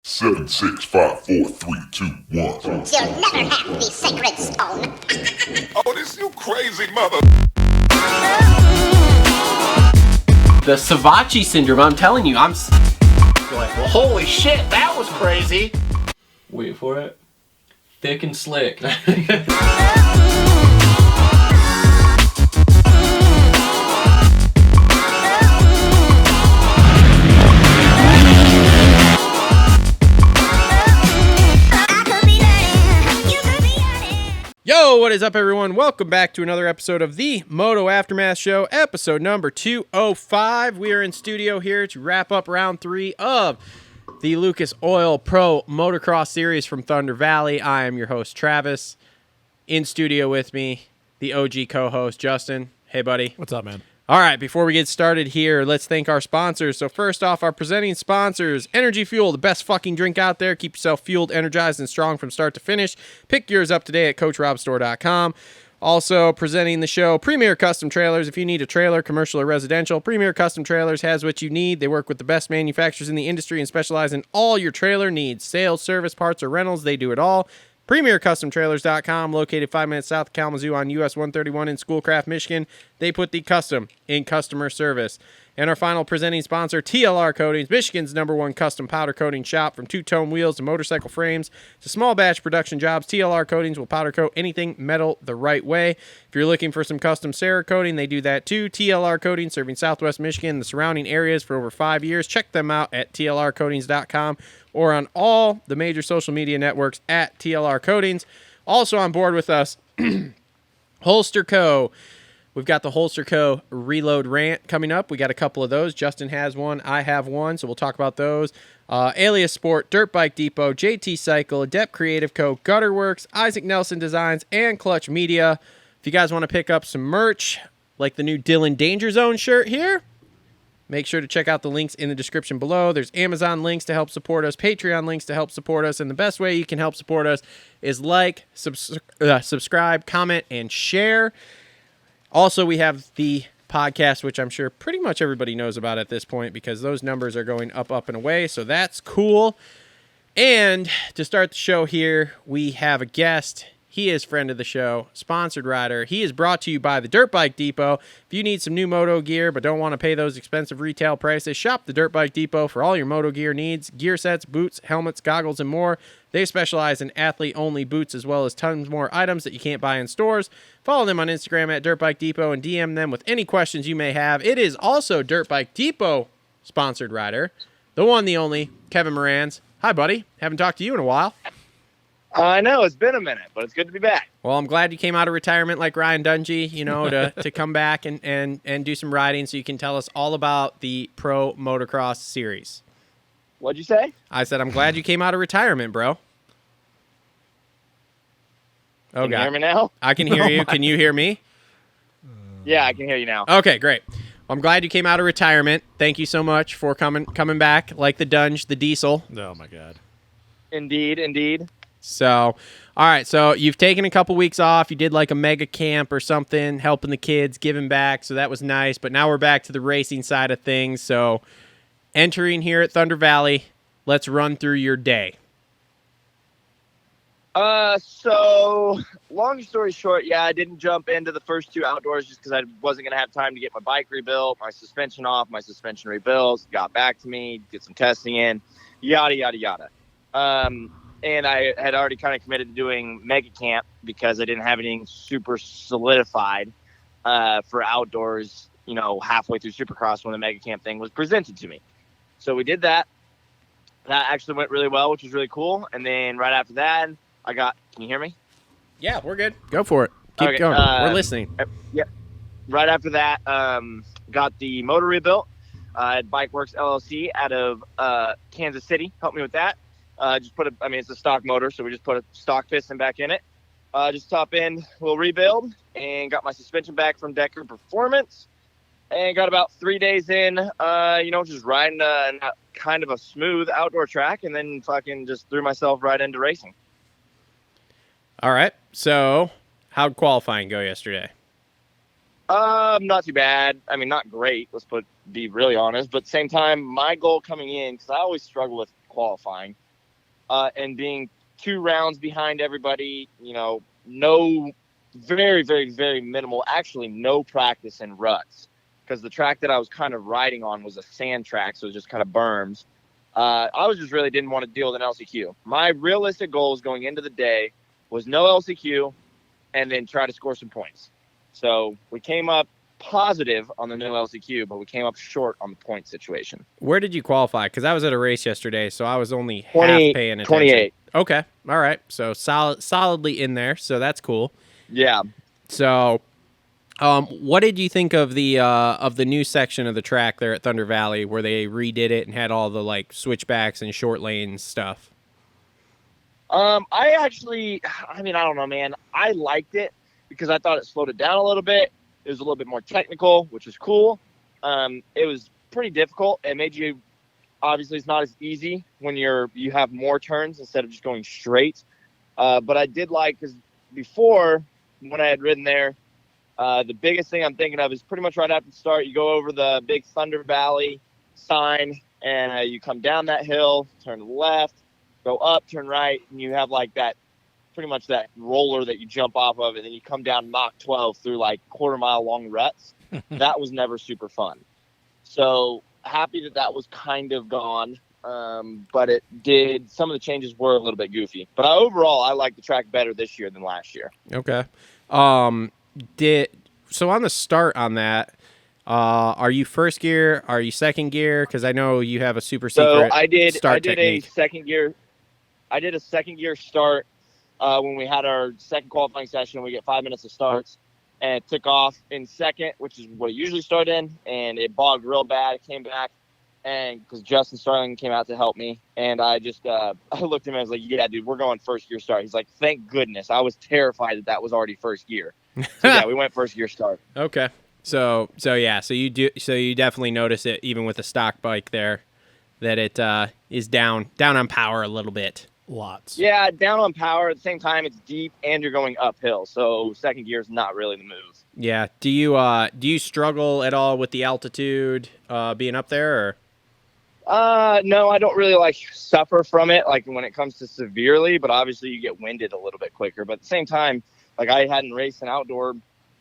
7, 6, 5, 4, 3, 2, 1. You'll never have the sacred stone. Oh, this you crazy mother. The Savachi syndrome, I'm telling you, I'm like, well, holy shit, that was crazy. Wait for it. Thick and slick. Yo, what is up, everyone? Welcome back to another episode of the Moto Aftermath Show, episode number 205. We are in studio here to wrap up round 3 of the Lucas Oil Pro Motocross Series from Thunder Valley. I am your host, Travis. In studio with me, the OG co-host, Justin. Hey, buddy. What's up, man? All right, before we get started here, let's thank our sponsors. So first off, our presenting sponsors, Energy Fuel, the best fucking drink out there. Keep yourself fueled, energized, and strong from start to finish. Pick yours up today at CoachRobStore.com. Also presenting the show, Premier Custom Trailers. If you need a trailer, commercial or residential, Premier Custom Trailers has what you need. They work with the best manufacturers in the industry and specialize in all your trailer needs. Sales, service, parts, or rentals, they do it all. PremierCustomTrailers.com, located 5 minutes south of Kalamazoo on US 131 in Schoolcraft, Michigan. They put the custom in customer service. And our final presenting sponsor, TLR Coatings, Michigan's #1 custom powder coating shop. From two-tone wheels to motorcycle frames to small batch production jobs, TLR Coatings will powder coat anything metal the right way. If you're looking for some custom Cerakoting, they do that too. TLR Coatings, serving Southwest Michigan and the surrounding areas for over 5 years. Check them out at TLRcoatings.com or on all the major social media networks at TLR Coatings. Also on board with us, Holster Co. We've got the Holster Co. Reload Rant coming up. We got a couple of those. Justin has one. I have one, so we'll talk about those. Alias Sport, Dirt Bike Depot, JT Cycle, Adept Creative Co., Gutter Works, Isaac Nelson Designs, and Clutch Media. If you guys want to pick up some merch, like the new Dylan Danger Zone shirt here, make sure to check out the links in the description below. There's Amazon links to help support us, Patreon links to help support us, and the best way you can help support us is like, subscribe, comment, and share. Also, we have the podcast, which I'm sure pretty much everybody knows about at this point because those numbers are going up, up, and away, so that's cool. And to start the show here, we have a guest. He is friend of the show, sponsored rider. He is brought to you by the Dirt Bike Depot. If you need some new moto gear but don't want to pay those expensive retail prices, shop the Dirt Bike Depot for all your moto gear needs, gear sets, boots, helmets, goggles, and more. They specialize in athlete-only boots as well as tons more items that you can't buy in stores. Follow them on Instagram at Dirt Bike Depot and DM them with any questions you may have. It is also Dirt Bike Depot sponsored rider, the one, the only, Kevin Moranz. Hi, buddy. Haven't talked to you in a while. I know, it's been a minute, but it's good to be back. Well, I'm glad you came out of retirement like Ryan Dungey, to come back and do some riding so you can tell us all about the Pro Motocross Series. What'd you say? I said, I'm glad you came out of retirement, bro. Oh, Can God. you hear me now? I can hear you. Can you hear me? Yeah, I can hear you now. Okay, great. Well, I'm glad you came out of retirement. Thank you so much for coming back like the Dunge, the Diesel. Oh, my God. Indeed. So, all right. So you've taken a couple weeks off. You did like a mega camp or something, helping the kids, giving back. So that was nice. But now we're back to the racing side of things. So entering here at Thunder Valley, let's run through your day. So long story short, yeah, I didn't jump into the first 2 outdoors just because I wasn't going to have time to get my bike rebuilt, my suspension off, my suspension rebuilt, got back to me, get some testing in, yada, yada, yada. And I had already kind of committed to doing mega camp because I didn't have anything super solidified for outdoors, halfway through Supercross when the mega camp thing was presented to me. So we did that. That actually went really well, which was really cool. And then right after that, can you hear me? Yeah, we're good. Go for it. Keep Okay, going. We're listening. Yeah. Right after that, got the motor rebuilt at Bike Worx LLC out of Kansas City. Helped me with that. It's a stock motor, so we just put a stock piston back in it. Just top end, we'll rebuild, and got my suspension back from Decker Performance. And got about 3 days in, just riding kind of a smooth outdoor track, and then fucking just threw myself right into racing. All right. So how'd qualifying go yesterday? Not too bad. I mean, not great. Be really honest. But at the same time, my goal coming in, because I always struggle with qualifying, and being 2 rounds behind everybody, no, very, very, very minimal, actually no practice in ruts, because the track that I was kind of riding on was a sand track, so it was just kind of berms. I was just really didn't want to deal with an LCQ. My realistic goals going into the day was no LCQ and then try to score some points. So we came up positive on the no LCQ, but we came up short on the point situation. Where did you qualify? Because I was at a race yesterday, so I was only half 20, paying attention. 28. Okay, all right. So solidly in there. So that's cool. Yeah. So, what did you think of the new section of the track there at Thunder Valley, where they redid it and had all the like switchbacks and short lanes stuff? I don't know, man. I liked it because I thought it slowed it down a little bit. It was a little bit more technical, which was cool. It was pretty difficult. It made you, obviously it's not as easy when you have more turns instead of just going straight. But I did like, because before, when I had ridden there, the biggest thing I'm thinking of is pretty much right after the start, you go over the big Thunder Valley sign and you come down that hill, turn left, go up, turn right, and you have like that, pretty much that roller that you jump off of, and then you come down Mach 12 through like quarter-mile long ruts. That was never super fun. So happy that was kind of gone. But some of the changes were a little bit goofy. But overall, I like the track better this year than last year. Okay. So on the start on that, are you first gear? Are you second gear? Because I know you have a super secret start technique. I did a second gear start when we had our second qualifying session. We get 5 minutes of starts, and it took off in second, which is what it usually started in, and it bogged real bad. It came back, and because Justin Starling came out to help me, and I just I looked at him and I was like, yeah, dude, we're going first gear start. He's like, thank goodness. I was terrified that was already first gear. So yeah, we went first gear start. Okay. So you definitely notice it even with a stock bike there, that it is down on power a little bit. Lots. Yeah, down on power. At the same time, it's deep and you're going uphill, so second gear is not really the move. Yeah. Do you struggle at all with the altitude being up there, or? No, I don't really suffer from it when it comes to severely, but obviously you get winded a little bit quicker. But at the same time, I hadn't raced an outdoor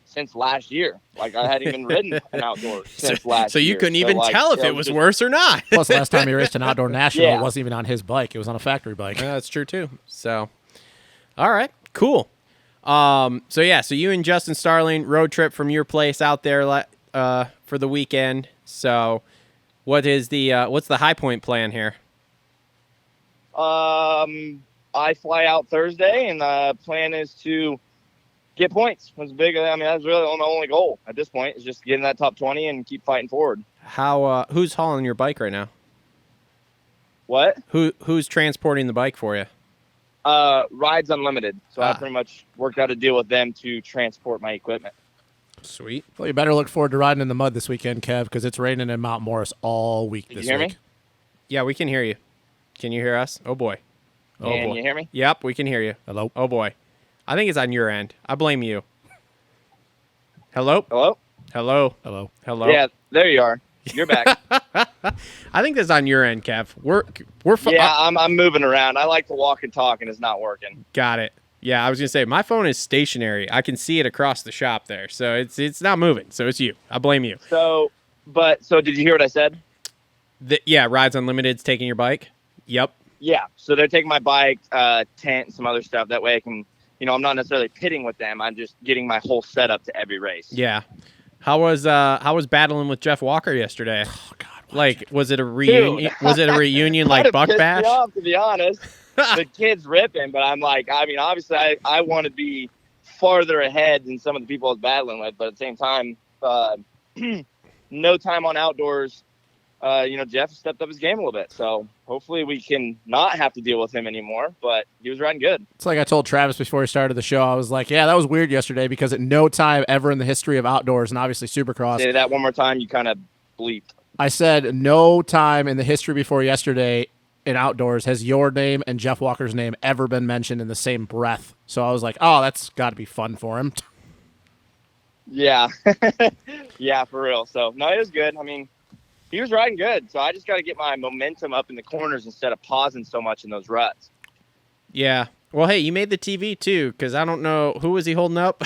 since last year. I hadn't even ridden an outdoor since last year. So you couldn't even tell if it was worse or not. Plus, last time he raced an outdoor national, it wasn't even on his bike. It was on a factory bike. Yeah, that's true, too. So, all right, cool. So you and Justin Starling road trip from your place out there for the weekend. So what's the high point plan here? I fly out Thursday, and the plan is to get points. That's big. That's really the only goal at this point, is just getting that top 20 and keep fighting forward. Who's hauling your bike right now? What? Who's transporting the bike for you? Rides Unlimited. So I pretty much worked out a deal with them to transport my equipment. Sweet. Well, you better look forward to riding in the mud this weekend, Kev, because it's raining in Mount Morris all week this week. Can you hear me? Yeah, we can hear you. Can you hear us? Oh, boy. Can you hear me? Yep, we can hear you. Hello? Oh, boy. I think it's on your end. I blame you. Hello? Hello? Hello? Hello? Hello? Yeah, there you are. You're back. I think that's on your end, Kev. We're I'm moving around. I like to walk and talk, and it's not working. Got it. Yeah, I was gonna say my phone is stationary. I can see it across the shop there, so it's not moving. So it's you. I blame you. So did you hear what I said? Rides Unlimited's taking your bike. Yep. Yeah. So they're taking my bike, tent, and some other stuff. That way I can, I'm not necessarily pitting with them. I'm just getting my whole setup to every race. Yeah. How was battling with Jeff Walker yesterday? Oh God. Was it a reunion? Was it a reunion like Buck Bash? Me off, to be honest. The kid's ripping, but I'm obviously I want to be farther ahead than some of the people I was battling with, but at the same time, no time on outdoors. Jeff stepped up his game a little bit, so hopefully we can not have to deal with him anymore, but he was riding good. It's like I told Travis before he started the show. I was like, yeah, that was weird yesterday because at no time ever in the history of outdoors, and obviously Supercross. Say that one more time, you kind of bleeped. I said no time in the history before yesterday in outdoors has your name and Jeff Walker's name ever been mentioned in the same breath. So I was like, oh, that's got to be fun for him. Yeah. Yeah, for real. So, no, it was good. He was riding good. So I just got to get my momentum up in the corners instead of pausing so much in those ruts. Yeah. Well, hey, you made the TV too, because I don't know who was he holding up.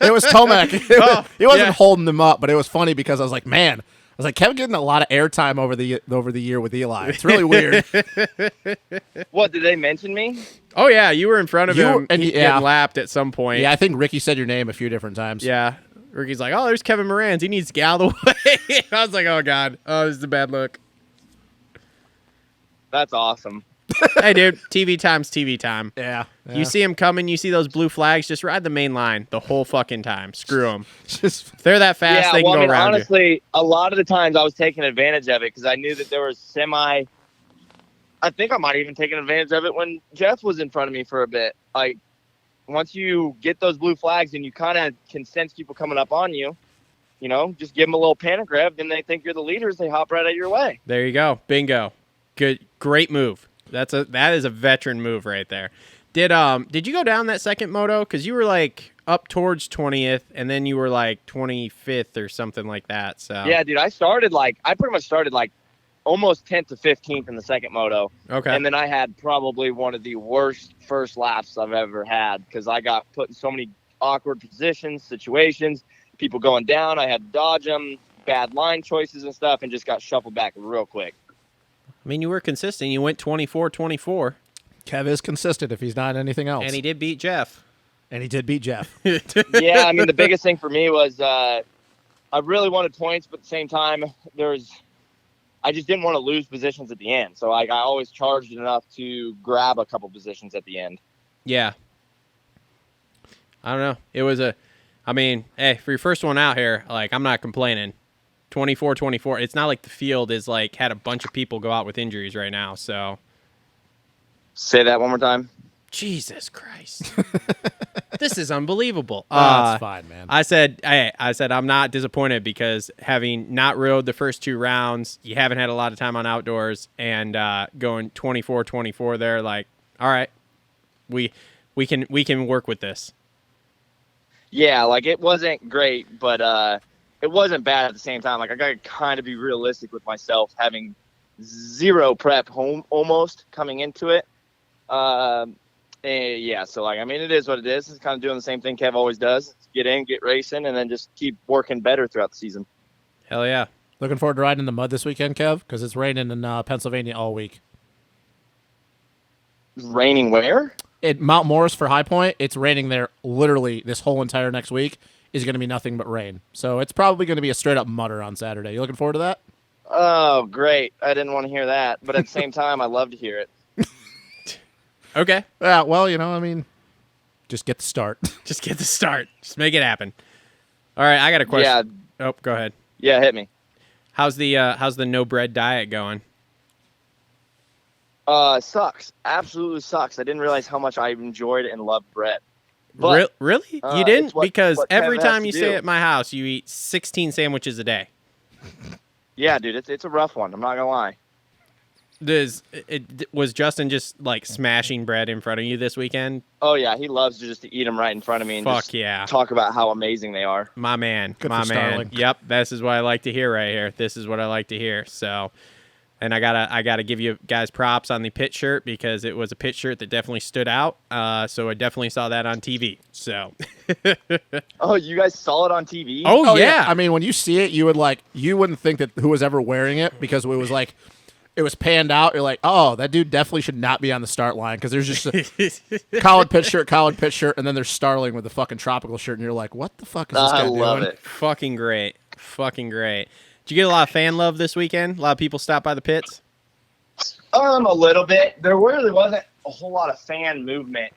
It was Tomac. He wasn't yeah. holding them up, but it was funny because I was like, man, I was like, Kevin getting a lot of airtime over the year with Eli. It's really weird. What, did they mention me? Oh yeah, you were in front of him and getting lapped at some point. Yeah, I think Ricky said your name a few different times. Yeah. Ricky's like, oh, there's Kevin Moranz. He needs to get out of the way. I was like, oh god, oh, this is a bad look. That's awesome. Hey, dude, TV time's TV time. Yeah. You see him coming, you see those blue flags, just ride the main line the whole fucking time. Screw them. Just If they're that fast, they can go around honestly, a lot of the times I was taking advantage of it because I knew that there was I think I might have even taken advantage of it when Jeff was in front of me for a bit. Like, once you get those blue flags and you kind of can sense people coming up on you, you know, just give them a little panic rev, then they think you're the leaders, they hop right out of your way. There you go. Bingo. Good. Great move. That is a veteran move right there. Did you go down that second moto? Because you were like up towards 20th, and then you were like 25th or something like that. So yeah, dude, I pretty much started like almost 10th to 15th in the second moto. Okay. And then I had probably one of the worst first laps I've ever had because I got put in so many awkward positions, situations, people going down. I had to dodge them, bad line choices and stuff, and just got shuffled back real quick. I mean, you were consistent. You went 24-24. Kev is consistent if he's not anything else. And he did beat Jeff. And he did beat Jeff. Yeah, I mean, the biggest thing for me was I really wanted points, but at the same time, I just didn't want to lose positions at the end. So I always charged enough to grab a couple positions at the end. Yeah. I don't know. It was hey, for your first one out here, like, I'm not complaining. 24-24. It's not like the field is like had a bunch of people go out with injuries right now. So say that one more time. Jesus Christ, this is unbelievable. That's fine, man. I said I'm not disappointed because having not rode the first two rounds, you haven't had a lot of time on outdoors, and going 24-24 there. Like, all right, we can work with this. Yeah, like it wasn't great, but it wasn't bad at the same time. Like, I got to kind of be realistic with myself, having zero prep home almost coming into it. Yeah, so, like, I mean, it is what it is. It's kind of doing the same thing Kev always does. Get in, get racing, and then just keep working better throughout the season. Hell yeah. Looking forward to riding in the mud this weekend, Kev, because it's raining in Pennsylvania all week. Raining where? At Mount Morris for High Point, it's raining there literally this whole entire next week. Is going to be nothing but rain. So it's probably going to be a straight up mutter on Saturday. You looking forward to that? Oh, great. I didn't want to hear that. But at the same time, I love to hear it. Okay. Yeah, well, you know, I mean, just get the start. Just get the start. Just make it happen. All right, I got a question. Yeah. Oh, go ahead. Yeah, hit me. How's the no bread diet going? Sucks. Absolutely sucks. I didn't realize how much I enjoyed and loved bread. But, really? You didn't? Because what every Kev time has you to stay do. at my house, you eat 16 sandwiches a day. Yeah, dude, it's a rough one. I'm not gonna lie. Was Justin just like smashing bread in front of you this weekend? Oh yeah, he loves just to eat them right in front of me and Fuck just yeah. talk about how amazing they are. My man. Good My for man. Starling. Yep, this is what I like to hear right here. This is what I like to hear. So, and I gotta give you guys props on the pit shirt because it was a pit shirt that definitely stood out. So I definitely saw that on TV. So. Oh, you guys saw it on TV? Oh yeah. I mean, when you see it, you wouldn't think that who was ever wearing it because it was like, it was panned out. You're like, oh, that dude definitely should not be on the start line because there's just a collared pit shirt, and then there's Starling with the fucking tropical shirt, and you're like, what the fuck is this guy doing? I love it. Fucking great. Fucking great. Did you get a lot of fan love this weekend? A lot of people stop by the pits? A little bit. There really wasn't a whole lot of fan movement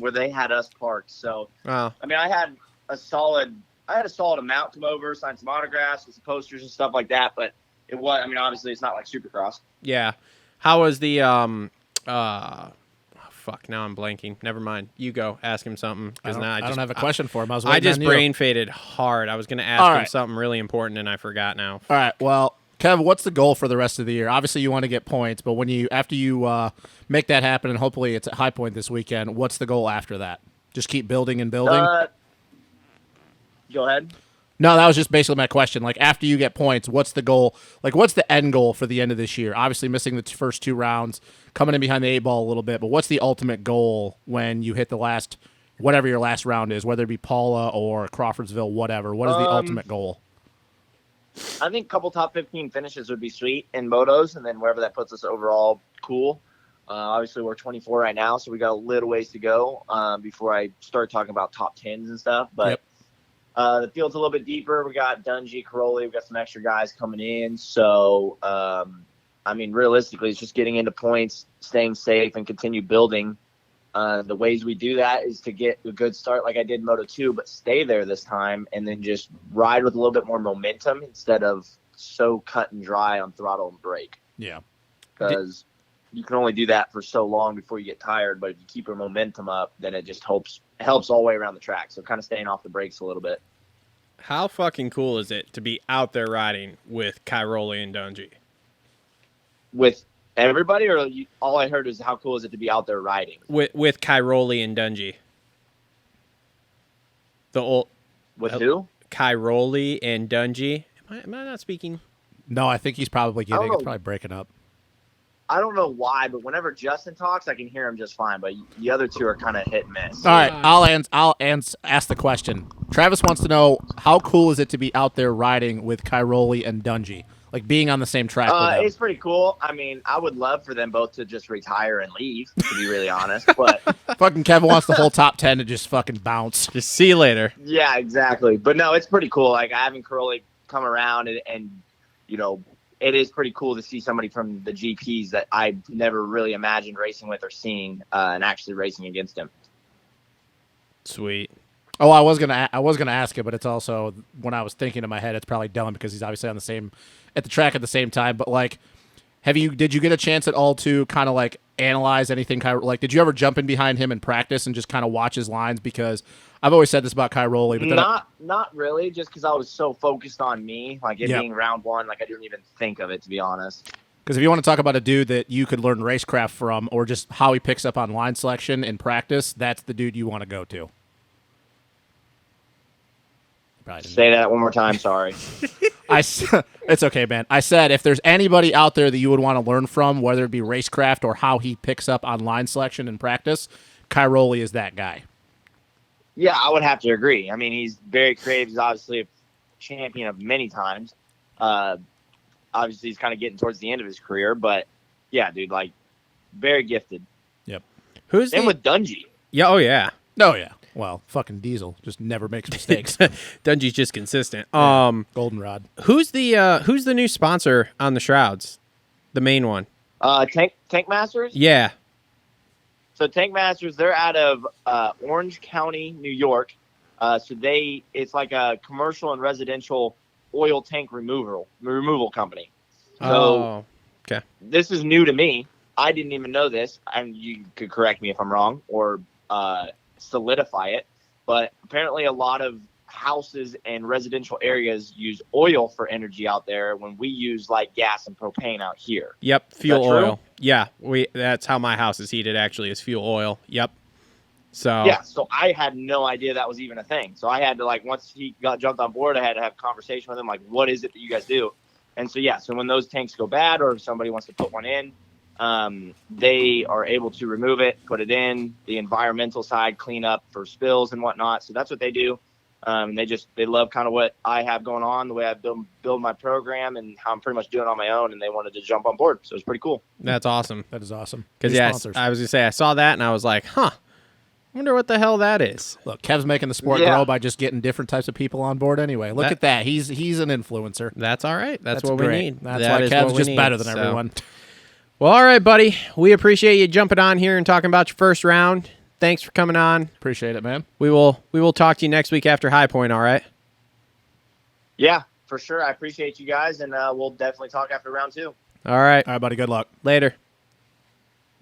where they had us parked. So, Oh. I mean, I had a solid amount come over, sign some autographs, with some posters and stuff like that. But it was, I mean, obviously it's not like Supercross. Yeah. How was the fuck, now I'm blanking. Never mind. You go. Ask him something. I Now don't have a question for him. I just brain faded hard. I was going to ask him something really important, and I forgot now. All right. Well, Kev, what's the goal for the rest of the year? Obviously, you want to get points, but after you make that happen, and hopefully it's at High Point this weekend, what's the goal after that? Just keep building and building? Go ahead. No, that was just basically my question. Like, after you get points, what's the goal? Like, what's the end goal for the end of this year? Obviously, missing the first 2 rounds, coming in behind the 8-ball a little bit, but what's the ultimate goal when you hit the last, whatever your last round is, whether it be Paula or Crawfordsville, whatever? What is the ultimate goal? I think a couple top 15 finishes would be sweet in motos, and then wherever that puts us overall, cool. Obviously, we're 24 right now, so we got a little ways to go before I start talking about top 10s and stuff. But the field's a little bit deeper. We got Dungy, Caroli. We got some extra guys coming in. So, I mean, realistically, it's just getting into points, staying safe, and continue building. The ways we do that is to get a good start like I did in Moto 2, but stay there this time and then just ride with a little bit more momentum instead of so cut and dry on throttle and brake. Yeah. Because you can only do that for so long before you get tired, but if you keep your momentum up, then it just helps all the way around the track. So kind of staying off the brakes a little bit. How fucking cool is it to be out there riding with Cairoli and Dungy? With everybody, or all I heard is how cool is it to be out there riding? With Cairoli and Dungy. The old With who? Cairoli and Dungy. Am I not speaking? No, I think he's probably I don't getting, it's know. probably breaking up. I don't know why, but whenever Justin talks, I can hear him just fine. But the other two are kind of hit and miss. All right, I'll ask the question. Travis wants to know, how cool is it to be out there riding with Cairoli and Dungy? Like, being on the same track with them. It's pretty cool. I mean, I would love for them both to just retire and leave, to be really honest. But Fucking Kevin wants the whole top 10 to just fucking bounce. Just see you later. yeah, exactly. But no, it's pretty cool. Like, having Curly come around and you know, it is pretty cool to see somebody from the GPs that I never really imagined racing with or seeing and actually racing against him. Sweet. Oh, I was gonna ask it, but it's also, when I was thinking in my head, it's probably Dylan because he's obviously at the track at the same time. But like, did you get a chance at all to kind of like analyze anything? Like, did you ever jump in behind him in practice and just kind of watch his lines? Because I've always said this about Cairoli, but then not really, just because I was so focused on me, like it being round one, like I didn't even think of it, to be honest. Because if you want to talk about a dude that you could learn racecraft from, or just how he picks up on line selection in practice, that's the dude you want to go to. Say that one more time. Sorry. It's okay, man. I said if there's anybody out there that you would want to learn from, whether it be racecraft or how he picks up on line selection in practice, Cairoli is that guy. Yeah, I would have to agree. I mean, he's very creative. He's obviously a champion of many times. Obviously, he's kind of getting towards the end of his career, but yeah, dude, like very gifted. Yep. Same with Dungy. Yeah. Oh yeah. Oh yeah. Well, fucking Diesel just never makes mistakes. Dungy's just consistent. Goldenrod. Who's the new sponsor on the shrouds? The main one. Tank Masters. Yeah. So Tank Masters, they're out of Orange County, New York. So it's like a commercial and residential oil tank removal company. So okay. This is new to me. I didn't even know this, and you could correct me if I'm wrong or solidify it. But apparently, a lot of houses and residential areas use oil for energy out there when we use like gas and propane out here. Yep, fuel true? oil. Yeah, that's how my house is heated. Actually, is fuel oil. Yep. So Yeah, so I had no idea that was even a thing. So I had to, like, once he jumped on board, I had to have a conversation with him, like, what is it that you guys do? And so, yeah, so when those tanks go bad or if somebody wants to put one in, they are able to remove it, put it in, the environmental side, clean up for spills and whatnot. So that's what they do. They love kind of what I have going on, the way I build my program and how I'm pretty much doing it on my own, and they wanted to jump on board. So it's pretty cool. that's awesome. That is awesome. Because New yeah, sponsors. I was gonna say I saw that and I was like, huh. Wonder what the hell that is. Look, Kev's making the sport grow by just getting different types of people on board anyway. Look at that. He's an influencer. That's all right. That's what great. we need. That's That why is Kev's what we just need. better than So- everyone. Well, all right, buddy. We appreciate you jumping on here and talking about your first round. Thanks for coming on. Appreciate it, man. We will talk to you next week after High Point, all right? Yeah, for sure. I appreciate you guys, and we'll definitely talk after round 2. All right. All right, buddy. Good luck. Later.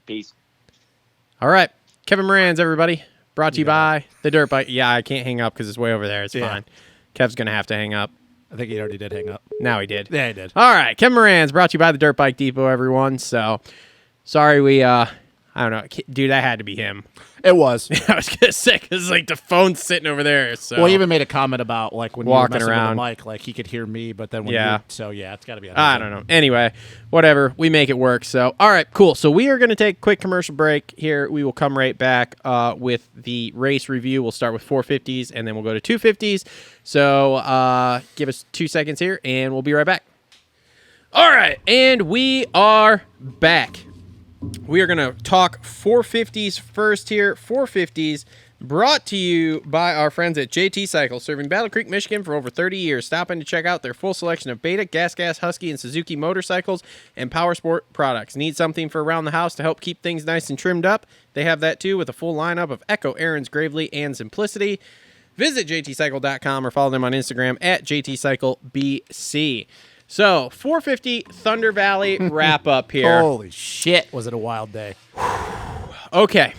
Peace. All right. Kevin Moranz, everybody. Brought to you by the Dirt Bike. Yeah, I can't hang up because it's way over there. It's fine. Kev's going to have to hang up. I think he already did hang up. Now he did. Yeah, he did. All right. Kevin Moranz, brought to you by the Dirt Bike Depot, everyone. So, sorry I I don't know. Dude, that had to be him. It was. I was going to say, because like the phone's sitting over there. So. Well, he even made a comment about like when Walking you were messing around. with the mic, like he could hear me, but then when so yeah, it's got to be. I don't know. Anyway, whatever. We make it work. So, all right, cool. So we are going to take a quick commercial break here. We will come right back with the race review. We'll start with 450s, and then we'll go to 250s. So give us 2 seconds here, and we'll be right back. All right, and we are back. We are going to talk 450s first here. 450s brought to you by our friends at JT Cycle, serving Battle Creek, Michigan for over 30 years. Stop in to check out their full selection of Beta, Gas, Husky, and Suzuki motorcycles and power sport products. Need something for around the house to help keep things nice and trimmed up? They have that too, with a full lineup of Echo, Aaron's, Gravely, and Simplicity. Visit jtcycle.com or follow them on Instagram at jtcyclebc. So, 450 Thunder Valley wrap up here. Holy shit, was it a wild day? Okay.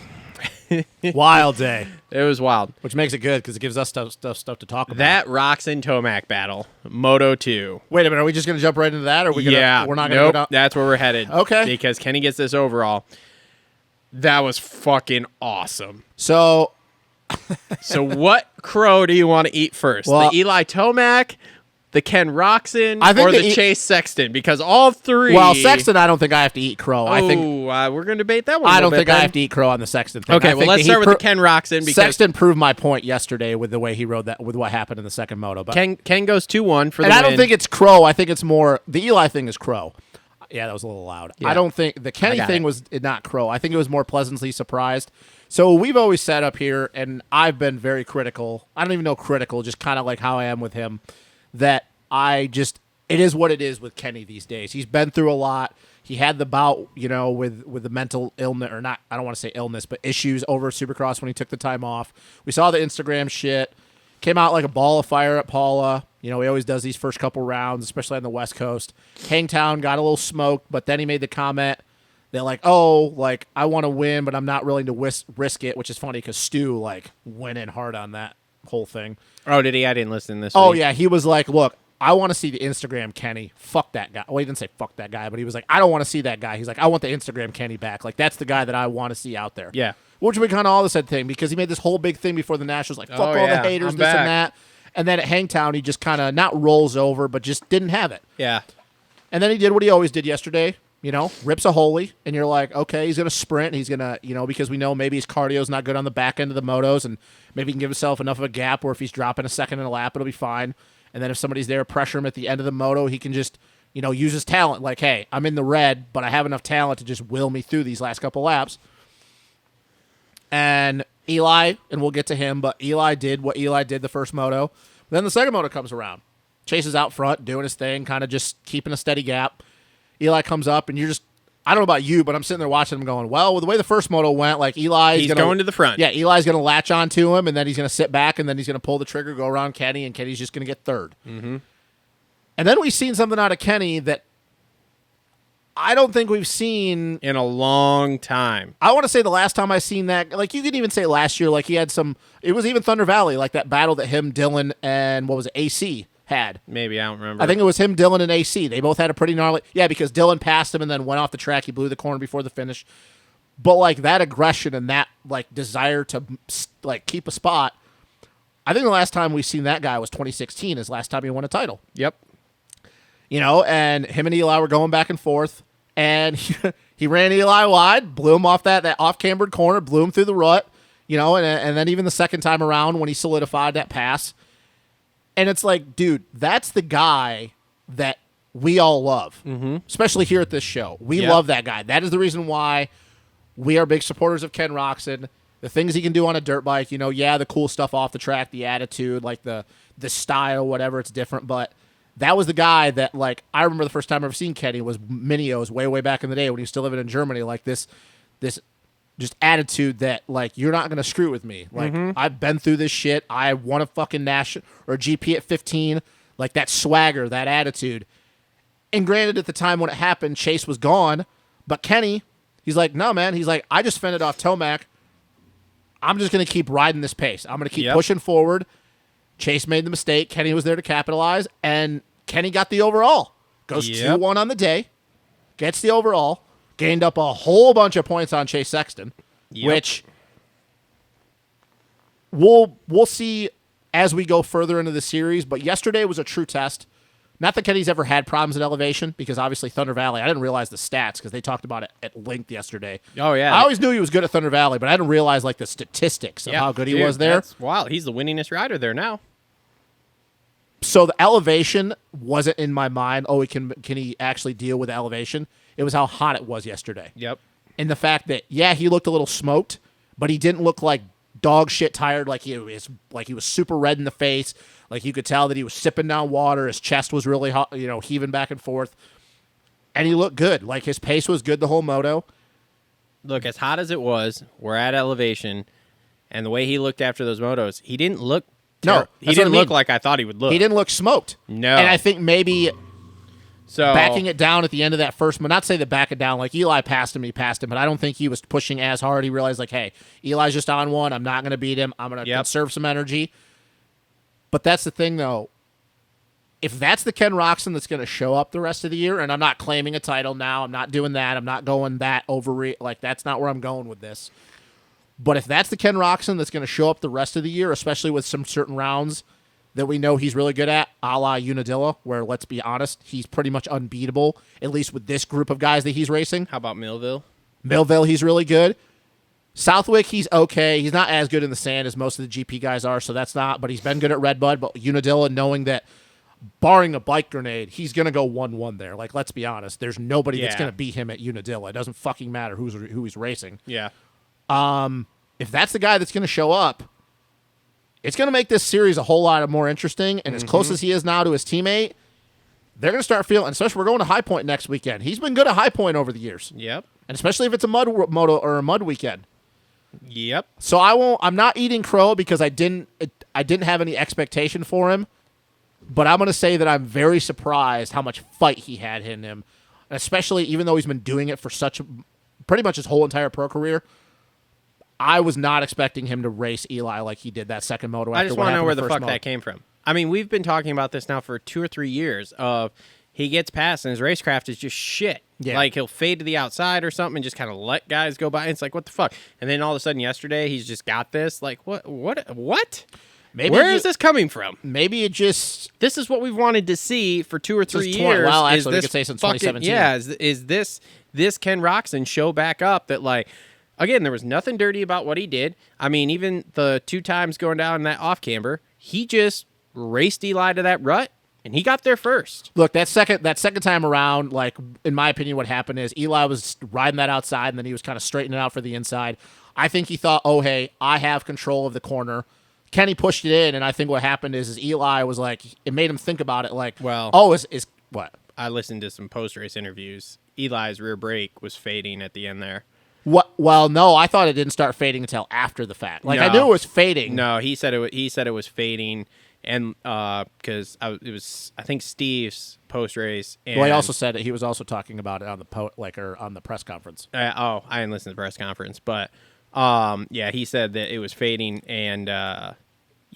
Wild day. It was wild. Which makes it good because it gives us stuff to talk about. That Roxon Tomac battle, Moto 2. Wait a minute, are we just going to jump right into that? Or are we gonna, Yeah. we're not going to nope, go down? that's where we're headed. Okay. Because Kenny gets this overall. That was fucking awesome. So, What crow do you want to eat first? Well, the Eli Tomac, the Ken Roxon, I think or the the Chase Sexton? Because all three... well, Sexton, I don't think I have to eat crow. Oh, I think we're going to debate that one I a little don't think bit, I then. have to eat crow on the Sexton thing. Okay, I well, think let's that start with the Ken Roxon. Because Sexton proved my point yesterday with the way he rode that, with what happened in the second moto. But Ken goes 2-1 for the and I don't win. think it's crow. I think it's more the Eli thing is crow. Yeah, that was a little loud. Yeah. I don't think the Kenny got thing it. was not crow. I think it was more pleasantly surprised. So we've always said up here, and I've been very critical. I don't even know critical, just kind of like how I am with him. That it is what it is with Kenny these days. He's been through a lot. He had the bout, with the mental illness, or not, I don't want to say illness, but issues over Supercross when he took the time off. We saw the Instagram shit. Came out like a ball of fire at Paula. He always does these first couple rounds, especially on the West Coast. Hangtown got a little smoked, but then he made the comment that I want to win, but I'm not willing to risk it, which is funny because Stu, went in hard on that whole thing. Oh, did he? I didn't listen this Oh, week. yeah. He was like, look, I want to see the Instagram Kenny. Fuck that guy. Well, he didn't say fuck that guy, but he was like, I don't want to see that guy. He's like, I want the Instagram Kenny back. That's the guy that I want to see out there. Yeah. Which we kind of all said thing because he made this whole big thing before the Nationals, fuck all the haters, I'm this back. and that. And then at Hangtown, he just kind of not rolls over, but just didn't have it. Yeah. And then he did what he always did yesterday, rips a holy, and you're like, okay, he's going to sprint. He's going to, because we know maybe his cardio's not good on the back end of the motos, and maybe he can give himself enough of a gap where if he's dropping a second in a lap, it'll be fine. And then if somebody's there, pressure him at the end of the moto, he can just, use his talent. Like, hey, I'm in the red, but I have enough talent to just will me through these last couple laps. And Eli, and we'll get to him, but Eli did what Eli did the first moto. Then the second moto comes around. Chase is out front, doing his thing, kind of just keeping a steady gap. Eli comes up, and you're just, I don't know about you, but I'm sitting there watching him going, well, with the way the first moto went, He's going to the front. Yeah, Eli's going to latch on to him, and then he's going to sit back, and then he's going to pull the trigger, go around Kenny, and Kenny's just going to get third. Mm-hmm. And then we've seen something out of Kenny that I don't think we've seen in a long time. I want to say the last time I seen that, you could even say last year, he had it was even Thunder Valley, that battle that him, Dylan, and what was it, AC had. Maybe, I don't remember. I think it was him, Dylan, and AC. They both had a pretty gnarly, because Dylan passed him and then went off the track. He blew the corner before the finish. But that aggression and that desire to keep a spot, I think the last time we seen that guy was 2016, his last time he won a title. Yep. And him and Eli were going back and forth, and he ran Eli wide, blew him off that off-cambered corner, blew him through the rut, and then even the second time around when he solidified that pass. And it's like, dude, that's the guy that we all love, especially here at this show. We love that guy. That is the reason why we are big supporters of Ken Roxon. The things he can do on a dirt bike, the cool stuff off the track, the attitude, the style, whatever, it's different, but that was the guy that, I remember the first time I ever seen Kenny was Minios way back in the day when he was still living in Germany. This just attitude that, you're not going to screw with me. I've been through this shit. I won a fucking national or GP at 15. That swagger, that attitude. And granted, at the time when it happened, Chase was gone. But Kenny, he's like, no, man. He's like, I just fended off Tomac. I'm just going to keep riding this pace. I'm going to keep pushing forward. Chase made the mistake. Kenny was there to capitalize, and Kenny got the overall. Goes 2-1 on the day, gets the overall, gained up a whole bunch of points on Chase Sexton, which we'll see as we go further into the series. But yesterday was a true test. Not that Kenny's ever had problems at elevation, because obviously Thunder Valley, I didn't realize the stats because they talked about it at length yesterday. Oh, yeah. I always knew he was good at Thunder Valley, but I didn't realize like the statistics of how good he was there. That's wild. He's the winningest rider there now. So the elevation wasn't in my mind. Oh, can he actually deal with elevation? It was how hot it was yesterday. Yep. And the fact that, he looked a little smoked, but he didn't look like dog shit tired, like he was super red in the face. Like you could tell that he was sipping down water. His chest was really hot, heaving back and forth. And he looked good. Like his pace was good the whole moto. Look, as hot as it was, we're at elevation, and the way he looked after those motos, he didn't look he didn't look like I thought he would look. He didn't look smoked. No. And I think maybe so backing it down at the end of that first, not say the back it down, like Eli passed him, but I don't think he was pushing as hard. He realized like, hey, Eli's just on one. I'm not going to beat him. I'm going to conserve some energy. But that's the thing, though. If that's the Ken Roczen that's going to show up the rest of the year, and I'm not claiming a title now, I'm not doing that. I'm not going that that's not where I'm going with this. But if that's the Ken Roczen that's going to show up the rest of the year, especially with some certain rounds that we know he's really good at, a la Unadilla, where, let's be honest, he's pretty much unbeatable, at least with this group of guys that he's racing. How about Millville? Millville, he's really good. Southwick, he's okay. He's not as good in the sand as most of the GP guys are, so that's not, but he's been good at Redbud. But Unadilla, knowing that, barring a bike grenade, he's going to go 1-1 there. Like, let's be honest. There's nobody that's going to beat him at Unadilla. It doesn't fucking matter who he's racing. Yeah. If that's the guy that's going to show up, it's going to make this series a whole lot more interesting. And as close as he is now to his teammate, they're going to start feeling, especially we're going to High Point next weekend. He's been good at High Point over the years. Yep. And especially if it's a mud moto or a mud weekend. Yep. So I'm not eating crow because I didn't have any expectation for him. But I'm going to say that I'm very surprised how much fight he had in him. Especially even though he's been doing it for pretty much his whole entire pro career. I was not expecting him to race Eli like he did that second moto. I just want to know where the fuck that came from. I mean, we've been talking about this now for 2 or 3 years of he gets past and his racecraft is just shit. Yeah. Like he'll fade to the outside or something and just kind of let guys go by. It's like, what the fuck? And then all of a sudden yesterday he's just got this. Like, what? Maybe where is this coming from? Maybe it just... This is what we've wanted to see for 2 or 3 years. Well, actually, we could say since 2017. Yeah, is this Ken Roczen show back up that, like, again, there was nothing dirty about what he did. I mean, even the 2 times going down that off-camber, he just raced Eli to that rut, and he got there first. Look, that second time around, like, in my opinion, what happened is Eli was riding that outside, and then he was kind of straightening it out for the inside. I think he thought, oh, hey, I have control of the corner. Kenny pushed it in, and I think what happened is Eli was like, it made him think about it, like, is what? I listened to some post-race interviews. Eli's rear brake was fading at the end there. What? Well, no, I thought it didn't start fading until after the fact. Like, no. I knew it was fading. No, he said it was fading, and because it was, I think, Steve's post-race. Well, he also said that he was also talking about it on on the press conference. I didn't listen to the press conference, but yeah, he said that it was fading, and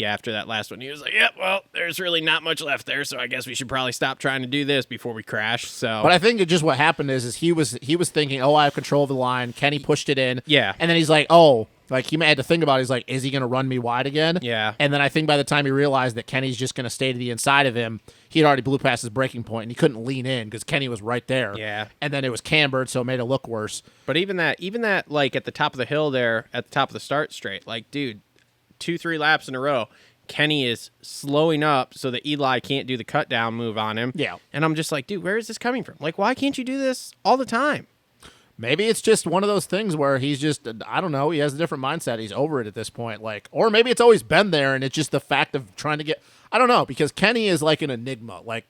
after that last one, he was like, well, there's really not much left there, so I guess we should probably stop trying to do this before we crash. So, but I think it just what happened is he was thinking, oh, I have control of the line. Kenny pushed it in, and then he's like, oh, like he had to think about it. He's like, is he going to run me wide again? Yeah, and then I think by the time he realized that Kenny's just going to stay to the inside of him, he had already blew past his braking point, and he couldn't lean in because Kenny was right there. Yeah, and then it was cambered, so it made it look worse. But even that, like at the top of the hill there, at the top of the start straight, like, dude, 2-3 laps in a row, Kenny is slowing up so that Eli can't do the cut down move on him. Yeah. And I'm just like, dude, where is this coming from? Like, why can't you do this all the time? Maybe it's just one of those things where he's just, I don't know, he has a different mindset. He's over it at this point. Like, or maybe it's always been there and it's just the fact of trying to get, I don't know, because Kenny is like an enigma. Like,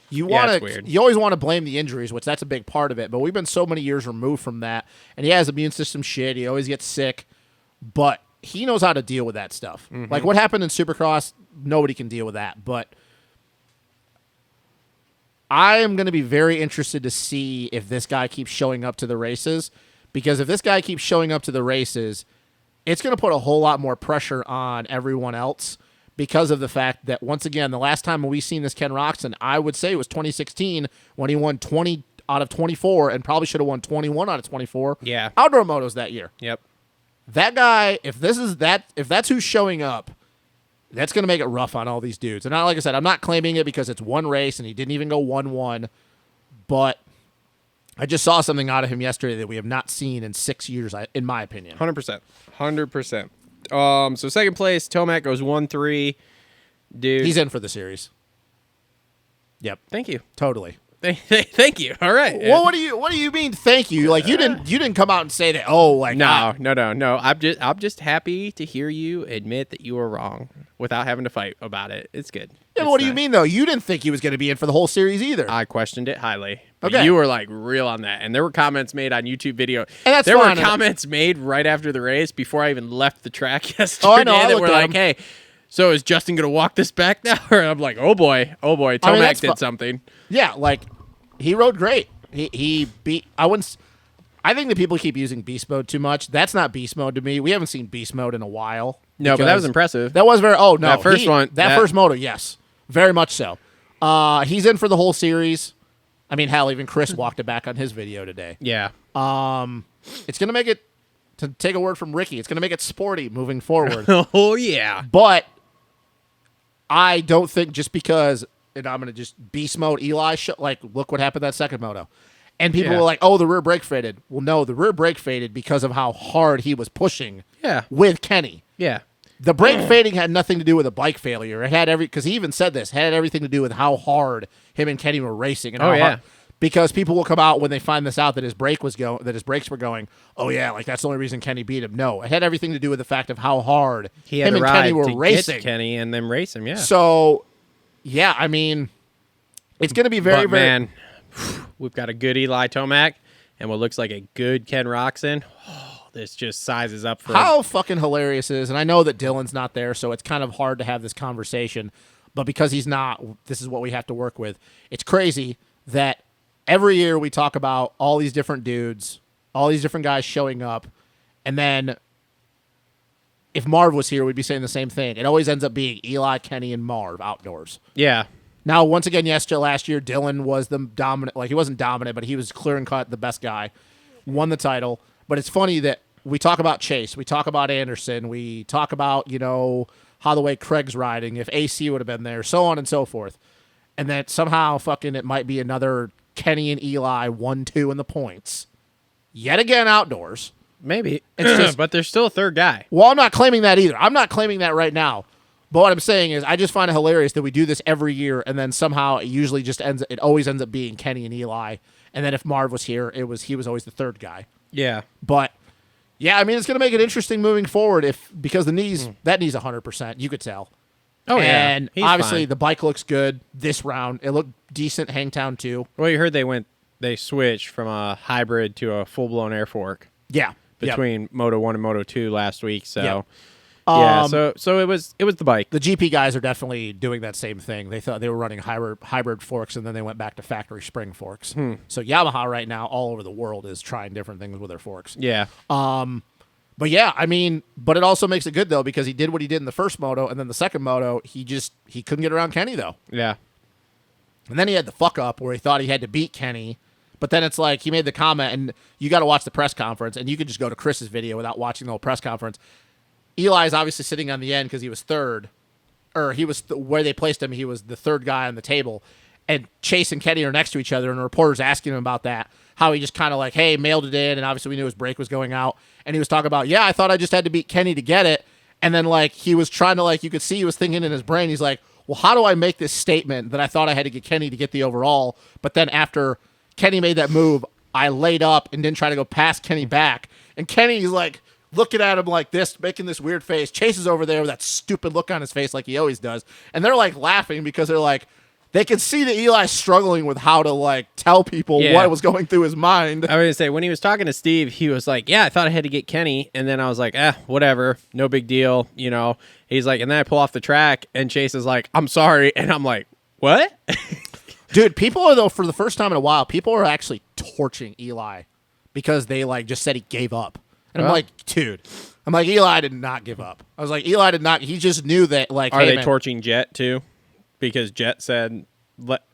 you always want to blame the injuries, which that's a big part of it. But we've been so many years removed from that. And he has immune system shit. He always gets sick. But he knows how to deal with that stuff. Mm-hmm. Like what happened in Supercross, nobody can deal with that. But I am going to be very interested to see if this guy keeps showing up to the races. Because if this guy keeps showing up to the races, it's going to put a whole lot more pressure on everyone else. Because of the fact that, once again, the last time we seen this Ken Roczen, I would say it was 2016 when he won 20 out of 24 and probably should have won 21 out of 24 Yeah. outdoor motos that year. Yep. That guy, if that's who's showing up, that's going to make it rough on all these dudes. And like I said, I'm not claiming it because it's one race and he didn't even go 1-1, but I just saw something out of him yesterday that we have not seen in 6 years, in my opinion. 100%. 100%. So second place, Tomac goes 1-3. Dude. He's in for the series. Yep. Thank you. Totally. Thank you. All right. Well, what do you mean? Thank you. Like you didn't come out and say that. Oh, like No. I'm just happy to hear you admit that you were wrong without having to fight about it. It's good. Yeah, but what do you mean though? You didn't think he was going to be in for the whole series either. I questioned it highly. But Okay. you were like real on that, and there were comments made on YouTube video. And that's there fine. were comments made right after the race before I even left the track yesterday. Oh, I know. I that looked were at like, them. "Hey, so is Justin going to walk this back now?" Or I'm like, "Oh boy, Tomac that's did something." Yeah, like he rode great. He beat. I think that people keep using beast mode too much. That's not beast mode to me. We haven't seen beast mode in a while. No, but that was because impressive. That was very. Oh no, That first one- That that- first moto, yes, very much so. He's in for the whole series. I mean, hell, even Chris walked it back on his video today. Yeah. It's gonna make it. To take a word from Ricky, it's gonna make it sporty moving forward. Oh yeah. But I don't think just because, and I'm going to just beast mode Eli, like, look what happened that second moto. And people Yeah. were like, oh, the rear brake faded. Well, no, the rear brake faded because of how hard he was pushing Yeah. with Kenny. Yeah. The brake fading had nothing to do with a bike failure. It had because he even said this, had everything to do with how hard him and Kenny were racing. And Oh, how yeah. hard, because people will come out when they find this out that his brakes were going, oh yeah, like that's the only reason Kenny beat him. No, it had everything to do with the fact of how hard He had him to and ride Kenny were to racing. get Kenny and then race him. Yeah. So, yeah, I mean, it's going to be very, But, very. man, we've got a good Eli Tomac and what looks like a good Ken Roczen. Oh, this just sizes up for How fucking hilarious it is, and I know that Dylan's not there, so it's kind of hard to have this conversation. But because he's not, this is what we have to work with. It's crazy that every year we talk about all these different dudes, all these different guys showing up, and then if Marv was here, we'd be saying the same thing. It always ends up being Eli, Kenny, and Marv outdoors. Yeah. Now, once again, last year, Dylan was the dominant. Like, he wasn't dominant, but he was clear and cut the best guy. Won the title. But it's funny that we talk about Chase. We talk about Anderson. We talk about, how the way Craig's riding, if AC would have been there, so on and so forth. And that somehow fucking it might be another Kenny and Eli 1-2 in the points. Yet again, outdoors. Maybe. It's just- but there's still a third guy. Well, I'm not claiming that either. I'm not claiming that right now. But what I'm saying is I just find it hilarious that we do this every year and then somehow it always ends up being Kenny and Eli. And then if Marv was here, he was always the third guy. Yeah. But yeah, I mean it's going to make it interesting moving forward because the knees, that knee's 100%, you could tell. Oh, yeah. And He's obviously fine. the bike looks good this round. It looked decent Hangtown too. Well, you heard they switched from a hybrid to a full-blown air fork Yeah. Yep. between Moto 1 and Moto 2 last week. So, Yep. yeah, so it was the bike. The GP guys are definitely doing that same thing. They thought they were running hybrid forks, and then they went back to factory spring forks. So Yamaha right now, all over the world, is trying different things with their forks. Yeah. But yeah, I mean, but it also makes it good though because he did what he did in the first moto, and then the second moto, he couldn't get around Kenny though, Yeah. and then he had the fuck up where he thought he had to beat Kenny. But then it's like he made the comment, and you got to watch the press conference, and you could just go to Chris's video without watching the whole press conference. Eli's obviously sitting on the end because he was third, or he was where they placed him. He was the third guy on the table, and Chase and Kenny are next to each other, and the reporter's asking him about that, how he just kind of like, hey, mailed it in, and obviously we knew his brake was going out, and he was talking about, yeah, I thought I just had to beat Kenny to get it, and then like he was trying to like, you could see he was thinking in his brain, he's like, well, how do I make this statement that I thought I had to get Kenny to get the overall, but then after Kenny made that move, I laid up and didn't try to go past Kenny back, and Kenny's like looking at him like this, making this weird face. Chase is over there with that stupid look on his face like he always does. And they're like laughing because they're like, they can see that Eli's struggling with how to like tell people Yeah. what was going through his mind. I was gonna say when he was talking to Steve, he was like, "Yeah, I thought I had to get Kenny," and then I was like, whatever, no big deal," He's like, and then I pull off the track, and Chase is like, "I'm sorry," and I'm like, "What?" Dude, people are though, for the first time in a while, people are actually torching Eli because they like just said he gave up. And I'm Well. like, dude, Eli did not give up. I was like, Eli did not. He just knew that like, Are hey, they man, torching Jet too? Because Jet said,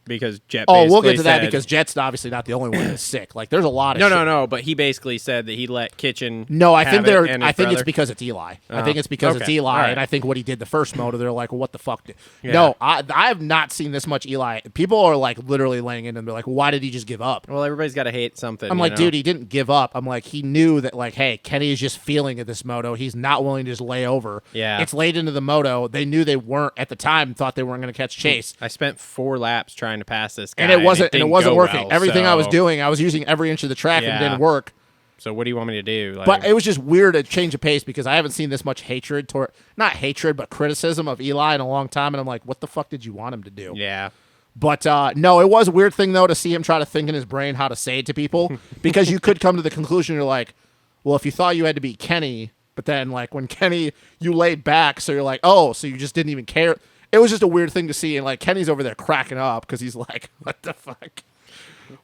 because Jet. Oh, we'll get to basically that said- because Jet's obviously not the only one that's sick. Like, there's a lot of No. But he basically said that he let Kitchen. No, I think have it and his I think it's brother. because it's Eli. I Oh, think it's because it's okay. Eli, All right. and I think what he did the first moto, they're like, well, what the fuck? Yeah. No, I have not seen this much Eli. People are like literally laying in and they're like, why did he just give up? Well, everybody's got to hate something. I'm you like, know? dude, he didn't give up. I'm like, he knew that, like, hey, Kenny is just feeling at this moto. He's not willing to just lay over. Yeah. It's late into the moto. They knew they weren't at the time, thought they weren't going to catch Chase. I spent 4 laps trying to pass this guy, And it wasn't didn't working. go well, Everything I was so- doing, I was using every inch of the track and it Yeah. didn't work. So what do you want me to do? Like, But it was just weird a change of pace because I haven't seen this much hatred toward, not hatred, but criticism of Eli in a long time. And I'm like, what the fuck did you want him to do? yeah. But no, it was a weird thing, though, to see him try to think in his brain how to say it to people because you could come to the conclusion you're like, well, if you thought you had to beat Kenny, but then like when Kenny, you laid back. So you're like, oh, so you just didn't even care. It was just a weird thing to see. And like Kenny's over there cracking up because he's like, what the fuck?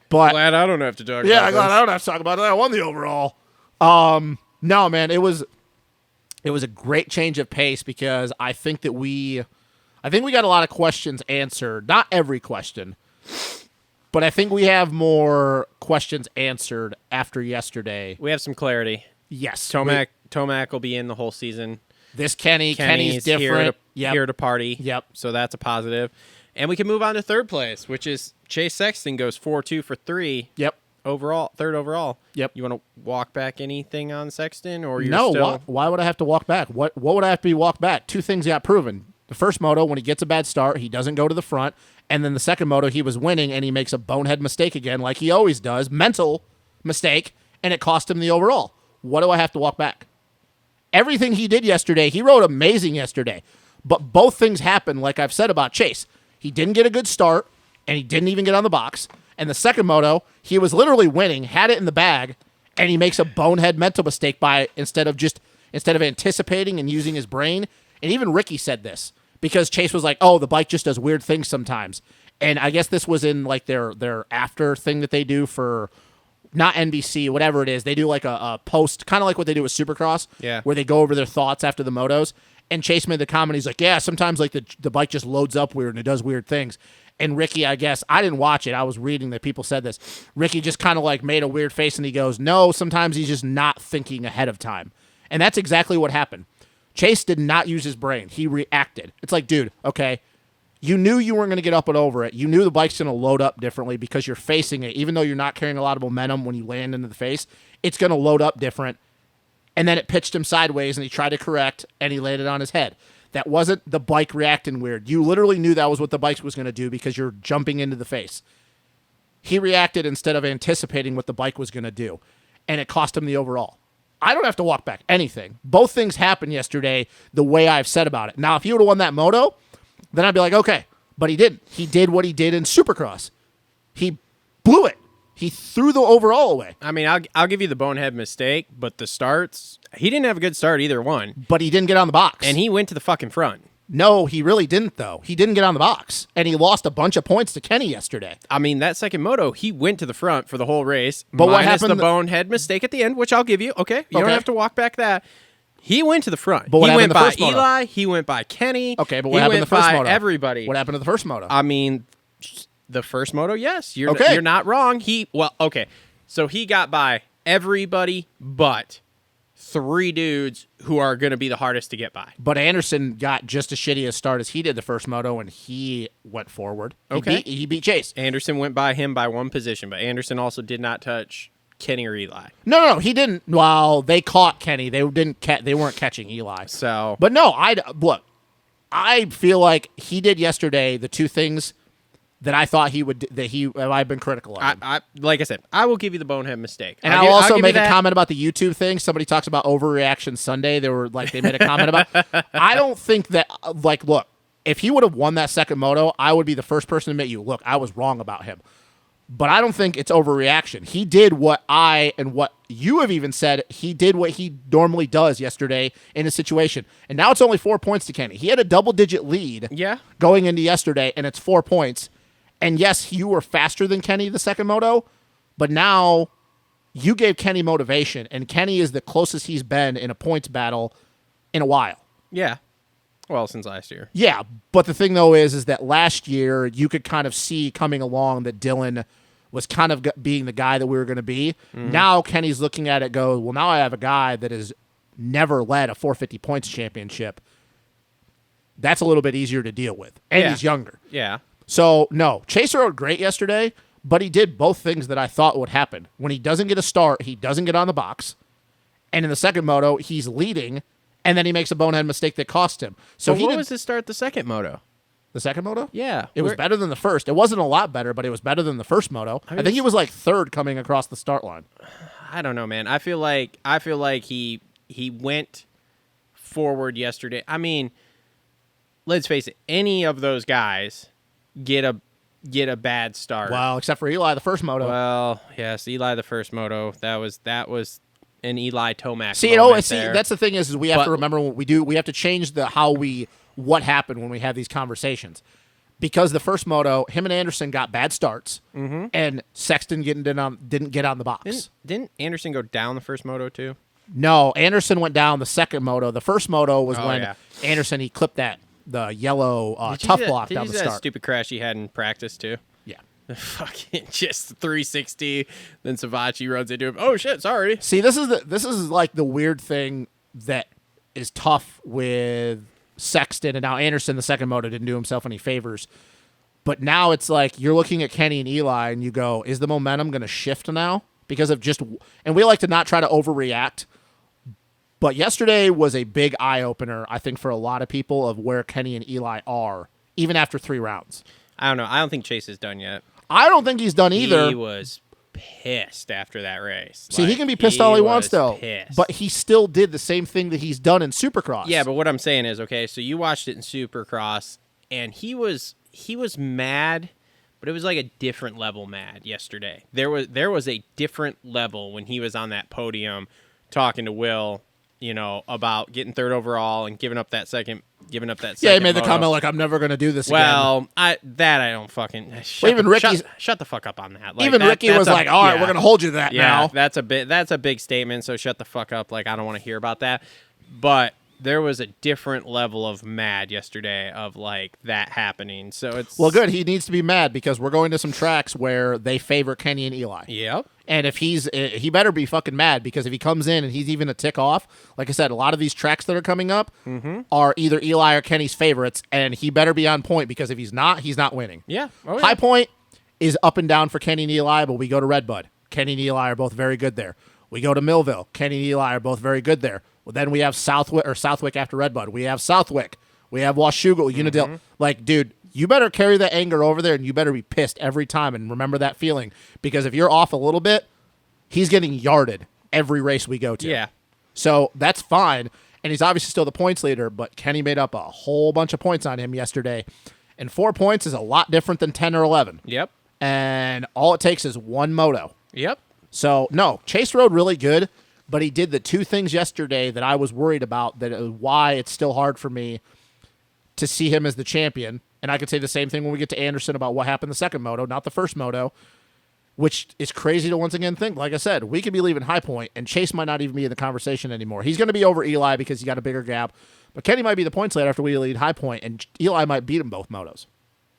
But Glad I don't have to talk yeah, about I'm glad this. I don't have to talk about it. I won the overall. No, man, it was a great change of pace because I think we got a lot of questions answered. Not every question, but I think we have more questions answered after yesterday. We have some clarity. Yes, Tomac will be in the whole season. This Kenny's Kenny's different. here to party. Yep. So that's a positive. And we can move on to third place, which is Chase Sexton goes 4-2 for 3 Yep. overall, third overall. Yep. You want to walk back anything on Sexton, or you're No, still? why would I have to walk back? What would I have to be walk back? Two things got proven. The first moto, when he gets a bad start, he doesn't go to the front. And then the second moto, he was winning and he makes a bonehead mistake again, like he always does. Mental mistake, and it cost him the overall. What do I have to walk back? Everything he did yesterday, he rode amazing yesterday. But both things happened, like I've said about Chase. He didn't get a good start, and he didn't even get on the box. And the second moto, he was literally winning, had it in the bag, and he makes a bonehead mental mistake by instead of anticipating and using his brain. And even Ricky said this because Chase was like, "Oh, the bike just does weird things sometimes." And I guess this was in like their after thing that they do for not NBC, whatever it is. They do like a post, kind of like what they do with Supercross, Yeah. where they go over their thoughts after the motos. And Chase made the comment, he's like, yeah, sometimes like the bike just loads up weird and it does weird things. And Ricky, I guess, I didn't watch it. I was reading that people said this. Ricky just kind of like made a weird face and he goes, no, sometimes he's just not thinking ahead of time. And that's exactly what happened. Chase did not use his brain. He reacted. It's like, dude, okay, you knew you weren't going to get up and over it. You knew the bike's going to load up differently because you're facing it. Even though you're not carrying a lot of momentum when you land into the face, it's going to load up different. And then it pitched him sideways, and he tried to correct, and he landed on his head. That wasn't the bike reacting weird. You literally knew that was what the bike was going to do because you're jumping into the face. He reacted instead of anticipating what the bike was going to do, and it cost him the overall. I don't have to walk back anything. Both things happened yesterday the way I've said about it. Now, if he would have won that moto, then I'd be like, okay. But he didn't. He did what he did in Supercross. He blew it. He threw the overall away. I mean, I'll give you the bonehead mistake, but the starts, he didn't have a good start either one, But he didn't get on the box. and he went to the fucking front. No, he really didn't, though. He didn't get on the box. And he lost a bunch of points to Kenny yesterday. I mean, that second moto, he went to the front for the whole race. But what minus happened- the bonehead mistake at the end, which I'll give you. Okay, you don't Okay. have to walk back that. He went to the front. But what he happened went the by first moto? Eli. He went by Kenny. Okay, but what he happened went the first by moto? everybody. What happened to the first moto? I mean, the first moto, yes, you're Okay. you're not wrong. Okay, so he got by everybody but 3 dudes who are going to be the hardest to get by. But Anderson got just as shitty a start as he did the first moto, and he went forward. Okay. He beat Chase. Anderson went by him by 1 position, but Anderson also did not touch Kenny or Eli. No, he didn't. Well, they caught Kenny. They weren't catching Eli. So, But no, look. I feel like he did yesterday the two things that I thought he would. I've been critical of. I like I said, I will give you the bonehead mistake. And I'll I'll also give you make a that. comment about the YouTube thing. Somebody talks about overreaction Sunday. They made a comment about. I don't think that. Look, if he would have won that second moto, I would be the first person to admit look, I was wrong about him. But I don't think it's overreaction. He did what what you have even said. He did what he normally does yesterday in a situation. And now it's only 4 points to Kenny. He had a double-digit lead Yeah. going into yesterday, and it's 4 points. And yes, you were faster than Kenny the second moto, but now you gave Kenny motivation, and Kenny is the closest he's been in a points battle in a while. Yeah. Well, since last year. Yeah, but the thing though is that last year you could kind of see coming along that Dylan was kind of being the guy that we were going to be. Now Kenny's looking at it, go, well, now I have a guy that has never led a 450 points championship. That's a little bit easier to deal with, and he's younger. Yeah. So no, Chase rode great yesterday, but he did both things that I thought would happen. When he doesn't get a start, he doesn't get on the box, and in the second moto, he's leading. And then he makes a bonehead mistake that cost him. So what was his start the second moto? The second moto? Yeah. It was better than the first. It wasn't a lot better, but it was better than the first moto. I think he was like third coming across the start line. I don't know, man. I feel like he went forward yesterday. I mean, let's face it, any of those guys get a bad start. Well, except for Eli, the first moto. Well, yes, Eli the first moto. That was an Eli Tomac. See, that's the thing is we have to remember what we do. We have to change what happened when we have these conversations, because the first moto, him and Anderson got bad starts, and Sexton didn't get on the box. Didn't Anderson go down the first moto too? No, Anderson went down the second moto. The first moto was when Anderson he clipped the yellow tough block down the start. That stupid crash he had in practice too. Yeah. Fucking just 360. Then Savachi runs into him. Oh shit! Sorry. See, this is like the weird thing that is tough with Sexton, and now Anderson. The second moto didn't do himself any favors, but now it's like you're looking at Kenny and Eli, and you go, "Is the momentum going to shift now?" Because of just, and we like to not try to overreact, but yesterday was a big eye opener, I think, for a lot of people of where Kenny and Eli are, even after 3 rounds. I don't know. I don't think Chase is done yet. I don't think he's done either. He was pissed after that race. See, he can be pissed all he wants, though. But he still did the same thing that he's done in Supercross. Yeah, but what I'm saying is, okay, so you watched it in Supercross, and he was mad, but it was like a different level mad yesterday. There was a different level when he was on that podium talking to Will, about getting third overall and giving up that second. Yeah, he made the comment like, "I'm never going to do this again." Well, I don't fucking. Shut the fuck up on that. Like, Ricky was like, "All right, we're going to hold you to that now." That's a big statement. So shut the fuck up. Like, I don't want to hear about that. But there was a different level of mad yesterday of like that happening. So it's good. He needs to be mad because we're going to some tracks where they favor Kenny and Eli. Yep. And if he better be fucking mad, because if he comes in and he's even a tick off, like I said, a lot of these tracks that are coming up are either Eli or Kenny's favorites, and he better be on point, because if he's not winning. Yeah. Oh, yeah. High Point is up and down for Kenny and Eli, but we go to Redbud. Kenny and Eli are both very good there. We go to Millville. Kenny and Eli are both very good there. Well, then we have Southwick after Redbud. We have Southwick. We have Washougal, Unadilla. Like, dude, you better carry that anger over there, and you better be pissed every time, and remember that feeling, because if you're off a little bit, he's getting yarded every race we go to. Yeah. So that's fine, and he's obviously still the points leader, but Kenny made up a whole bunch of points on him yesterday, and 4 points is a lot different than 10 or 11. Yep. And all it takes is one moto. Yep. So, no, Chase rode really good, but he did the 2 things yesterday that I was worried about, that is why it's still hard for me to see him as the champion. And I could say the same thing when we get to Anderson about what happened the second moto, not the first moto, which is crazy to once again think. Like I said, we could be leaving High Point, and Chase might not even be in the conversation anymore. He's going to be over Eli because he got a bigger gap, but Kenny might be the points leader after we lead High Point, and Eli might beat him both motos.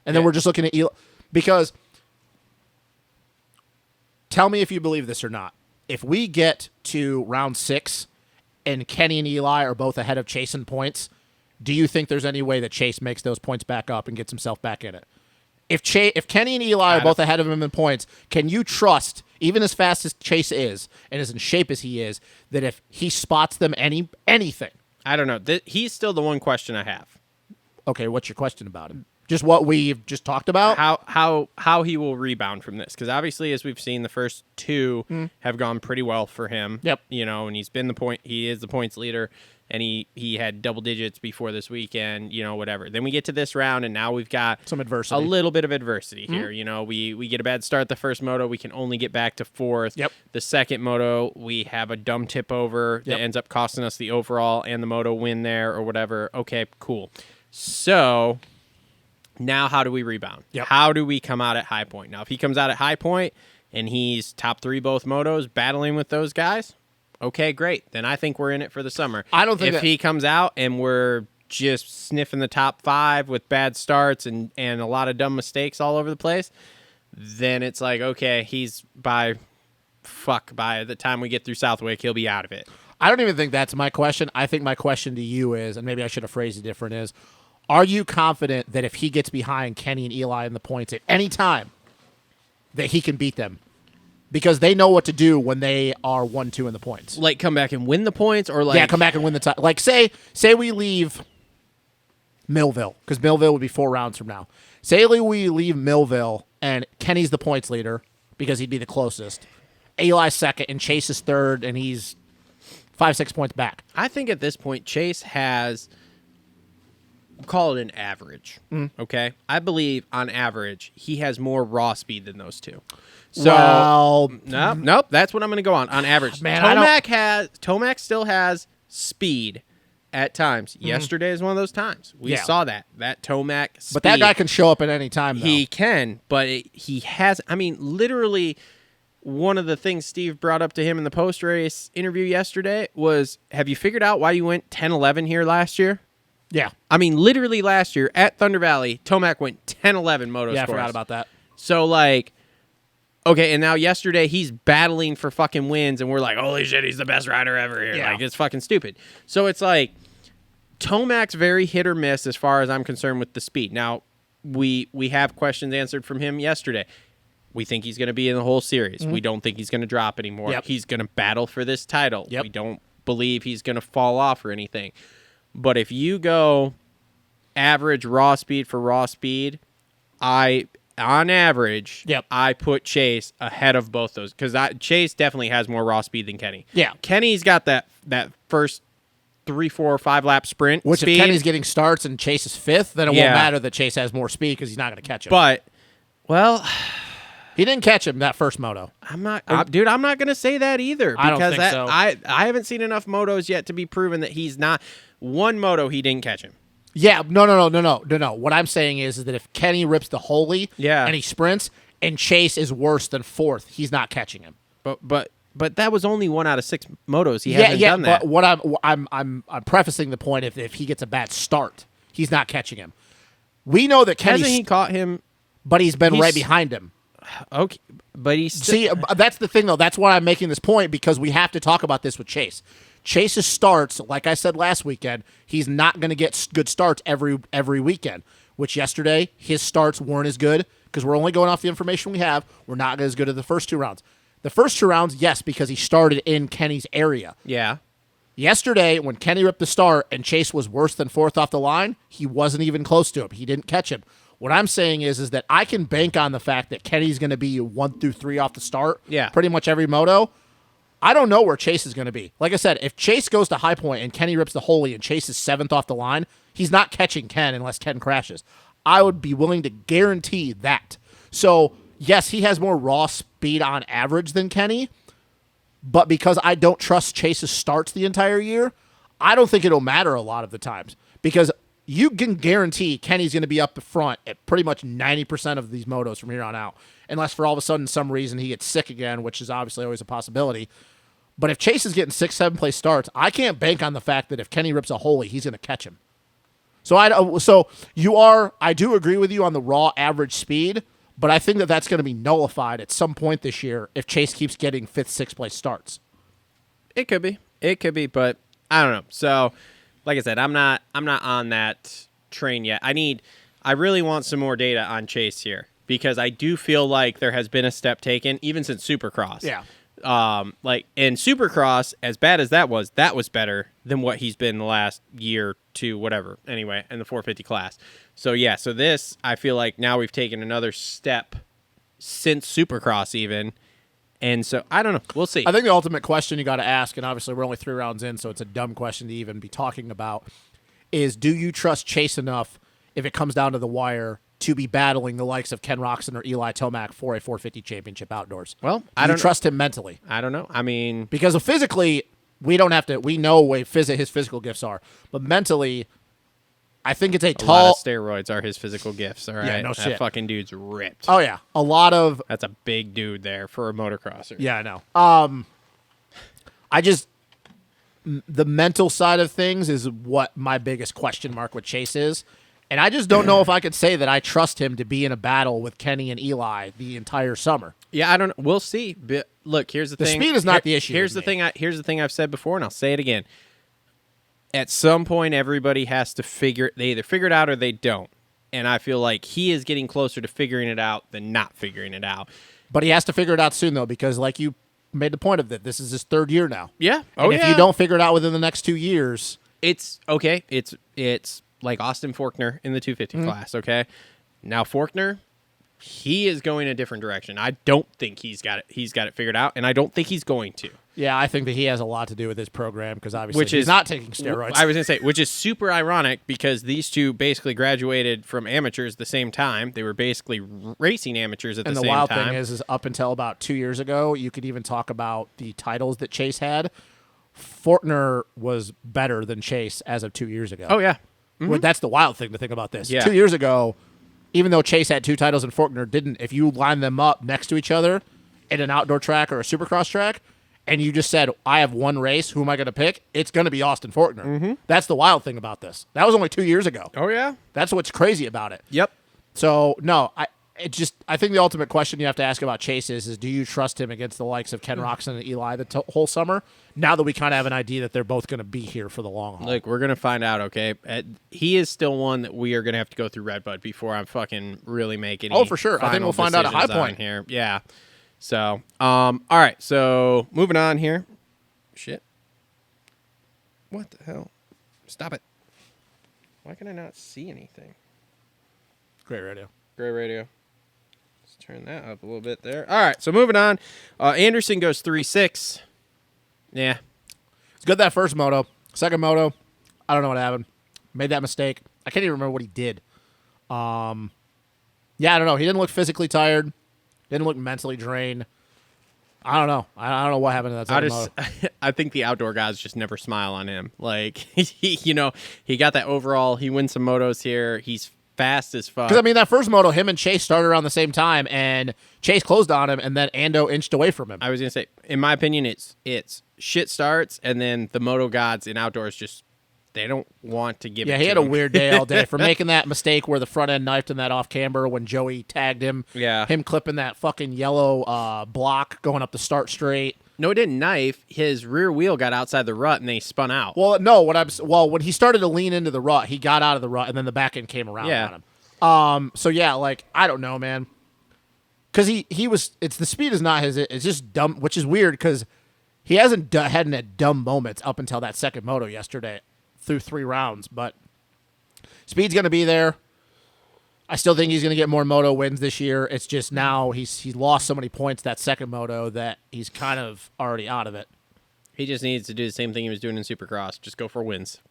And then we're just looking at Eli, because tell me if you believe this or not. If we get to round 6 and Kenny and Eli are both ahead of Chase in points, do you think there's any way that Chase makes those points back up and gets himself back in it? If Kenny and Eli are both ahead of him in points, can you trust, even as fast as Chase is and as in shape as he is, that if he spots them anything? I don't know. He's still the one question I have. Okay, what's your question about him? Just what we've just talked about? How he will rebound from this. Because obviously, as we've seen, the first 2 have gone pretty well for him. Yep. And he is the points leader, and he had double digits before this weekend, whatever. Then we get to this round, and now we've got some adversity. A little bit of adversity here. We get a bad start the first moto. We can only get back to 4th. Yep. The second moto, we have a dumb tip over that ends up costing us the overall and the moto win there or whatever. Okay, cool. So now how do we rebound? Yep. How do we come out at High Point? Now, if he comes out at High Point and he's top 3 both motos battling with those guys, okay, great. Then I think we're in it for the summer. I don't think if he comes out and we're just sniffing the top 5 with bad starts and a lot of dumb mistakes all over the place, then it's like, okay, he's by the time we get through Southwick, he'll be out of it. I don't even think that's my question. I think my question to you is, and maybe I should have phrased it different, is, are you confident that if he gets behind Kenny and Eli in the points at any time, that he can beat them? Because they know what to do when they are 1-2 in the points. Like come back and win the points, or like come back and win the time. Like say we leave Millville, because Millville would be 4 rounds from now. Say we leave Millville and Kenny's the points leader because he'd be the closest. Eli's second and Chase is third, and he's 5-6 points back. I think at this point Chase has, call it an average. Okay, I believe on average he has more raw speed than those two. So well, nope. That's what I'm going to go on average. Man, Tomac still has speed at times. Yesterday is one of those times. We saw that Tomac speed. But that guy can show up at any time, though. He can, but he has. I mean, literally, one of the things Steve brought up to him in the post-race interview yesterday was, have you figured out why you went 10-11 here last year? Yeah. I mean, literally last year at Thunder Valley, Tomac went 10-11 moto Yeah, scores. I forgot about that. So, like, okay, and now yesterday he's battling for fucking wins, and we're like, holy shit, he's the best rider ever here. Yeah. Like, it's fucking stupid. So it's like, Tomac's very hit or miss as far as I'm concerned with the speed. Now, we have questions answered from him yesterday. We think he's going to be in the whole series. We don't think he's going to drop anymore. Yep. He's going to battle for this title. Yep. We don't believe he's going to fall off or anything. But if you go average raw speed for raw speed, on average, I put Chase ahead of both those because Chase definitely has more raw speed than Kenny. Yeah. Kenny's got that first 3, 4, 5 lap sprint Which speed. if Kenny's getting starts and Chase is 5th, then it won't matter that Chase has more speed because he's not going to catch him. But, well, he didn't catch him that first moto. I'm not going to say that either. I don't because think so. I haven't seen enough motos yet to be proven that he's not. One moto, he didn't catch him. Yeah, no. What I'm saying is that if Kenny rips the holy and he sprints and Chase is worse than 4th, he's not catching him. But that was only 1 out of 6 motos. He hasn't done that. But what I'm prefacing the point, if he gets a bad start, he's not catching him. We know that Kenny hasn't he caught him, but he's been right behind him. Okay, but he's See, that's the thing though. That's why I'm making this point, because we have to talk about this with Chase. Chase's starts, like I said last weekend, he's not going to get good starts every weekend. Which yesterday his starts weren't as good because we're only going off the information we have. We're not as good as the first 2 rounds. The first 2 rounds, yes, because he started in Kenny's area. Yeah. Yesterday, when Kenny ripped the start and Chase was worse than 4th off the line, he wasn't even close to him. He didn't catch him. What I'm saying is that I can bank on the fact that Kenny's going to be 1 through 3 off the start. Yeah. Pretty much every moto. I don't know where Chase is going to be. Like I said, if Chase goes to High Point and Kenny rips the holy and Chase is 7th off the line, he's not catching Ken unless Ken crashes. I would be willing to guarantee that. So, yes, he has more raw speed on average than Kenny, but because I don't trust Chase's starts the entire year, I don't think it'll matter a lot of the times. Because you can guarantee Kenny's going to be up front at pretty much 90% of these motos from here on out. Unless for all of a sudden, some reason, he gets sick again, which is obviously always a possibility. But if Chase is getting 6, 7 place starts, I can't bank on the fact that if Kenny rips a holy, he's going to catch him. So I do agree with you on the raw average speed, but I think that that's going to be nullified at some point this year if Chase keeps getting 5th, 6th place starts. It could be, but I don't know. So, like I said, I'm not on that train yet. I really want some more data on Chase here because I do feel like there has been a step taken even since Supercross. Yeah. In Supercross, as bad as that was better than what he's been the last year to whatever. Anyway, in the 450 class. So this, I feel like now we've taken another step since Supercross even. And so, I don't know. We'll see. I think the ultimate question you got to ask, and obviously we're only 3 rounds in, so it's a dumb question to even be talking about, is do you trust Chase enough if it comes down to the wire to be battling the likes of Ken Roczen or Eli Tomac for a 450 championship outdoors? Well, I don't trust him mentally. I don't know. I mean, because physically, we don't have to. We know what his physical gifts are, but mentally, I think it's a lot tall. of steroids are his physical gifts. All right, Yeah, no that shit. fucking dude's ripped. Oh yeah, a lot of. That's a big dude there for a motocrosser. Yeah, I know. the mental side of things is what my biggest question mark with Chase is. And I just don't know if I could say that I trust him to be in a battle with Kenny and Eli the entire summer. Yeah, I don't know. We'll see. But look, here's the thing. The speed is not the issue. Here's the thing. Here's the thing I've said before, and I'll say it again. At some point, everybody has to they either figure it out or they don't. And I feel like he is getting closer to figuring it out than not figuring it out. But he has to figure it out soon, though, because like you made the point of that, this is his third year now. Yeah. And if you don't figure it out within the next 2 years, it's okay. It's like Austin Faulkner in the 250 class. Okay. Now Faulkner, he is going a different direction. I don't think he's got it figured out, and I don't think he's going to. yeah, I think that he has a lot to do with his program because obviously he's not taking steroids. I was going to say, which is super ironic because these two basically graduated from amateurs the same time. They were basically racing amateurs at the same time. And the wild thing is up until about 2 years ago, you could even talk about the titles that Chase had. Faulkner was better than Chase as of 2 years ago. Oh, yeah. Well, that's the wild thing to think about this. Yeah. 2 years ago, even though Chase had 2 titles and Faulkner didn't, if you line them up next to each other in an outdoor track or a supercross track, and you just said, I have one race, who am I going to pick? It's going to be Austin Faulkner. That's the wild thing about this. That was only 2 years ago. Oh, yeah. That's what's crazy about it. Yep. So, no, I think the ultimate question you have to ask about Chase is do you trust him against the likes of Ken Roxon and Eli the whole summer? Now that we kind of have an idea that they're both going to be here for the long haul. Look, we're going to find out, okay? He is still one that we are going to have to go through Redbud before I'm fucking really making any for sure. I think we'll find out at High Point here. Yeah. So, all right. So, moving on here. Shit. What the hell? Stop it. Why can I not see anything? Great radio. Great radio. Let's turn that up a little bit there. All right. So, moving on. Anderson goes 3.6. Yeah. It's good that first moto. Second moto, I don't know what happened. Made that mistake. I can't even remember what he did. Yeah, I don't know. He didn't look physically tired. Didn't look mentally drained. I don't know. I don't know what happened to that second moto. I think the outdoor guys just never smile on him. Like, he got that overall. He wins some motos here. He's fast as fuck. Because, I mean, that first moto, him and Chase started around the same time, and Chase closed on him, and then Ando inched away from him. I was going to say, in my opinion, it's shit starts, and then the moto gods in outdoors just, they don't want to give it to him. Yeah, he had a weird day all day. For making that mistake where the front end knifed in that off camber when Joey tagged him. Yeah. Him clipping that fucking yellow block going up the start straight. No, it didn't knife. His rear wheel got outside the rut, and they spun out. Well, no, when he started to lean into the rut, he got out of the rut, and then the back end came around on him. So yeah, like, I don't know, man. Because it's the speed is not his, it's just dumb, which is weird because he hadn't had dumb moments up until that second moto yesterday through 3 rounds, but speed's going to be there. I still think he's going to get more moto wins this year. It's just now he's lost so many points that second moto that he's kind of already out of it. He just needs to do the same thing he was doing in Supercross. Just go for wins.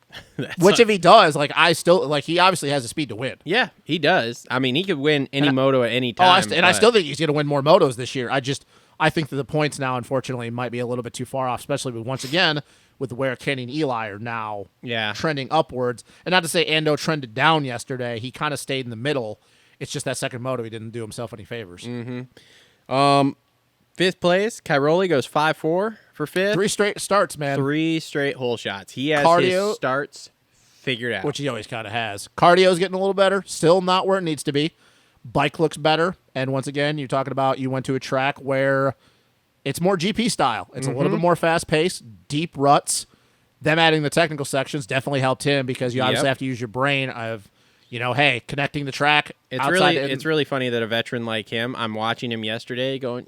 Which if he does, he obviously has the speed to win. Yeah, he does. I mean, he could win any moto at any time. I still think he's going to win more motos this year. I think that the points now, unfortunately, might be a little bit too far off, especially once again with where Kenny and Eli are now trending upwards. And not to say Ando trended down yesterday. He kind of stayed in the middle. It's just that second moto, he didn't do himself any favors. Mm-hmm. Fifth place, Cairoli goes 5-4 for fifth. 3 straight starts, man. 3 straight hole shots. He has his starts figured out. Which he always kind of has. Cardio's getting a little better. Still not where it needs to be. Bike looks better. And once again, you're talking about you went to a track where it's more GP style. It's a little bit more fast-paced, deep ruts. Them adding the technical sections definitely helped him because you obviously have to use your brain of, hey, connecting the track. It's really funny that a veteran like him, I'm watching him yesterday going,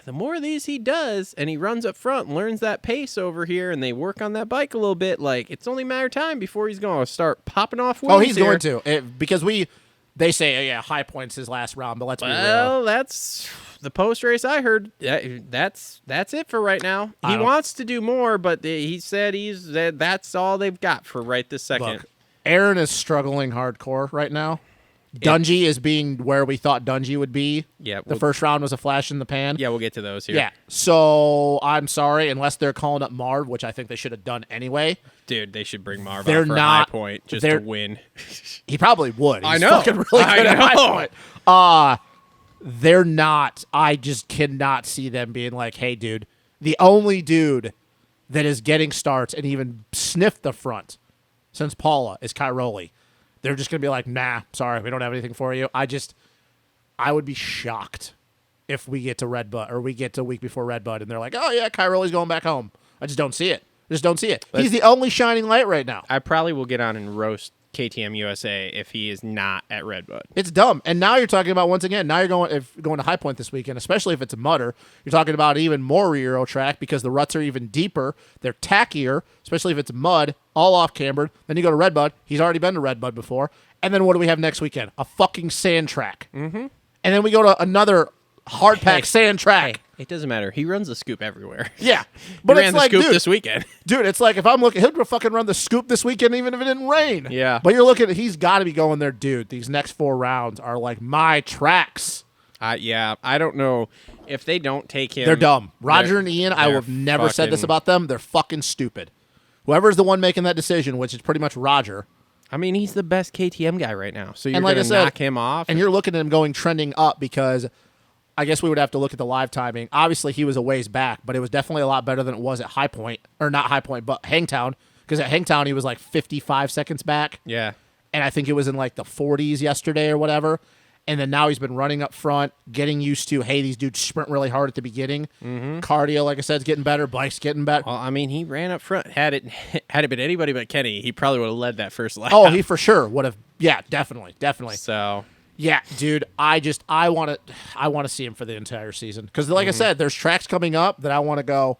the more of these he does, and he runs up front and learns that pace over here, and they work on that bike a little bit, like, it's only a matter of time before he's going to start popping off wheels. Oh, he's going to. Because they say, High Point's his last round, but let's be real. Well, that's the post-race I heard. That's it for right now. He wants to do more, but he said that's all they've got for right this second. Look, Aaron is struggling hardcore right now. Dungy is being where we thought Dungy would be. Yeah, the first round was a flash in the pan. Yeah, we'll get to those here. Yeah, so I'm sorry, unless they're calling up Marv, which I think they should have done anyway. Dude, they should bring Marv out for a High Point just to win. He probably would. I know. Fucking really good at High Point. They're not. I just cannot see them being like, hey, dude, the only dude that is getting starts and even sniffed the front since Paula is Cairoli. They're just going to be like, nah, sorry, we don't have anything for you. I would be shocked if we get to Redbud or we get to week before Redbud and they're like, oh, yeah, Cairoli's going back home. I just don't see it. He's the only shining light right now. I probably will get on and roast KTM USA if he is not at Redbud. It's dumb. And now you're talking about, once again, now you're going to High Point this weekend, especially if it's a mudder. You're talking about even more Euro track because the ruts are even deeper. They're tackier, especially if it's mud, all off cambered. Then you go to Redbud. He's already been to Redbud before. And then what do we have next weekend? A fucking sand track. Mm-hmm. And then we go to another hard pack sand track. Hey, it doesn't matter. He runs the scoop everywhere. Yeah. But he it's ran the like, scoop dude, this weekend. Dude, it's like if I'm looking, he'll fucking run the scoop this weekend even if it didn't rain. Yeah. But you're looking at, he's got to be going there, dude. These next 4 rounds are like my tracks. Yeah, I don't know if they don't take him. They're dumb. Roger and Ian, I have never said this about them. They're fucking stupid. Whoever's the one making that decision, which is pretty much Roger. I mean, he's the best KTM guy right now. So you're like going to knock him off. And you're looking at him going trending up because I guess we would have to look at the live timing. Obviously, he was a ways back, but it was definitely a lot better than it was at High Point. Or not High Point, but Hangtown. Because at Hangtown, he was like 55 seconds back. Yeah. And I think it was in like the 40s yesterday or whatever. And then now he's been running up front, getting used to, hey, these dudes sprint really hard at the beginning. Mm-hmm. Cardio, like I said, is getting better. Bike's getting better. Well, I mean, he ran up front. Had it been anybody but Kenny, he probably would have led that first lap. Oh, he for sure would have. Yeah, definitely. So, yeah, dude, I want to see him for the entire season because, like I said, there's tracks coming up that I want to go.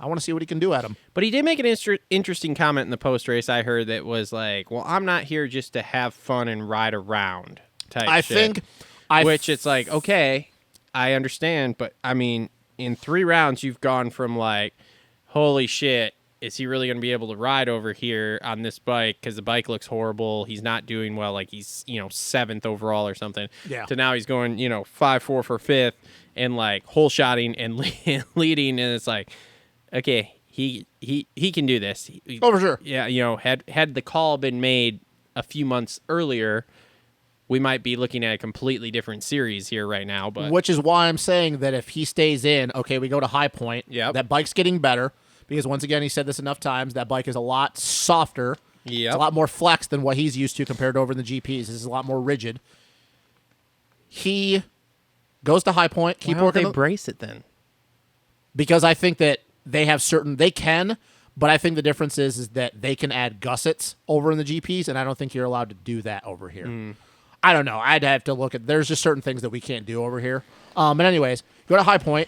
I want to see what he can do at them. But he did make an interesting comment in the post race. I heard that was like, "Well, I'm not here just to have fun and ride around." Type shit. Which it's like, okay, I understand, but I mean, in 3 rounds, you've gone from like, holy shit, is he really going to be able to ride over here on this bike? Because the bike looks horrible. He's not doing well. Like he's, 7th overall or something. Yeah. To now he's going, 5-4 for 5th and like hole shotting and leading. And it's like, okay, he can do this. Oh, for sure. Yeah. Had the call been made a few months earlier, we might be looking at a completely different series here right now. But which is why I'm saying that if he stays in, okay, we go to High Point. Yep. That bike's getting better because, once again, he said this enough times, that bike is a lot softer. Yep. It's a lot more flex than what he's used to compared to over in the GPs. This is a lot more rigid. He goes to High Point. Keep why don't working. they brace it then? Because I think that they have they can, but I think the difference is that they can add gussets over in the GPs, and I don't think you're allowed to do that over here. I don't know. I'd have to look at. There's just certain things that we can't do over here. But anyways, go to High Point.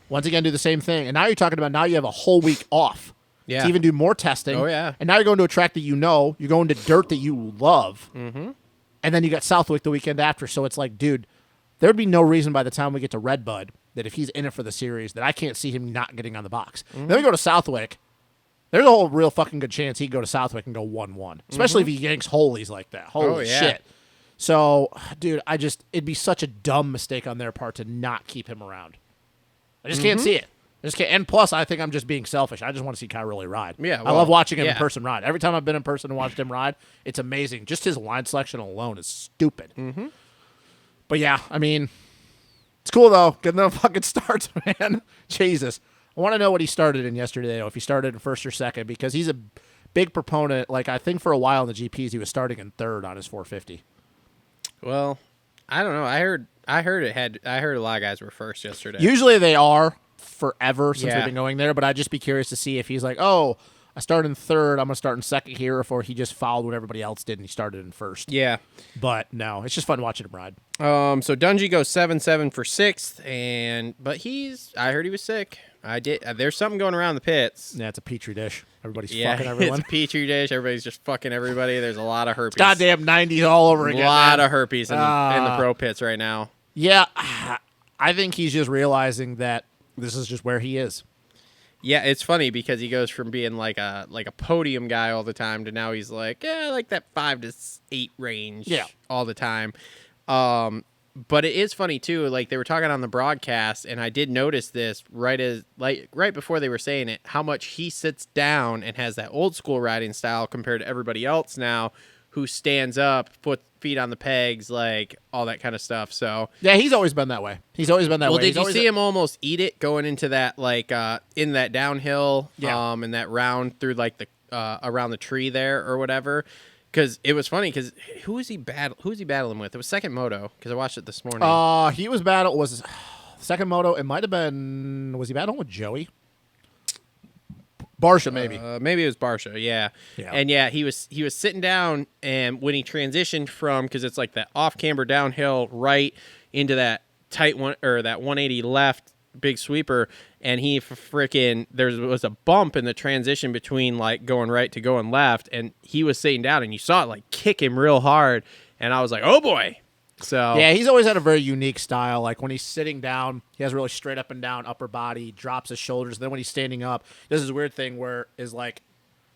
Once again, do the same thing. And now you're talking about you have a whole week off Yeah. to even do more testing. Oh, yeah. And now you're going to a track that you're going to dirt that you love. Mm-hmm. And then you got Southwick the weekend after. So it's like, dude, there'd be no reason by the time we get to Redbud that if he's in it for the series that I can't see him not getting on the box. Then we go to Southwick. There's a whole real fucking good chance he can go to Southwick and go 1-1. Especially if he yanks holies like that. Holy shit. So, dude, it'd be such a dumb mistake on their part to not keep him around. I just can't see it. I just can't. And plus, I think I'm just being selfish. I just want to see Cairoli ride. Yeah, I love watching him in person ride. Every time I've been in person and watched him ride, it's amazing. Just his line selection alone is stupid. Mm-hmm. But yeah, I mean, it's cool though. Getting them fucking starts, man. Jesus. I want to know what he started in yesterday, though, if he started in first or second, because he's a big proponent. Like, I think for a while in the GPs, he was starting in third on his 450. Well, I don't know. I heard a lot of guys were first yesterday. Usually they are forever since Yeah. we've been going there, but I'd just be curious to see if he's like, oh, I started in third, I'm going to start in second here, or he just followed what everybody else did and he started in first. Yeah. But no, it's just fun watching him ride. So Dungy goes 7-7 for 6th, but I heard he was sick. There's something going around the pits. Yeah, it's a petri dish. Everybody's Yeah, fucking everyone. it's a petri dish. Everybody's just fucking everybody. There's a lot of herpes. Goddamn 90s all over again. A lot man. of herpes in the pro pits right now. Yeah, I think he's just realizing that this is just where he is. Yeah, it's funny because he goes from being like a podium guy all the time to now he's like, like that 5 to 8 range all the time. But it is funny too, like they were talking on the broadcast, and I did notice this right before they were saying it, how much he sits down and has that old school riding style compared to everybody else now who stands up, feet on the pegs, like all that kind of stuff. So Yeah, he's always been that way. He's always been that well, way. did you see him almost eat it going into that like in that downhill, and that round through like the around the tree there or whatever? Because it was funny. Because who was he battling with? It was Second Moto. Because I watched it this morning. He was Second Moto. It might have been. Was he battling with Joey? Barsha, maybe. Maybe it was Barsha, yeah. And yeah, he was sitting down, and when he transitioned from, because it's like that off camber downhill right into that tight one or that 180 left big sweeper, and he there was a bump in the transition between like going right to going left, and he was sitting down, and you saw it like kick him real hard, and I was like, oh boy. So yeah, he's always had a very unique style. Like when he's sitting down, he has really straight up and down upper body, drops his shoulders. Then when he's standing up, he does this weird thing where is like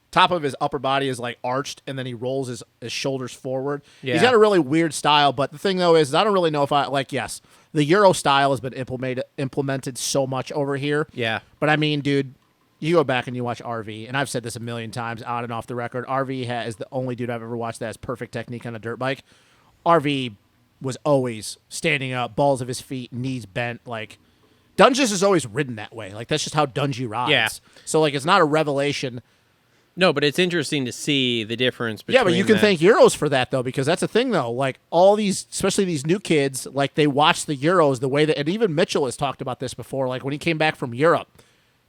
top of his upper body is like arched, and then he rolls his shoulders forward. Yeah. He's got a really weird style. But the thing though is I don't really know if yes, the Euro style has been implemented so much over here. Yeah. But I mean, dude, you go back and you watch RV, and I've said this a million times on and off the record. RV is the only dude I've ever watched that has perfect technique on a dirt bike. RV was always standing up, balls of his feet, knees bent. Like, Dunges is always ridden that way. Like, that's just how Dungy rides. Yeah. So, like, it's not a revelation. No, but it's interesting to see the difference between. Yeah, but you can thank Euros for that, though, because that's the thing, though. Like, all these, especially these new kids, like, they watch the Euros the way that, and even Mitchell has talked about this before, like, when he came back from Europe.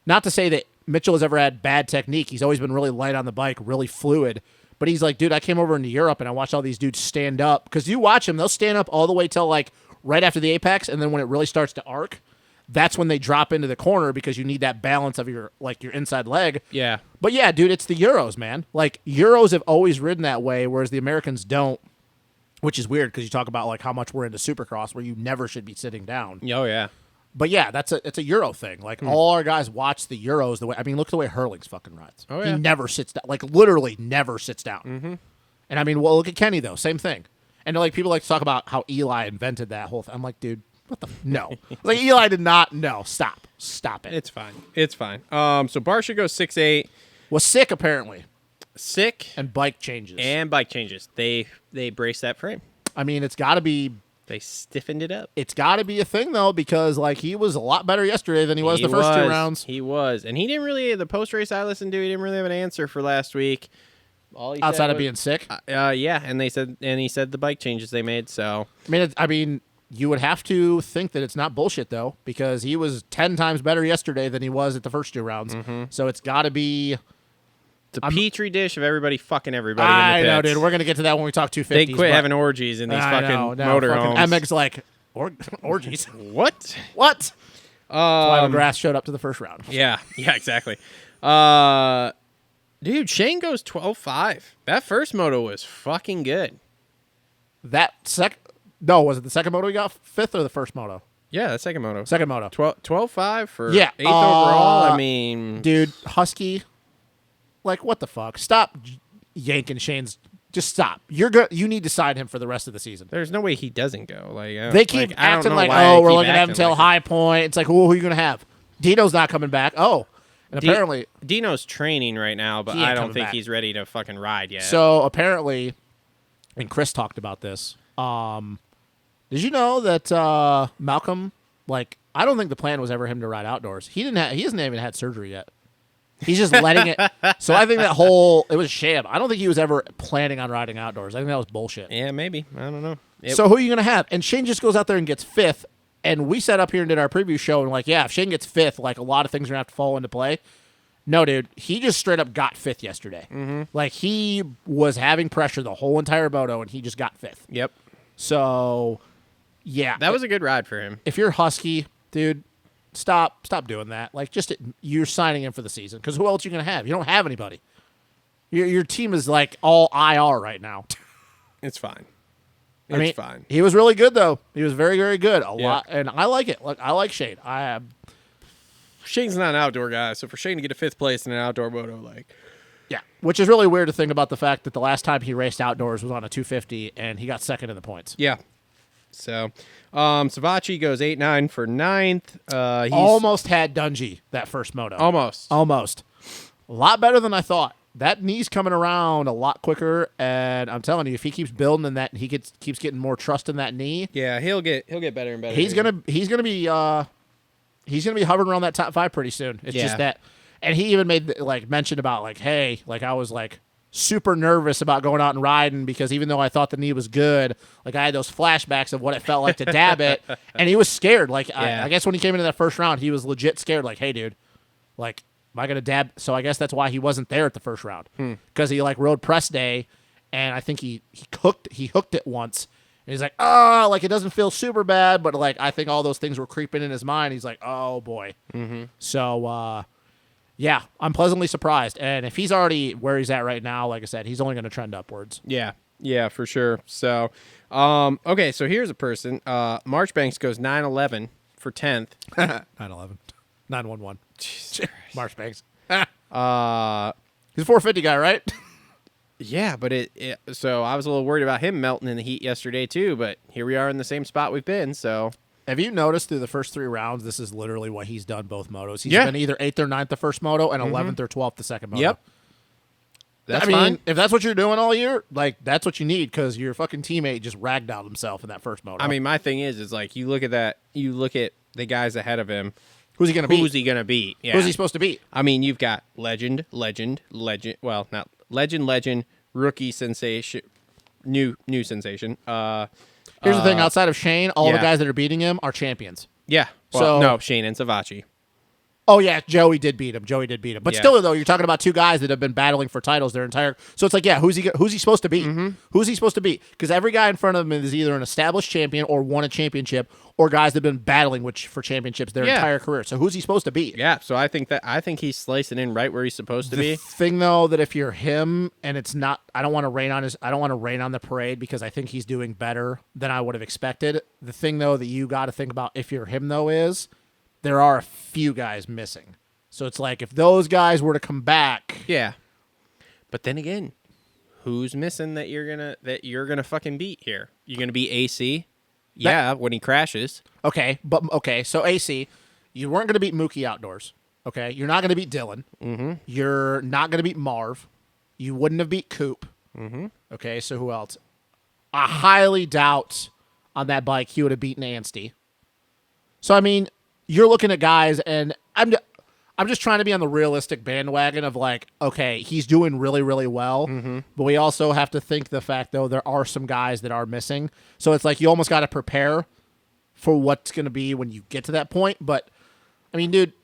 Not to say that Mitchell has ever had bad technique. He's always been really light on the bike, really fluid. But he's like, dude, I came over into Europe and I watched all these dudes stand up. Because you watch them, they'll stand up all the way till like right after the apex. And then when it really starts to arc, that's when they drop into the corner because you need that balance of your inside leg. Yeah. But yeah, dude, it's the Euros, man. Like Euros have always ridden that way, whereas the Americans don't, which is weird because you talk about like how much we're into Supercross where you never should be sitting down. Oh, yeah. But yeah, it's a Euro thing. Like all our guys watch the Euros the way. I mean, look at the way Hurling's fucking rides. Oh, yeah. He never sits down. Like literally never sits down. Mm-hmm. And I mean, well, look at Kenny though. Same thing. And like people like to talk about how Eli invented that whole thing. I'm like, dude, what the no? Like Eli did not. No, stop it. It's fine. So Barsha goes 6'8". Was sick apparently. Sick and bike changes. They brace that frame. I mean, it's got to be. They stiffened it up. It's got to be a thing, though, because like he was a lot better yesterday than he was the first 2 rounds. He was. And he didn't really, the post-race I listened to, he didn't really have an answer for last week. All he outside said of being sick? Yeah, and he said the bike changes they made, so. I mean, you would have to think that it's not bullshit, though, because he was 10 times better yesterday than he was at the first 2 rounds. Mm-hmm. So it's got to be. It's a petri dish of everybody fucking everybody I in the pits. know, dude. We're going to get to that when we talk 250s. They quit having orgies in these motorhomes. MX like, orgies. What? That's why McGrath showed up to the first round. Yeah, exactly. Dude, Shane goes 12.5. That first moto was fucking good. Was it the second moto he got 5th or the first moto? Yeah, the second moto. 12.5 for 8th overall. I mean, dude, Husky. Like, what the fuck? Stop yanking Shane's. Just stop. You need to sign him for the rest of the season. There's no way he doesn't go. Like they keep acting like, we're looking at him until High Point. It's like, who are you gonna have? Dino's not coming back. Oh, and apparently Dino's training right now, but I don't think he's ready to fucking ride yet. So apparently, and Chris talked about this. Did you know that Malcolm? Like, I don't think the plan was ever him to ride outdoors. He hasn't even had surgery yet. He's just letting it. So I think it was a sham. I don't think he was ever planning on riding outdoors. I think that was bullshit. Yeah, maybe. I don't know. So who are you going to have? And Shane just goes out there and gets 5th. And we sat up here and did our preview show and like, yeah, if Shane gets 5th, like a lot of things are going to have to fall into play. No, dude. He just straight up got 5th yesterday. Mm-hmm. Like he was having pressure the whole entire moto and he just got 5th. Yep. So, yeah. That was a good ride for him. If you're Husky, dude, stop doing that. Like, you're signing in for the season because who else are you going to have? You don't have anybody. Your team is like all IR right now. It's fine. It's fine. He was really good though. He was very, very good. Lot, and I like it. Like I like Shane. Shane's not an outdoor guy, so for Shane to get a 5th place in an outdoor moto, like, yeah, which is really weird to think about the fact that the last time he raced outdoors was on a 250 and he got 2nd in the points. Yeah. So, Savachi goes 8.9 for 9th. Almost had Dungy that first moto. Almost. A lot better than I thought. that knee's coming around a lot quicker, and I'm telling you, if he keeps building in that, and he keeps getting more trust in that knee. Yeah, he'll get better and better. He's gonna be hovering around that top 5 pretty soon. It's just that, and he even made mention about hey, I was super nervous about going out and riding because even though I thought the knee was good, I had those flashbacks of what it felt like to dab it, and he was scared. I guess when he came into that first round, he was legit scared. Hey, dude, am I gonna dab? So I guess that's why he wasn't there at the first round because he rode press day, and I think he hooked it once. And he's like, it doesn't feel super bad, but I think all those things were creeping in his mind. He's like, oh boy. Mm-hmm. So, yeah, I'm pleasantly surprised. And if he's already where he's at right now, like I said, he's only going to trend upwards. Yeah, for sure. So, okay, so here's a person. Marchbanks goes 9-11 for 10th. 9-11. 9-1-1. Marchbanks. He's a 450 guy, right? Yeah, but so I was a little worried about him melting in the heat yesterday too, but here we are in the same spot we've been, so. Have you noticed through the first 3 rounds, this is literally what he's done both motos. He's been either 8th or 9th the first moto and 11th or 12th the second moto. Yep. That's fine. fine. If that's what you're doing all year, that's what you need because your fucking teammate just ragdolled himself in that first moto. I mean, my thing is you look at that, you look at the guys ahead of him. Who's he going to beat? Who's he going to beat? Yeah. Who's he supposed to beat? I mean, you've got legend. Well, not legend, rookie sensation, new sensation. Here's the thing: outside of Shane, all the guys that are beating him are champions. Yeah. Well, no, Shane and Savachi. Oh yeah, Joey did beat him. But still, though, you're talking about 2 guys that have been battling for titles their entire. So it's who's he supposed to beat? Who's he supposed to beat? Because every guy in front of him is either an established champion or won a championship, or guys that have been battling for championships their entire career. So who's he supposed to beat? Yeah. So I think he's slicing in right where he's supposed to be. The thing though, that if you're him and it's not, I don't want to rain on the parade because I think he's doing better than I would have expected. The thing though that you got to think about if you're him though is. There are a few guys missing. So it's if those guys were to come back. Yeah. But then again, who's missing that you're gonna fucking beat here? You're gonna beat AC? Yeah, when he crashes. Okay, so AC, you weren't gonna beat Mookie outdoors. Okay. You're not gonna beat Dylan. Mm-hmm. You're not gonna beat Marv. You wouldn't have beat Coop. Mm-hmm. Okay, so who else? I highly doubt on that bike he would have beaten Ansty. So I mean, you're looking at guys, and I'm just trying to be on the realistic bandwagon of okay, he's doing really, really well, but we also have to think the fact, though, there are some guys that are missing. So it's you almost got to prepare for what's going to be when you get to that point. But, I mean, dude,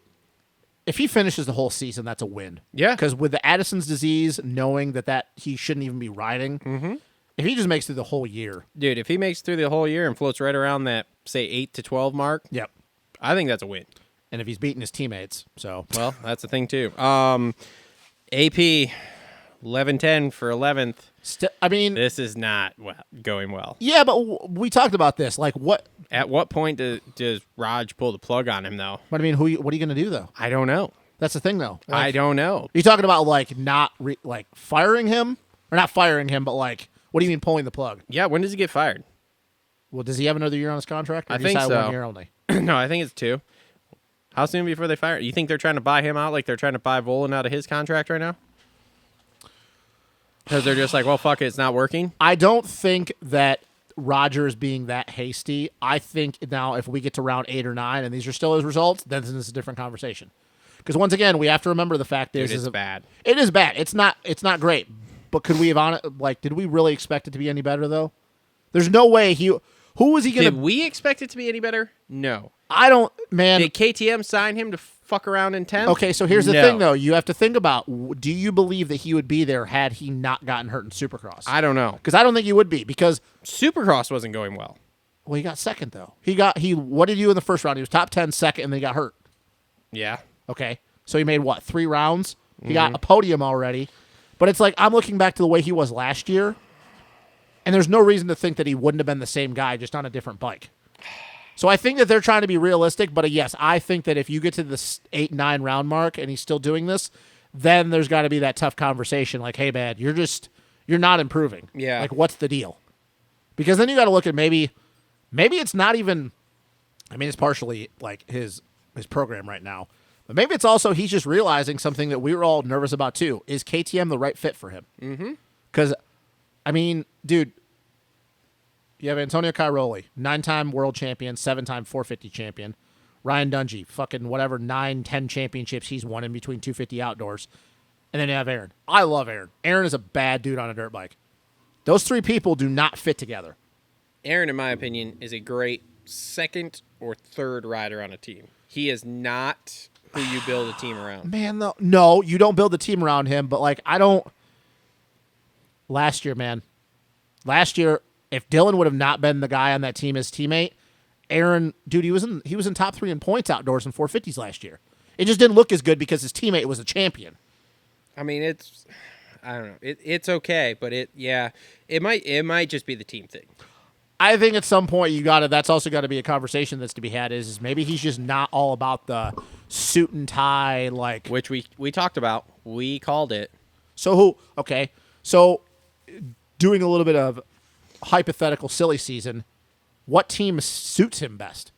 if he finishes the whole season, that's a win. Yeah. Because with the Addison's disease, knowing that he shouldn't even be riding, if he just makes it through the whole year. Dude, if he makes it through the whole year and floats right around that, say, 8 to 12 mark. Yep. I think that's a win. And if he's beating his teammates, so. Well, that's the thing, too. AP, 11-10 for 11th. I mean. This is not going well. Yeah, but we talked about this. What? At what point does Raj pull the plug on him, though? But I mean, what are you going to do, though? I don't know. That's the thing, though. I don't know. You're talking about, not firing him? Or not firing him, but, what do you mean pulling the plug? Yeah, when does he get fired? Well, does he have another year on his contract? Or I think so. 1 year only? No, I think it's 2. How soon before they fire? You think they're trying to buy him out like they're trying to buy Volan out of his contract right now? Because they're just well, fuck it, it's not working? I don't think that Rogers being that hasty. I think now if we get to round 8 or 9 and these are still his results, then this is a different conversation. Because once again, we have to remember the fact is it's bad. It is bad. It's not great. But could we have did we really expect it to be any better though? There's no way who was he going to... Did we expect it to be any better? No. I don't, man. Did KTM sign him to fuck around in 10th? Okay, so here's the thing, though. You have to think about, do you believe that he would be there had he not gotten hurt in Supercross? I don't know. Because I don't think he would be, because... Supercross wasn't going well. Well, he got second, though. What did he do in the first round? He was top 10 second, and then he got hurt. Yeah. Okay, so he made, 3 rounds? He got a podium already. But it's I'm looking back to the way he was last year, and there's no reason to think that he wouldn't have been the same guy, just on a different bike. So I think that they're trying to be realistic, but yes, I think that if you get to the 8-9 round mark and he's still doing this, then there's got to be that tough conversation hey, man, you're not improving. Yeah. What's the deal? Because then you got to look at maybe it's not even, I mean, it's partially his program right now, But maybe it's also he's just realizing something that we were all nervous about too. Is KTM the right fit for him? Mm-hmm. Because, I mean, dude, you have Antonio Cairoli, 9-time world champion, 7-time 450 champion. Ryan Dungey, fucking whatever, 9, 10 championships he's won in between 250 outdoors. And then you have Aaron. I love Aaron. Aaron is a bad dude on a dirt bike. Those three people do not fit together. Aaron, in my opinion, is a great second or third rider on a team. He is not who you build a team around. Man, no, you don't build a team around him, but like I don't. Last year, if Dylan would have not been the guy on that team as teammate, Aaron, dude, he was in top 3 in points outdoors in 450s last year. It just didn't look as good because his teammate was a champion. I mean, I don't know. It's okay, but it might just be the team thing. I think at some point that's also got to be a conversation that's to be had is maybe he's just not all about the suit and tie, like. Which we talked about. We called it. So doing a little bit of hypothetical silly season, what team suits him best?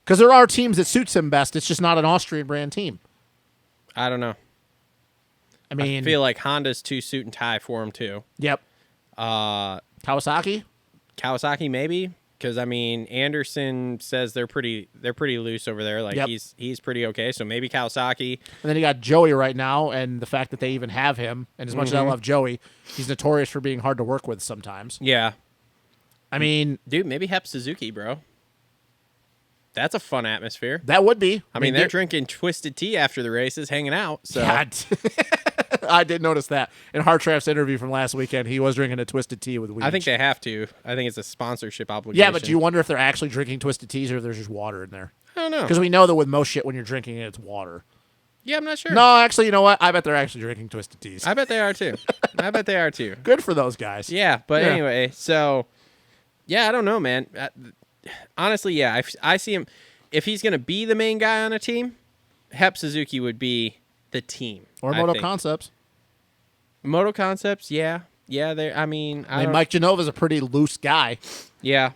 Because there are teams that suits him best. It's just not an Austrian brand team. I don't know. I mean, I feel like Honda's too suit and tie for him too. Yep. Kawasaki maybe, because I mean Anderson says they're pretty loose over there. Like Yep. he's pretty okay. So maybe Kawasaki. And then you got Joey right now, and the fact that they even have him. And as much as I love Joey, he's notorious for being hard to work with sometimes. Yeah. I mean, Dude, maybe Hep Suzuki, bro. That's a fun atmosphere. that would be. I mean, they're drinking twisted tea after the races, hanging out. So God. I did notice that. In Hartranft's interview from last weekend, he was drinking a twisted tea with weed. I think they have to. I think it's a sponsorship obligation. Yeah, but do you wonder if they're actually drinking twisted teas or if there's just water in there? I don't know. Because we know that with most shit, when you're drinking it, it's water. Yeah, I'm not sure. No, actually, you know what? I bet they're actually drinking twisted teas. I bet they are too. Good for those guys. Yeah, but anyway, so yeah, I don't know, man. Honestly, yeah, I see him. If he's going to be the main guy on a team, Hep Suzuki would be the team. Or Moto Concepts. Moto Concepts, yeah. I mean, Mike Genova's a pretty loose guy. Yeah.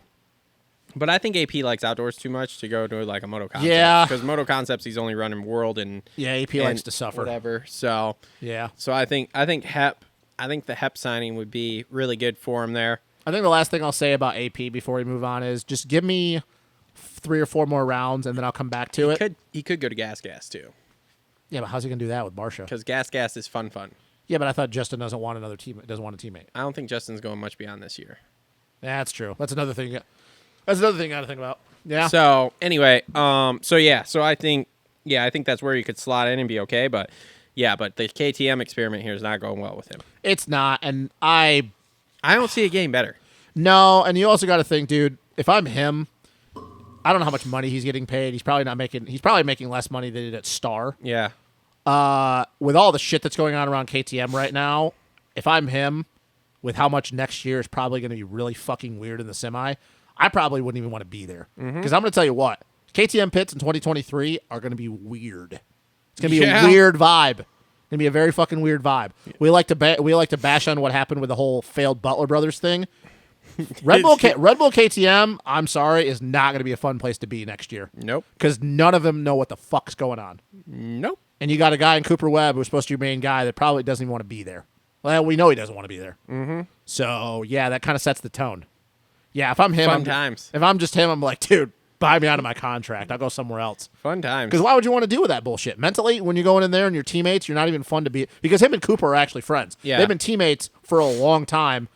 But I think AP likes outdoors too much to go to like a Moto Concepts. Yeah. Because Moto Concepts, he's only running World and AP likes to suffer. Whatever. So yeah. So I think the Hep signing would be really good for him there. I think the last thing I'll say about AP before we move on is just give me 3 or 4 more rounds and then I'll come back to it. He could go to Gas too. Yeah, but how's he gonna do that with Barsha? Because Gas is fun. Yeah, but I thought Justin doesn't want another team. Doesn't want a teammate. I don't think Justin's going much beyond this year. That's true. That's another thing. That's another thing I got to think about. Yeah. So anyway, so I think that's where you could slot in and be okay. But yeah, but the KTM experiment here is not going well with him. It's not, and I don't see it getting better. No, and you also got to think, dude. If I'm him, I don't know how much money he's getting paid. He's probably making less money than he did at Star. Yeah. With all the shit that's going on around KTM right now, if I'm him, with how much next year is probably going to be really fucking weird in the semi, I probably wouldn't even want to be there. Because I'm going to tell you what, KTM pits in 2023 are going to be weird. It's going to be a weird vibe. It's going to be a very fucking weird vibe. We like to bash on what happened with the whole failed Butler Brothers thing. Red Bull KTM, I'm sorry, is not going to be a fun place to be next year. Nope. Because none of them know what the fuck's going on. Nope. And you got a guy in Cooper Webb who's supposed to be your main guy that probably doesn't even want to be there. Well, we know he doesn't want to be there. Mm-hmm. So, yeah, that kind of sets the tone. Yeah, if I'm him, if I'm just him, I'm like, dude, buy me out of my contract. I'll go somewhere else. Fun times. Because why would you want to deal with that bullshit? Mentally, when you're going in there and your teammates, you're not even fun to be. Because him and Cooper are actually friends. Yeah. They've been teammates for a long time.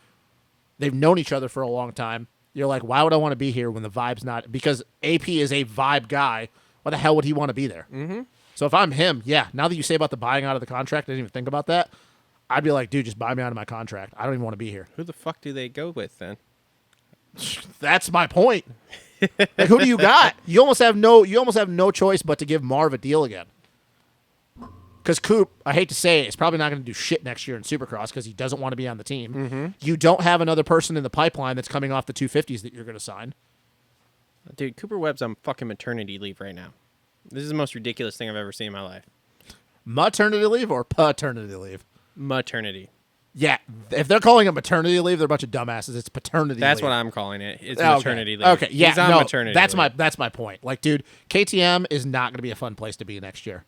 They've known each other for a long time. You're like, why would I want to be here when the vibe's not? Because AP is a vibe guy. Why the hell would he want to be there? Mm-hmm. So if I'm him, yeah, now that you say about the buying out of the contract, I didn't even think about that. I'd be like, dude, just buy me out of my contract. I don't even want to be here. Who the fuck do they go with then? That's my point. Like, who do you got? You almost have no choice but to give Marv a deal again. Because Coop, I hate to say it, is probably not going to do shit next year in Supercross because he doesn't want to be on the team. Mm-hmm. You don't have another person in the pipeline that's coming off the 250s that you're going to sign. Dude, Cooper Webb's on fucking maternity leave right now. This is the most ridiculous thing I've ever seen in my life. Maternity leave or paternity leave? Maternity. Yeah, if they're calling it maternity leave, they're a bunch of dumbasses. It's paternity leave. That's what I'm calling it. It's Okay. maternity leave. Okay, yeah, He's on no, maternity leave. that's my point. Like, dude, KTM is not going to be a fun place to be next year.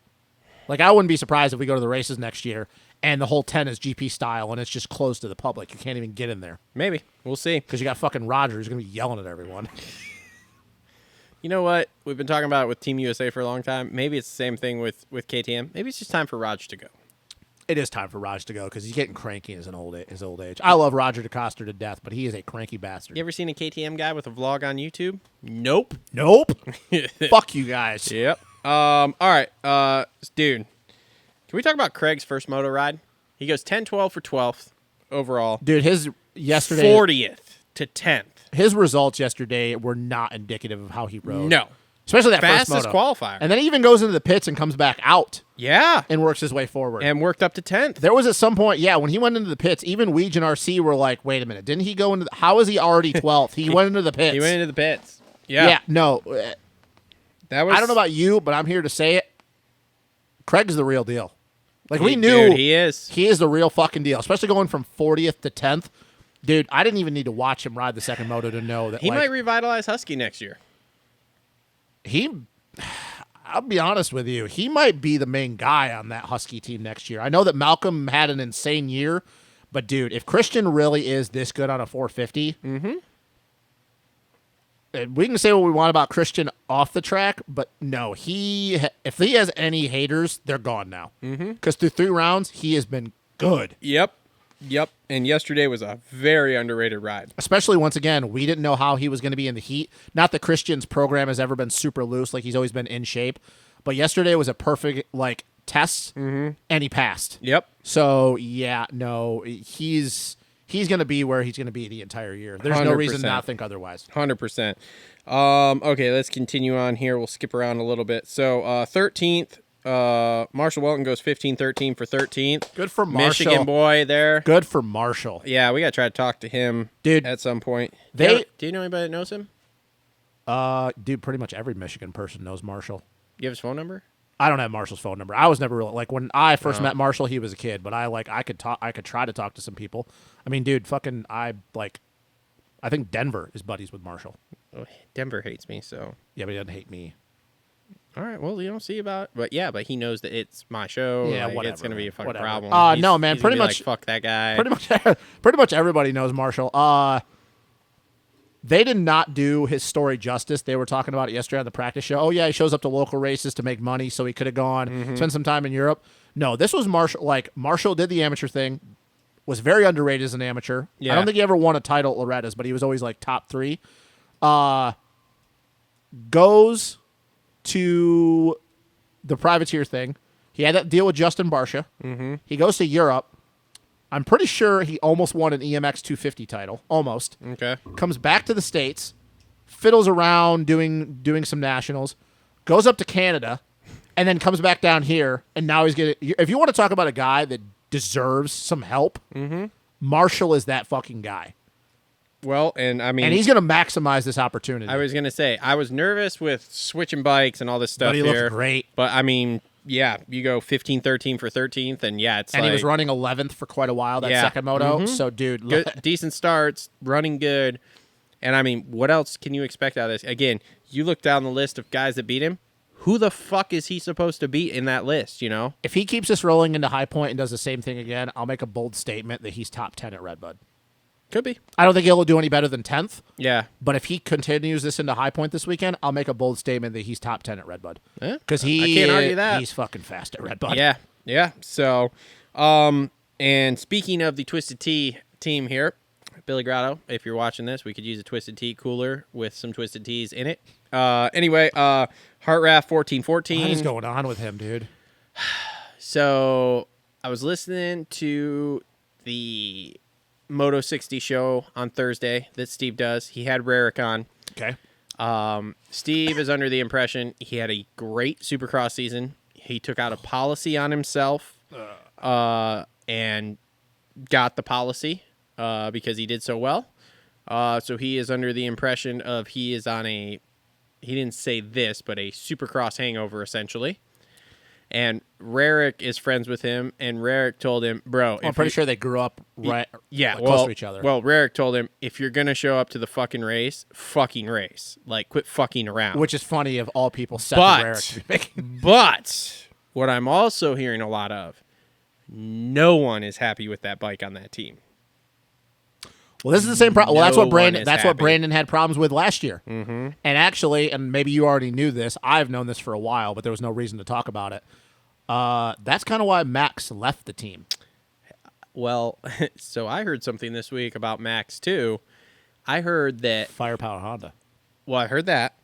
Like, I wouldn't be surprised if we go to the races next year and the whole 10 is GP style and it's just closed to the public. You can't even get in there Maybe. We'll see. because you got fucking Roger who's going to be yelling at everyone. You know what? We've been talking about it with Team USA for a long time. Maybe it's the same thing with KTM. Maybe it's just time for Raj to go. It is time for Roger to go because he's getting cranky in his old age. I love Roger DeCoster to death, but he is a cranky bastard. You ever seen a KTM guy with a vlog on YouTube? Nope. Nope. Fuck you guys. Yep. All right. Dude, can we talk about Craig's first moto ride? He goes 10-12 for 12th overall. Dude, his yesterday 40th to 10th. his results yesterday were not indicative of how he rode. No. Especially that Fastest first moto. qualifier. And then he even goes into the pits and comes back out Yeah. and works his way forward. And worked up to 10th. There was at some point, when he went into the pits, even Weege and RC were like, wait a minute, didn't he go into how is he already 12th? He went into the pits. He went into the pits. Yeah. Yeah, no. That was I don't know about you, but I'm here to say it. Craig's the real deal. Like, we knew Dude, he is. he is the real fucking deal, especially going from 40th to 10th. Dude, I didn't even need to watch him ride the second moto to know that He might revitalize Husky next year. I'll be honest with you, he might be the main guy on that Husky team next year. I know that Malcolm had an insane year, but dude, if Christian really is this good on a 450, we can say what we want about Christian off the track, but no, if he has any haters, they're gone now. Because through 3 rounds, he has been good. Yep. And yesterday was a very underrated ride. Especially, once again, we didn't know how he was going to be in the heat. Not that Christian's program has ever been super loose, like he's always been in shape. But yesterday was a perfect, test, and he passed. Yep. So, yeah, no, he's going to be where he's going to be the entire year. There's no reason 100%. not to think otherwise. 100%. Okay, let's continue on here. We'll skip around a little bit. So, 13th, Marshall Welton goes 15-13 for 13th. Good for Marshall. Michigan boy there. Good for Marshall. Yeah, we got to try to talk to him Dude, at some point. they- Do you know anybody that knows him? Dude, pretty much every Michigan person knows Marshall. Do you have his phone number? I don't have Marshall's phone number. I was never really when I first met Marshall, he was a kid, but I could try to talk to some people. I mean, dude, I think Denver is buddies with Marshall. Oh, Denver hates me, so. Yeah, but he doesn't hate me. All right, well, you don't see about it. But he knows that it's my show. Yeah, Like, whatever. It's going to be a fucking Whatever. problem. No, man, he's pretty gonna be much- like, fuck that guy. Pretty much everybody knows Marshall. They did not do his story justice. They were talking about it yesterday on the practice show. Oh yeah, he shows up to local races to make money, so he could have gone spend some time in Europe. No, this was Marshall. Marshall did the amateur thing, was very underrated as an amateur. Yeah. I don't think he ever won a title at Loretta's, but he was always top 3. Goes to the privateer thing. He had that deal with Justin Barsha. He goes to Europe. I'm pretty sure he almost won an EMX 250 title. Almost. Okay. Comes back to the States, fiddles around doing some nationals, goes up to Canada, and then comes back down here. And now he's getting. If you want to talk about a guy that deserves some help, Marshall is that fucking guy. Well, and I mean, And he's going to maximize this opportunity. I was going to say, I was nervous with switching bikes and all this stuff But he here. looked great. But I mean, yeah, you go 15-13 for 13th, and yeah, it's and like he was running 11th for quite a while, that Yeah. second moto. So, dude, good, decent starts, running good. And I mean, what else can you expect out of this? Again, you look down the list of guys that beat him. Who the fuck is he supposed to beat in that list, you know? if he keeps this rolling into High Point and does the same thing again, I'll make a bold statement that he's top 10 at Redbud. Could be. I don't think he'll do any better than 10th. Yeah. But if he continues this into High Point this weekend, I'll make a bold statement that he's top 10 at Redbud. Eh, Because I can't argue that. he's fucking fast at Redbud. Yeah. So, and speaking of the Twisted Tea team here, Billy Grotto, if you're watching this, we could use a Twisted Tea cooler with some Twisted Teas in it. Anyway, Heart Raft 1414. What is going on with him, dude? So I was listening to the Moto 60 show on Thursday that Steve does. He had Rarick on. Okay. Steve is under the impression he had a great Supercross season. He took out a policy on himself and got the policy because he did so well. So he is under the impression of he is on he didn't say this, but a Supercross hangover essentially. And Rarick is friends with him, and Rarick told him, bro, I'm pretty sure they grew up close to each other. Well, Rarick told him, if you're going to show up to the fucking race. Like, quit fucking around. Which is funny of all people, Seth and Rarick to be making. But what I'm also hearing a lot of, no one is happy with that bike on that team. Well, this is the same problem. Well, that's what No one is That's what happy. Brandon had problems with last year. Mm-hmm. And actually, and maybe you already knew this. I've known this for a while, but there was no reason to talk about it. That's kind of why Max left the team. Well, so I heard something this week about Max too. I heard that. Firepower Honda. Well, I heard that,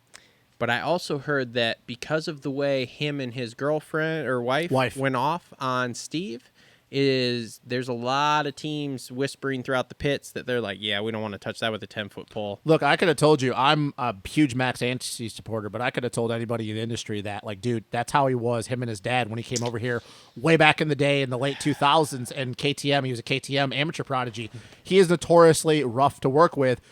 but I also heard that because of the way him and his girlfriend or wife. went off on Steve, there's a lot of teams whispering throughout the pits that they're like, yeah, we don't want to touch that with a 10-foot pole. Look, I could have told you I'm a huge Max Anstey supporter, but I could have told anybody in the industry that, like, dude, that's how he was, him and his dad, when he came over here way back in the day in the late 2000s and KTM. He was a KTM amateur prodigy. He is notoriously rough to work with,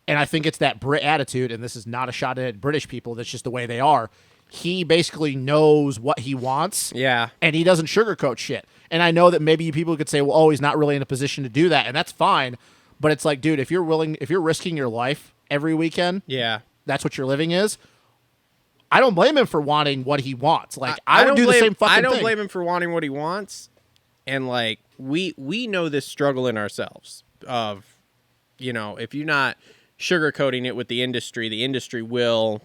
and I think it's that Brit attitude, and this is not a shot at British people, that's just the way they are. He basically knows what he wants, Yeah. and he doesn't sugarcoat shit. And I know that maybe people could say, well, oh, he's not really in a position to do that, and that's fine. But it's like, dude, if you're risking your life every weekend, Yeah. that's what your living is. I don't blame him for wanting what he wants. Like, I would don't do the blame- same fucking I don't thing. blame him for wanting what he wants. And, like, we know this struggle in ourselves of, if you're not sugarcoating it with the industry will.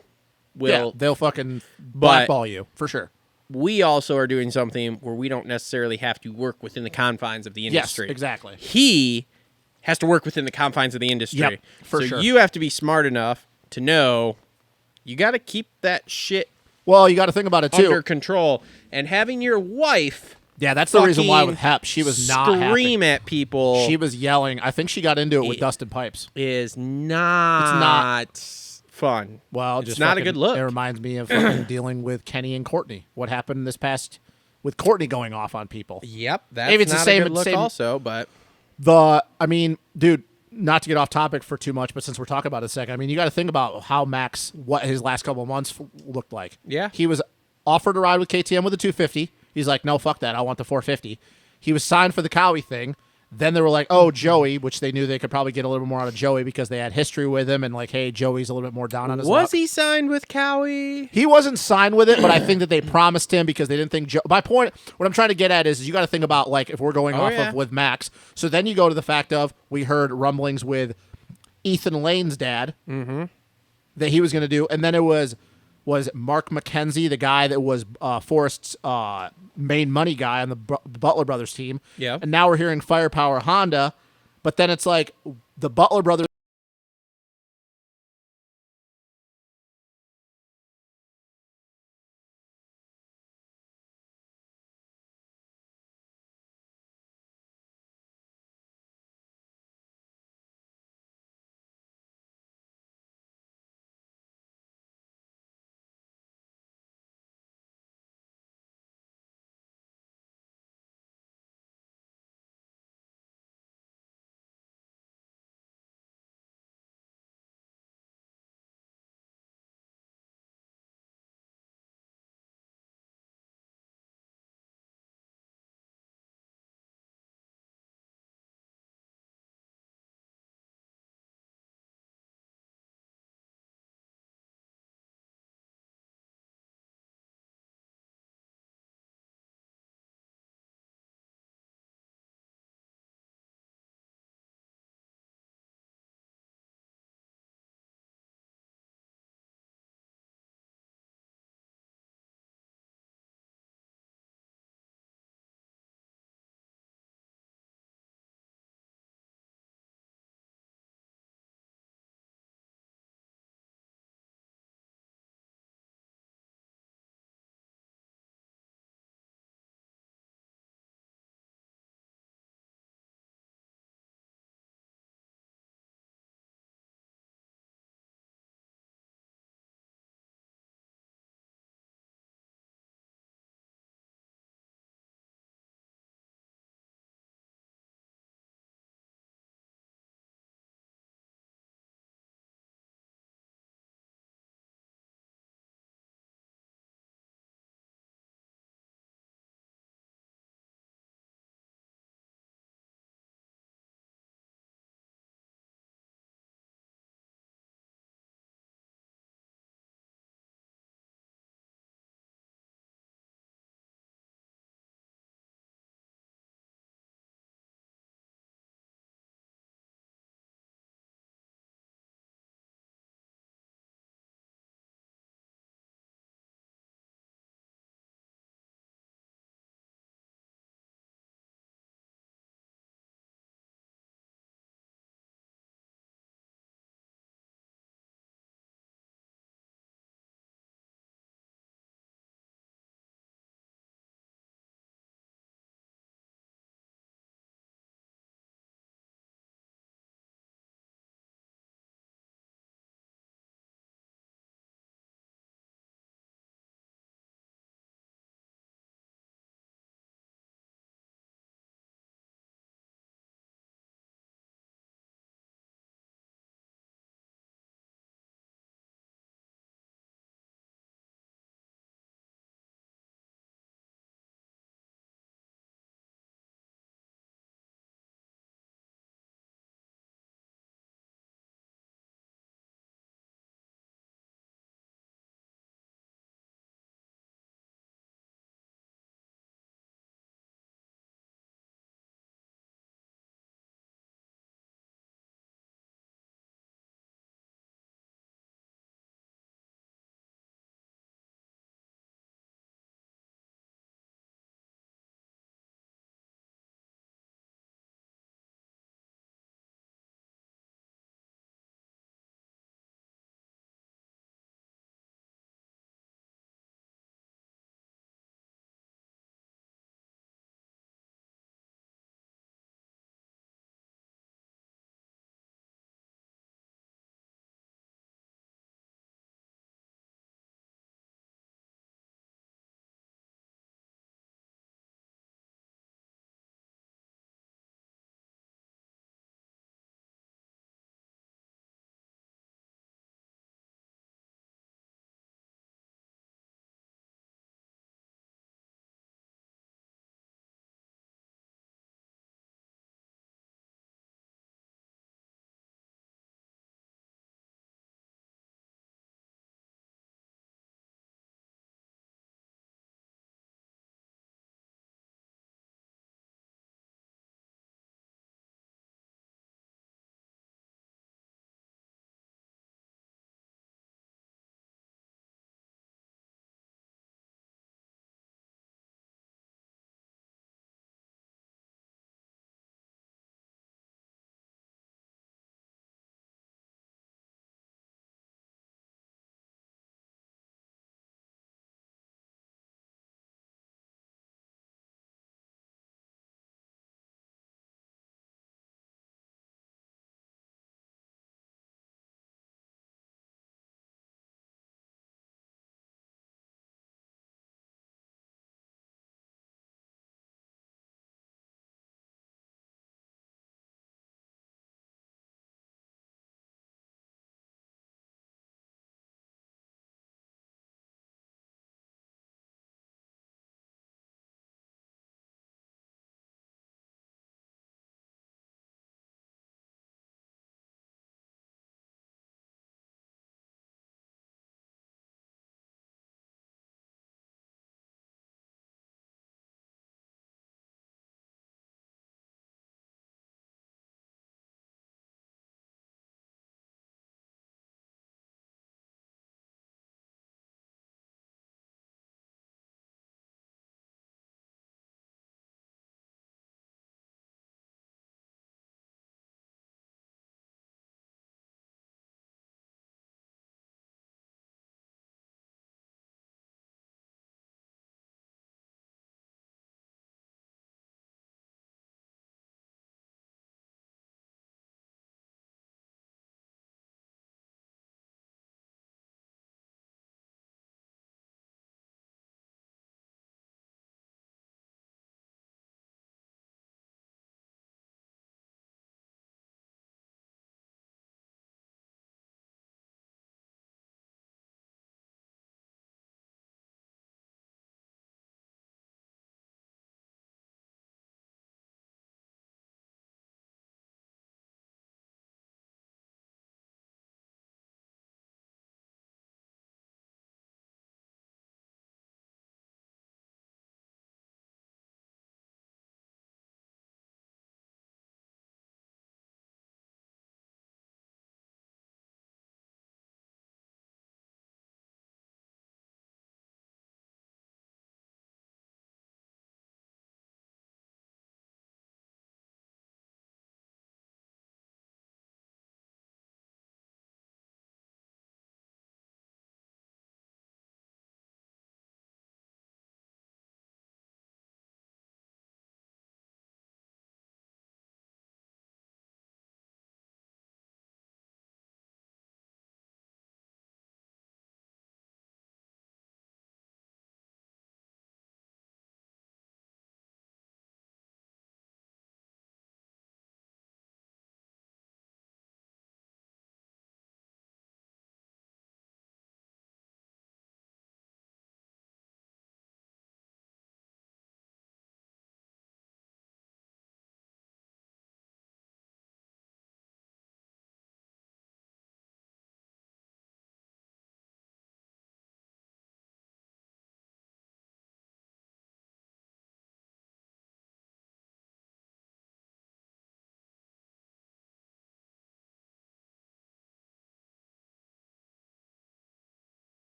Yeah, they'll fucking blackball you, for sure. We also are doing something where we don't necessarily have to work within the confines of the industry. Yes, exactly. He has to work within the confines of the industry. Yep, for so sure. you have to be smart enough to know you got to keep that shit Well, you got to think about it, too. under control. And having your wife Yeah, that's the reason why fucking with Hep, she was not scream happy. at people She was yelling. I think she got into it with Dustin Pipes. is not fun. Well, it's just not a fucking- good look. It reminds me of fucking dealing with Kenny and Courtney. What happened this past with Courtney going off on people? Yep, that's Maybe it's not the same- a good look same- also, but I mean, dude, not to get off topic for too much, but since we're talking about it a second, I mean, you got to think about how Max, what his last couple of months looked like. Yeah. He was offered a ride with KTM with a 250. He's like, no, fuck that. I want the 450. He was signed for the Cowie thing. Then they were like, oh, Joey, which they knew they could probably get a little bit more out of Joey because they had history with him and like, hey, Joey's a little bit more down on his luck. was he signed with Cowie? He wasn't signed with it, but I think that they promised him because they didn't think. My point, what I'm trying to get at is you got to think about like if we're going off of with Max. So then you go to the fact of we heard rumblings with Ethan Lane's dad that he was going to do, and then it was Mark McKenzie, the guy that was Forrest's main money guy on the Butler Brothers team. Yeah. And now we're hearing Firepower Honda, but then it's like the Butler Brothers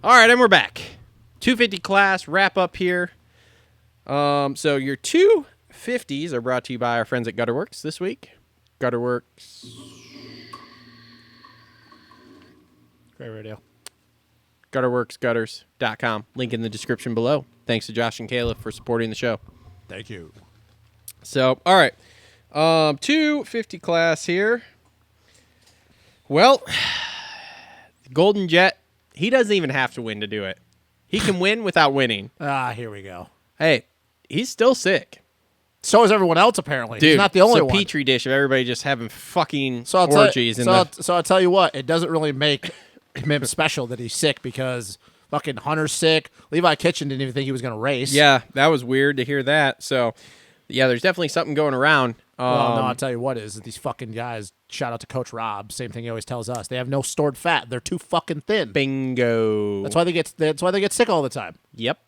All right, and we're back. 250 class wrap up here. So your 250s are brought to you by our friends at Gutterworks this week. Gutterworks. Great radio. GutterworksGutters.com. Link in the description below. Thanks to Josh and Kayla for supporting the show. Thank you. So, all right. 250 class here. Well, Golden Jet, he doesn't even have to win to do it. He can win without winning. Here we go. Hey, he's still sick. So is everyone else, apparently. Dude, he's not the only it's a one. petri dish of everybody just having fucking So orgies. I'll tell you what, it doesn't really make him special that he's sick because fucking Hunter's sick. Levi Kitchen didn't even think he was going to race. Yeah, that was weird to hear that. So, yeah, there's definitely something going around. Well, no, I'll tell you what is these fucking guys, shout out to Coach Rob, same thing he always tells us. They have no stored fat. They're too fucking thin. Bingo. That's why they get sick all the time. Yep.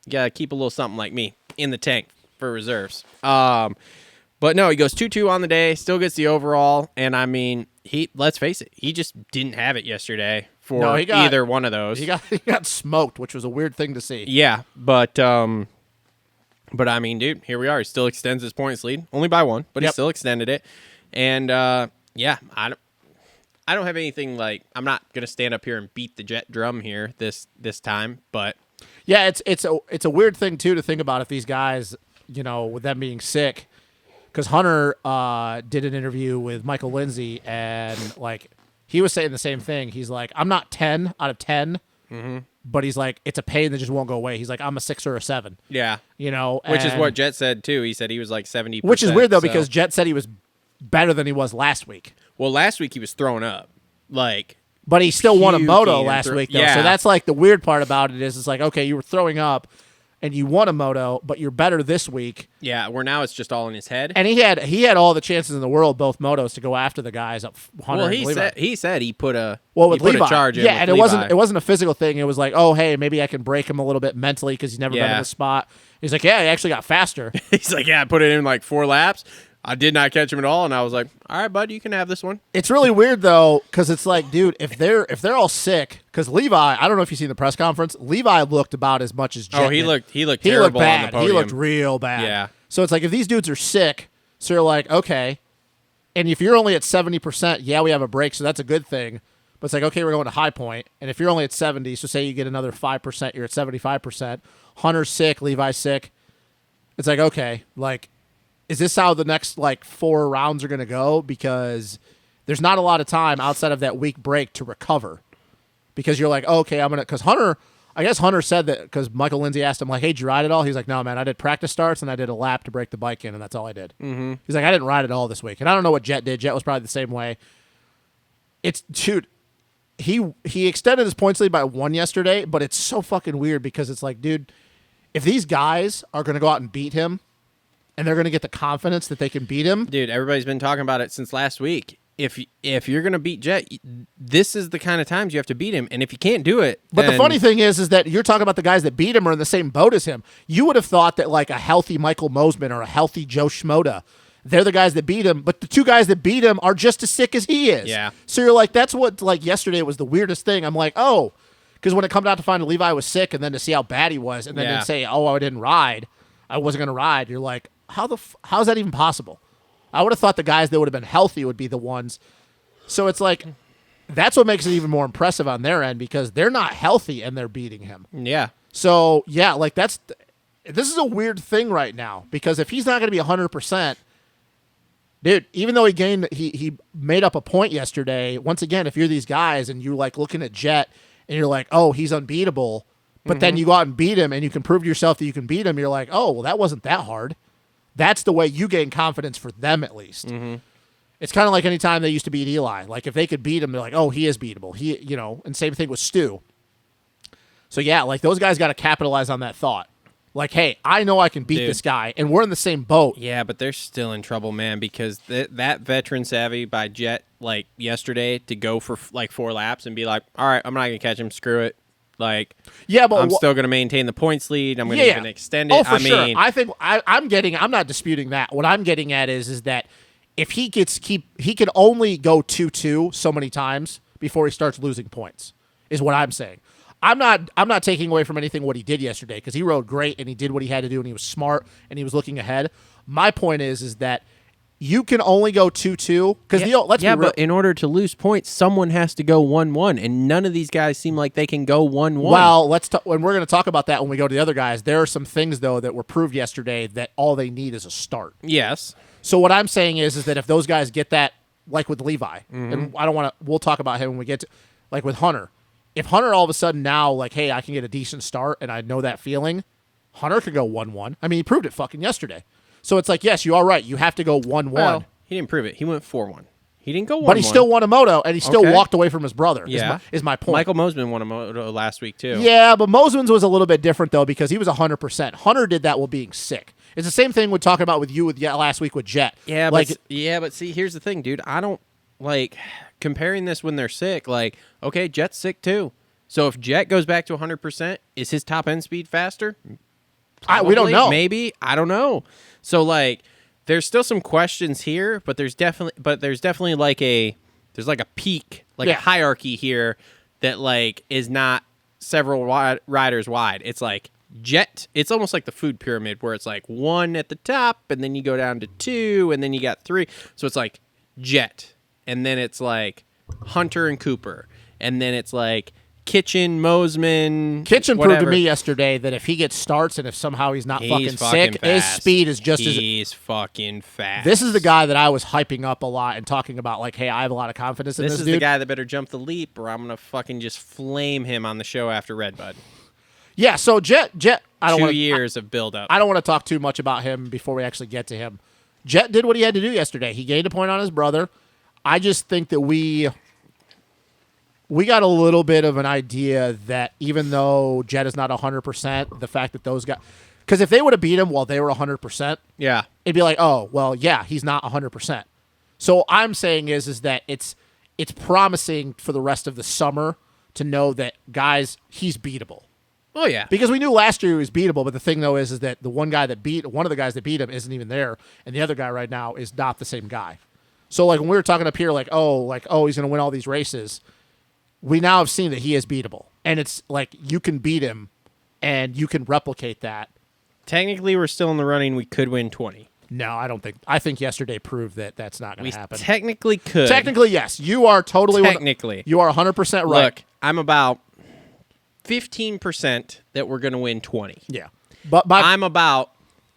You got to keep a little something like me in the tank for reserves. But no, he goes 2-2 on the day, still gets the overall, and I mean, let's face it, he just didn't have it yesterday for either one of those. He got smoked, which was a weird thing to see. Yeah, but I mean, dude, here we are. He still extends his points lead, only by one, but he still extended it. And yeah, I don't have anything like, I'm not gonna stand up here and beat the Jet drum here this time, but yeah, it's a weird thing too to think about if these guys, you know, with them being sick, because Hunter did an interview with Michael Lindsay and like he was saying the same thing. He's like, I'm not 10 out of 10. Mm-hmm. But he's like, it's a pain that just won't go away. He's like, I'm a 6 or a 7. Yeah. You know? Which is what Jet said, too. He said he was like 70%. Which is weird, though, because Jet said he was better than he was last week. Well, last week he was throwing up. Like, but he still won a moto puking last week, though. Yeah. So that's like the weird part about it is it's like, okay, you were throwing up and you won a moto, but you're better this week. Yeah, where now it's just all in his head. And he had all the chances in the world, both motos, to go after the guys up Hunter and Levi. He said he put a with Levi. a charge in. Yeah, with and Levi. it wasn't a physical thing. It was like, oh hey, maybe I can break him a little bit mentally because he's never been in the spot. He's like, yeah, he actually got faster. He's like, yeah, I put it in like 4 laps. I did not catch him at all, and I was like, all right, bud, you can have this one. It's really weird though, because it's like, dude, if they're all sick, because Levi, I don't know if you've seen the press conference. Levi looked about as much as Jet he did. looked He looked terrible bad. on the podium. He looked real bad. Yeah. So it's like if these dudes are sick, so you're like, okay, and if you're only at 70%, yeah, we have a break, so that's a good thing. But it's like, okay, we're going to high point, and if you're only at 70, so say you get another 5%, you're at 75%. Hunter's sick, Levi's sick. It's like, okay, like, is this how the next like 4 rounds are going to go? Because there's not a lot of time outside of that week break to recover. Because you're like, oh, okay, because Hunter said that because Michael Lindsay asked him like, hey, did you ride it all? He's like, no, man, I did practice starts and I did a lap to break the bike in, and that's all I did. Mm-hmm. He's like, I didn't ride it all this week, and I don't know what Jet did. Jet was probably the same way. Dude, he extended his points lead by 1 yesterday, but it's so fucking weird because it's like, dude, if these guys are going to go out and beat him, and they're going to get the confidence that they can beat him. Dude, everybody's been talking about it since last week. If you're going to beat Jet, this is the kind of times you have to beat him. And if you can't do it... But the funny thing is that you're talking about the guys that beat him are in the same boat as him. You would have thought that like a healthy Michael Mosman or a healthy Joe Schmoda, they're the guys that beat him. But the 2 guys that beat him are just as sick as he is. Yeah. So you're like, that's what, like yesterday was the weirdest thing. I'm like, oh, because when it comes out to find Levi was sick and then to see how bad he was and then to say, oh, I didn't ride. I wasn't going to ride. You're like, how's that even possible? I would have thought the guys that would have been healthy would be the ones. So it's like, that's what makes it even more impressive on their end because they're not healthy and they're beating him. Yeah. So, yeah, like this is a weird thing right now because if he's not going to be 100%, dude, even though he made up a point yesterday, once again, if you're these guys and you're like looking at Jet and you're like, oh, he's unbeatable, but then you go out and beat him and you can prove to yourself that you can beat him, you're like, oh, well, that wasn't that hard. That's the way you gain confidence for them, at least. Mm-hmm. It's kind of like any time they used to beat Eli. Like, if they could beat him, they're like, oh, he is beatable. And same thing with Stu. So, yeah, like, those guys got to capitalize on that thought. Like, hey, I know I can beat this guy, and we're in the same boat. Yeah, but they're still in trouble, man, because that veteran savvy by Jet, like, yesterday, to go for, like, 4 laps and be like, all right, I'm not going to catch him, screw it. Like, yeah, but I'm still going to maintain the points lead. I'm going to even extend it. Oh, for sure. I think I'm not disputing that. What I'm getting at is that if he can only go 2-2 so many times before he starts losing points, is what I'm saying. I'm not taking away from anything what he did yesterday because he rode great and he did what he had to do and he was smart and he was looking ahead. My point is that you can only go 2-2 because let's be real. But in order to lose points, someone has to go 1-1, and none of these guys seem like they can go 1-1. Well, when we're going to talk about that when we go to the other guys. There are some things though that were proved yesterday that all they need is a start. Yes. So what I'm saying is that if those guys get that, like with Levi, and I don't want to. We'll talk about him when we get to, like with Hunter. If Hunter all of a sudden now, like, hey, I can get a decent start, and I know that feeling, Hunter could go 1-1. I mean, he proved it fucking yesterday. So it's like, yes, you are right. You have to go 1-1. Well, he didn't prove it. He went 4-1. He didn't go 1-1. But he still won a moto, and he still walked away from his brother. Yeah. Is my point. Michael Mosman won a moto last week, too. Yeah, but Mosman's was a little bit different, though, because he was 100%. Hunter did that while being sick. It's the same thing we're talking about with you last week with Jet. Yeah, like, but see, here's the thing, dude. I don't, like, comparing this when they're sick, like, okay, Jet's sick, too. So if Jet goes back to 100%, is his top end speed faster? We don't know. Maybe. I don't know. So, like, there's still some questions here, but there's definitely like a peak, like a hierarchy here that like is not several riders wide. It's like Jet. It's almost like the food pyramid where it's like 1 at the top, and then you go down to 2, and then you got 3. So it's like Jet, and then it's like Hunter and Cooper, and then it's like Kitchen, Mosman. Kitchen proved to me yesterday that if he gets starts and if somehow he's not fucking sick, his speed is just as... He's fucking fast. This is the guy that I was hyping up a lot and talking about, like, hey, I have a lot of confidence in this dude. This is the guy that better jump the leap or I'm going to fucking just flame him on the show after Redbud. Yeah, so Jet, I don't 2 years of build-up. I don't want to talk too much about him before we actually get to him. Jet did what he had to do yesterday. He gained a point on his brother. I just think that we got a little bit of an idea that even though Jet is not 100%, the fact that those guys... Because if they would have beat him while they were 100%, yeah, it'd be like, oh, well, yeah, he's not 100%. So I'm saying is that it's promising for the rest of the summer to know that, guys, he's beatable. Oh, yeah. Because we knew last year he was beatable, but the thing, though, is that one of the guys that beat him isn't even there, and the other guy right now is not the same guy. So, like, when we were talking up here, oh, he's going to win all these races... We now have seen that he is beatable. And it's like you can beat him and you can replicate that. Technically, we're still in the running. We could win 20. No, I don't think. I think yesterday proved that that's not going to happen. Technically could. Technically, yes. You are totally... Technically. You are 100% right. Look, I'm about 15% that we're going to win 20. Yeah. But I'm about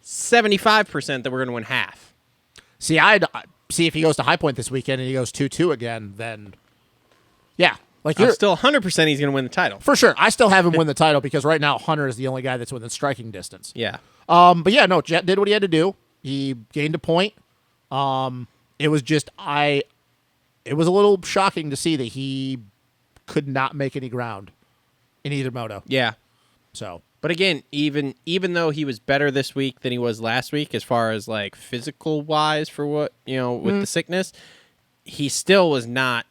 75% that we're going to win half. See, if he goes to High Point this weekend and he goes 2-2 again, then... Yeah. Like I'm still 100% he's going to win the title. For sure. I still have him win the title because right now Hunter is the only guy that's within striking distance. Yeah. But yeah, no, Jet did what he had to do. He gained a point. It was just it was a little shocking to see that he could not make any ground in either moto. Yeah. So, but again, even though he was better this week than he was last week as far as like physical wise for what, with the sickness, he still was not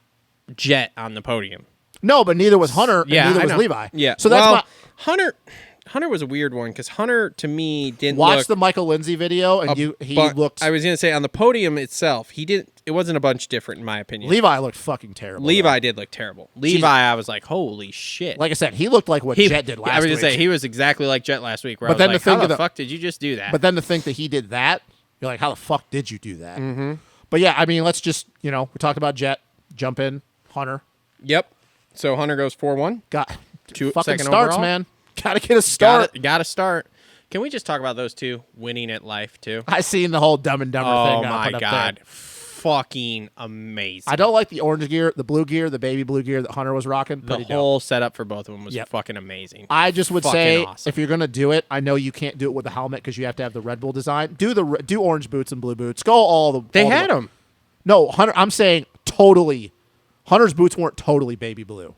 Jet on the podium. No, but neither was Hunter, and neither was Levi. Yeah. So that's Hunter was a weird one because Hunter to me didn't watch the Michael Lindsay video and he looked. I was gonna say on the podium itself, he didn't. It wasn't a bunch different in my opinion. Levi looked fucking terrible. Levi did look terrible. Levi, I was like, holy shit. Like I said, he looked like what Jet did last week. I was gonna say he was exactly like Jet last week. Where I was like, how the fuck did you just do that? But then to think that he did that, you're like, how the fuck did you do that? Mm-hmm. But yeah, I mean, let's just we talked about Jet, jump in Hunter. Yep. So Hunter goes 4-1. Got 2 fucking second starts, overall. man. Gotta get a start. Got to start. Can we just talk about those two winning at life too? I seen the whole Dumb and Dumber thing. Oh my put up god, there. fucking amazing! I don't like the orange gear, the blue gear, the baby blue gear that Hunter was rocking. The whole setup for both of them was Yep. fucking amazing. I just would say awesome. if you're gonna do it, I know you can't do it with the helmet because you have to have the Red Bull design. Do orange boots and blue boots. Go all the. They all had the, them. No, Hunter. I'm saying totally. Hunter's boots weren't totally baby blue.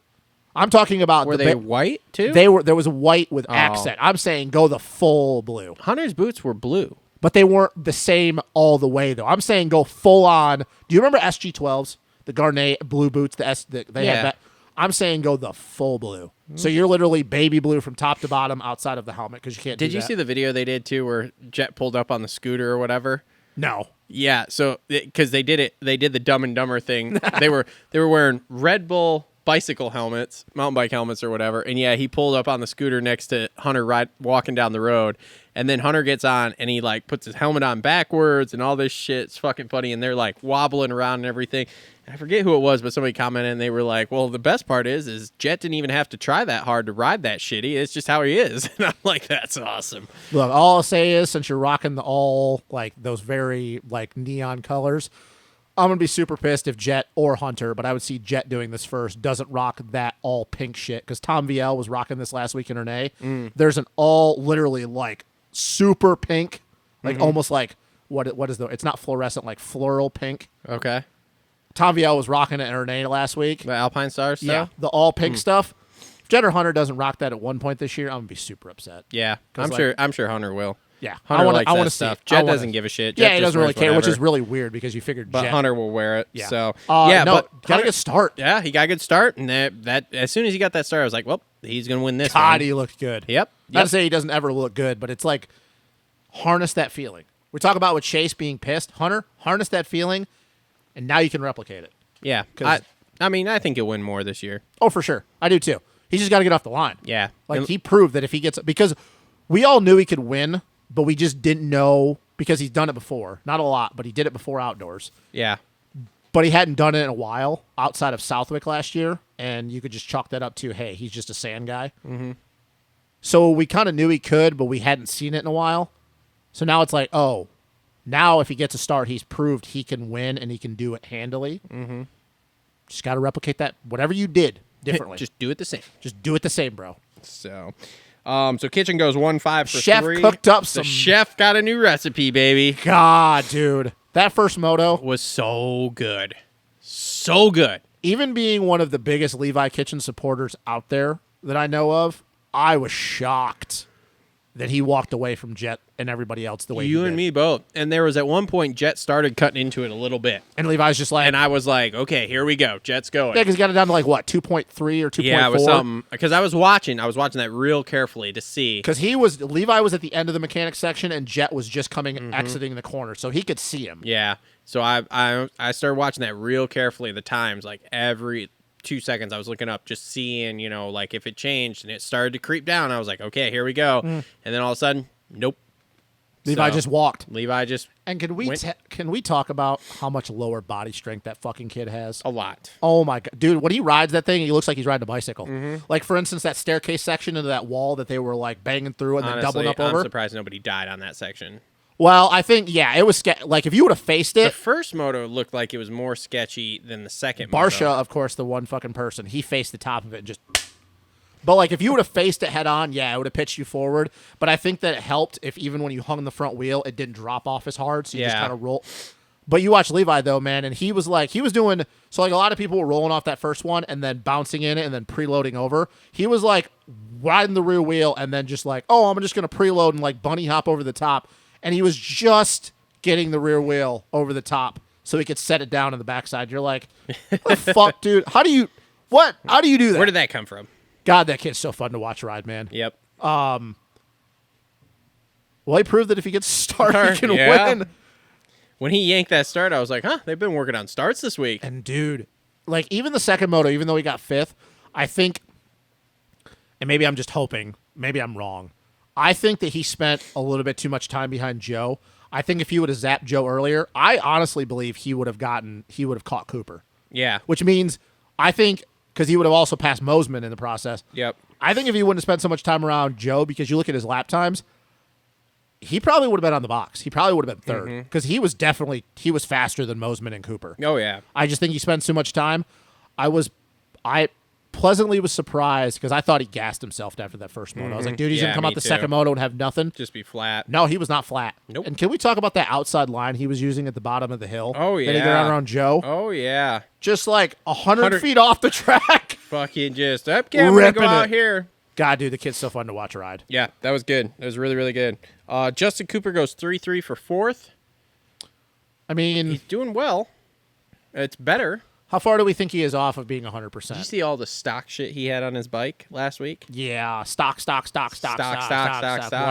I'm talking about Were they white too? They were. There was a white with accent. I'm saying go the full blue. Hunter's boots were blue, but they weren't the same all the way though. I'm saying go full on. Do you remember SG12s, the Garnet blue boots? They had that. I'm saying go the full blue. So you're literally baby blue from top to bottom outside of the helmet because you can't. Did you see the video they did too, where Jet pulled up on the scooter or whatever? No. Yeah, so because they did the Dumb and Dumber thing. they were wearing Red Bull bicycle helmets, mountain bike helmets or whatever. And yeah, he pulled up on the scooter next to Hunter walking down the road. And then Hunter gets on and he like puts his helmet on backwards and all this shit. It's fucking funny. And they're like wobbling around and everything. And I forget who it was, but somebody commented and they were like, well, the best part is Jet didn't even have to try that hard to ride that shitty. It's just how he is. And I'm like, that's awesome. Look, all I'll say is since you're rocking the all like those very like neon colors, I'm going to be super pissed if Jet or Hunter, but I would see Jet doing this first, doesn't rock that all pink shit. Because Tom VL was rocking this last week in Renee. There's an all literally like super pink, like almost like, what is the, it's not fluorescent, like floral pink. Okay. Tom VL was rocking it in Renee last week. The Alpine Stars stuff? Yeah, the all pink stuff. If Jet or Hunter doesn't rock that at one point this year, I'm going to be super upset. Yeah. I'm sure Hunter will. Yeah, Hunter I want likes to that stuff. Jet doesn't give a shit. Jet Yeah, he just doesn't really wears care, which whatever. is really weird because you figured But Jet. Hunter will wear it. Yeah. So no, but got a Hunter- good start. Yeah, he got a good start, and that as soon as he got that start, I was like, well, he's gonna win this. God, one. he looked good. Yep. Not to say he doesn't ever look good, but it's like harness that feeling. We talk about with Chase being pissed. Hunter, harness that feeling, and now you can replicate it. Yeah. 'Cause- I mean, I think he'll win more this year. Oh, for sure. I do too. He's just got to get off the line. Yeah. Like And- he proved that if he gets, because we all knew he could win, but we just didn't know because he's done it before. Not a lot, but he did it before outdoors. Yeah. But he hadn't done it in a while outside of Southwick last year, and you could just chalk that up to, hey, he's just a sand guy. Mm-hmm. So we kind of knew he could, but we hadn't seen it in a while. So now it's like, oh, now if he gets a start, he's proved he can win and he can do it handily. Mm-hmm. Just got to replicate that. Whatever you did differently, Just do it the same. just do it the same, bro. So Kitchen goes 1-5 for Chef 3. cooked up The some- chef got a new recipe, baby. God, dude. That first moto, Was so good. So good. even being one of the biggest Levi Kitchen supporters out there that I know of, I was shocked that he walked away from Jet and everybody else the way You he and did. me both. And there was at one point Jet started cutting into it a little bit. And Levi's just like, And I was like, okay, here we go. Jet's going. yeah, because he got it down to like, what, 2.3 or 2.4? Yeah, it was something. Because I was watching that real carefully to see. Because Levi was at the end of the mechanics section and Jet was just coming, exiting the corner, so he could see him. Yeah. So I started watching that real carefully, the times, like every 2 seconds I was looking up, just seeing, like if it changed and it started to creep down. I was like, okay, here we go. And then all of a sudden, nope. Levi So, just walked. Levi just And can we talk about how much lower body strength that fucking kid has? a lot. Oh my god, dude! When he rides that thing, he looks like he's riding a bicycle. Like for instance, that staircase section into that wall that they were like banging through and then Honestly, doubling up I'm over. surprised nobody died on that section. Well, I think it was like if you would have faced The it. first moto looked like it was more sketchy than the second Barsha, moto. of course, the one fucking person, he faced the top of it and just. But like if you would have faced it head on, yeah, it would have pitched you forward. But I think that it helped if even when you hung the front wheel, it didn't drop off as hard, so you just Yeah. kind of roll. But you watch Levi though, man, and he was doing so like a lot of people were rolling off that first one and then bouncing in it and then preloading over. He was like riding the rear wheel and then just like, oh, I'm just gonna preload and like bunny hop over the top, and he was just getting the rear wheel over the top so he could set it down in the backside. You're like, what the fuck, dude? How do you do that? Where did that come from? God, that kid's so fun to watch ride, man. Yep. Well, he proved that if he gets started, he can Yeah. win. When he yanked that start, I was like, huh, they've been working on starts this week. And dude, like even the second moto, even though he got fifth, I think, and maybe I'm just hoping, maybe I'm wrong. I think that he spent a little bit too much time behind Joe. I think if he would have zapped Joe earlier, I honestly believe he would have caught Cooper. Yeah. Which means I think because he would have also passed Mosman in the process. Yep. I think if he wouldn't have spent so much time around Joe, because you look at his lap times, he probably would have been on the box. He probably would have been third because he was faster than Mosman and Cooper. Oh, yeah. I just think he spent too much time. I pleasantly was surprised because I thought he gassed himself after that first moto. I was like, dude, he's Yeah, gonna come me out the too. second moto and have nothing. Just be flat. No, he was not flat. Nope. And can we talk about that outside line he was using at the bottom of the hill? Oh, That he yeah. got around Joe. Oh, yeah. Just like 100 100 feet off the track. Fucking just, okay, I'm going to Ripping go out it. here. God, dude, the kid's so fun to watch ride. Yeah, that was good. That was really, really good. Justin Cooper goes 3-3 for fourth. I mean, He's doing well. It's better. How far do we think he is off of being 100%? Did you see all the stock shit he had on his bike last week? Yeah, stock, Stock,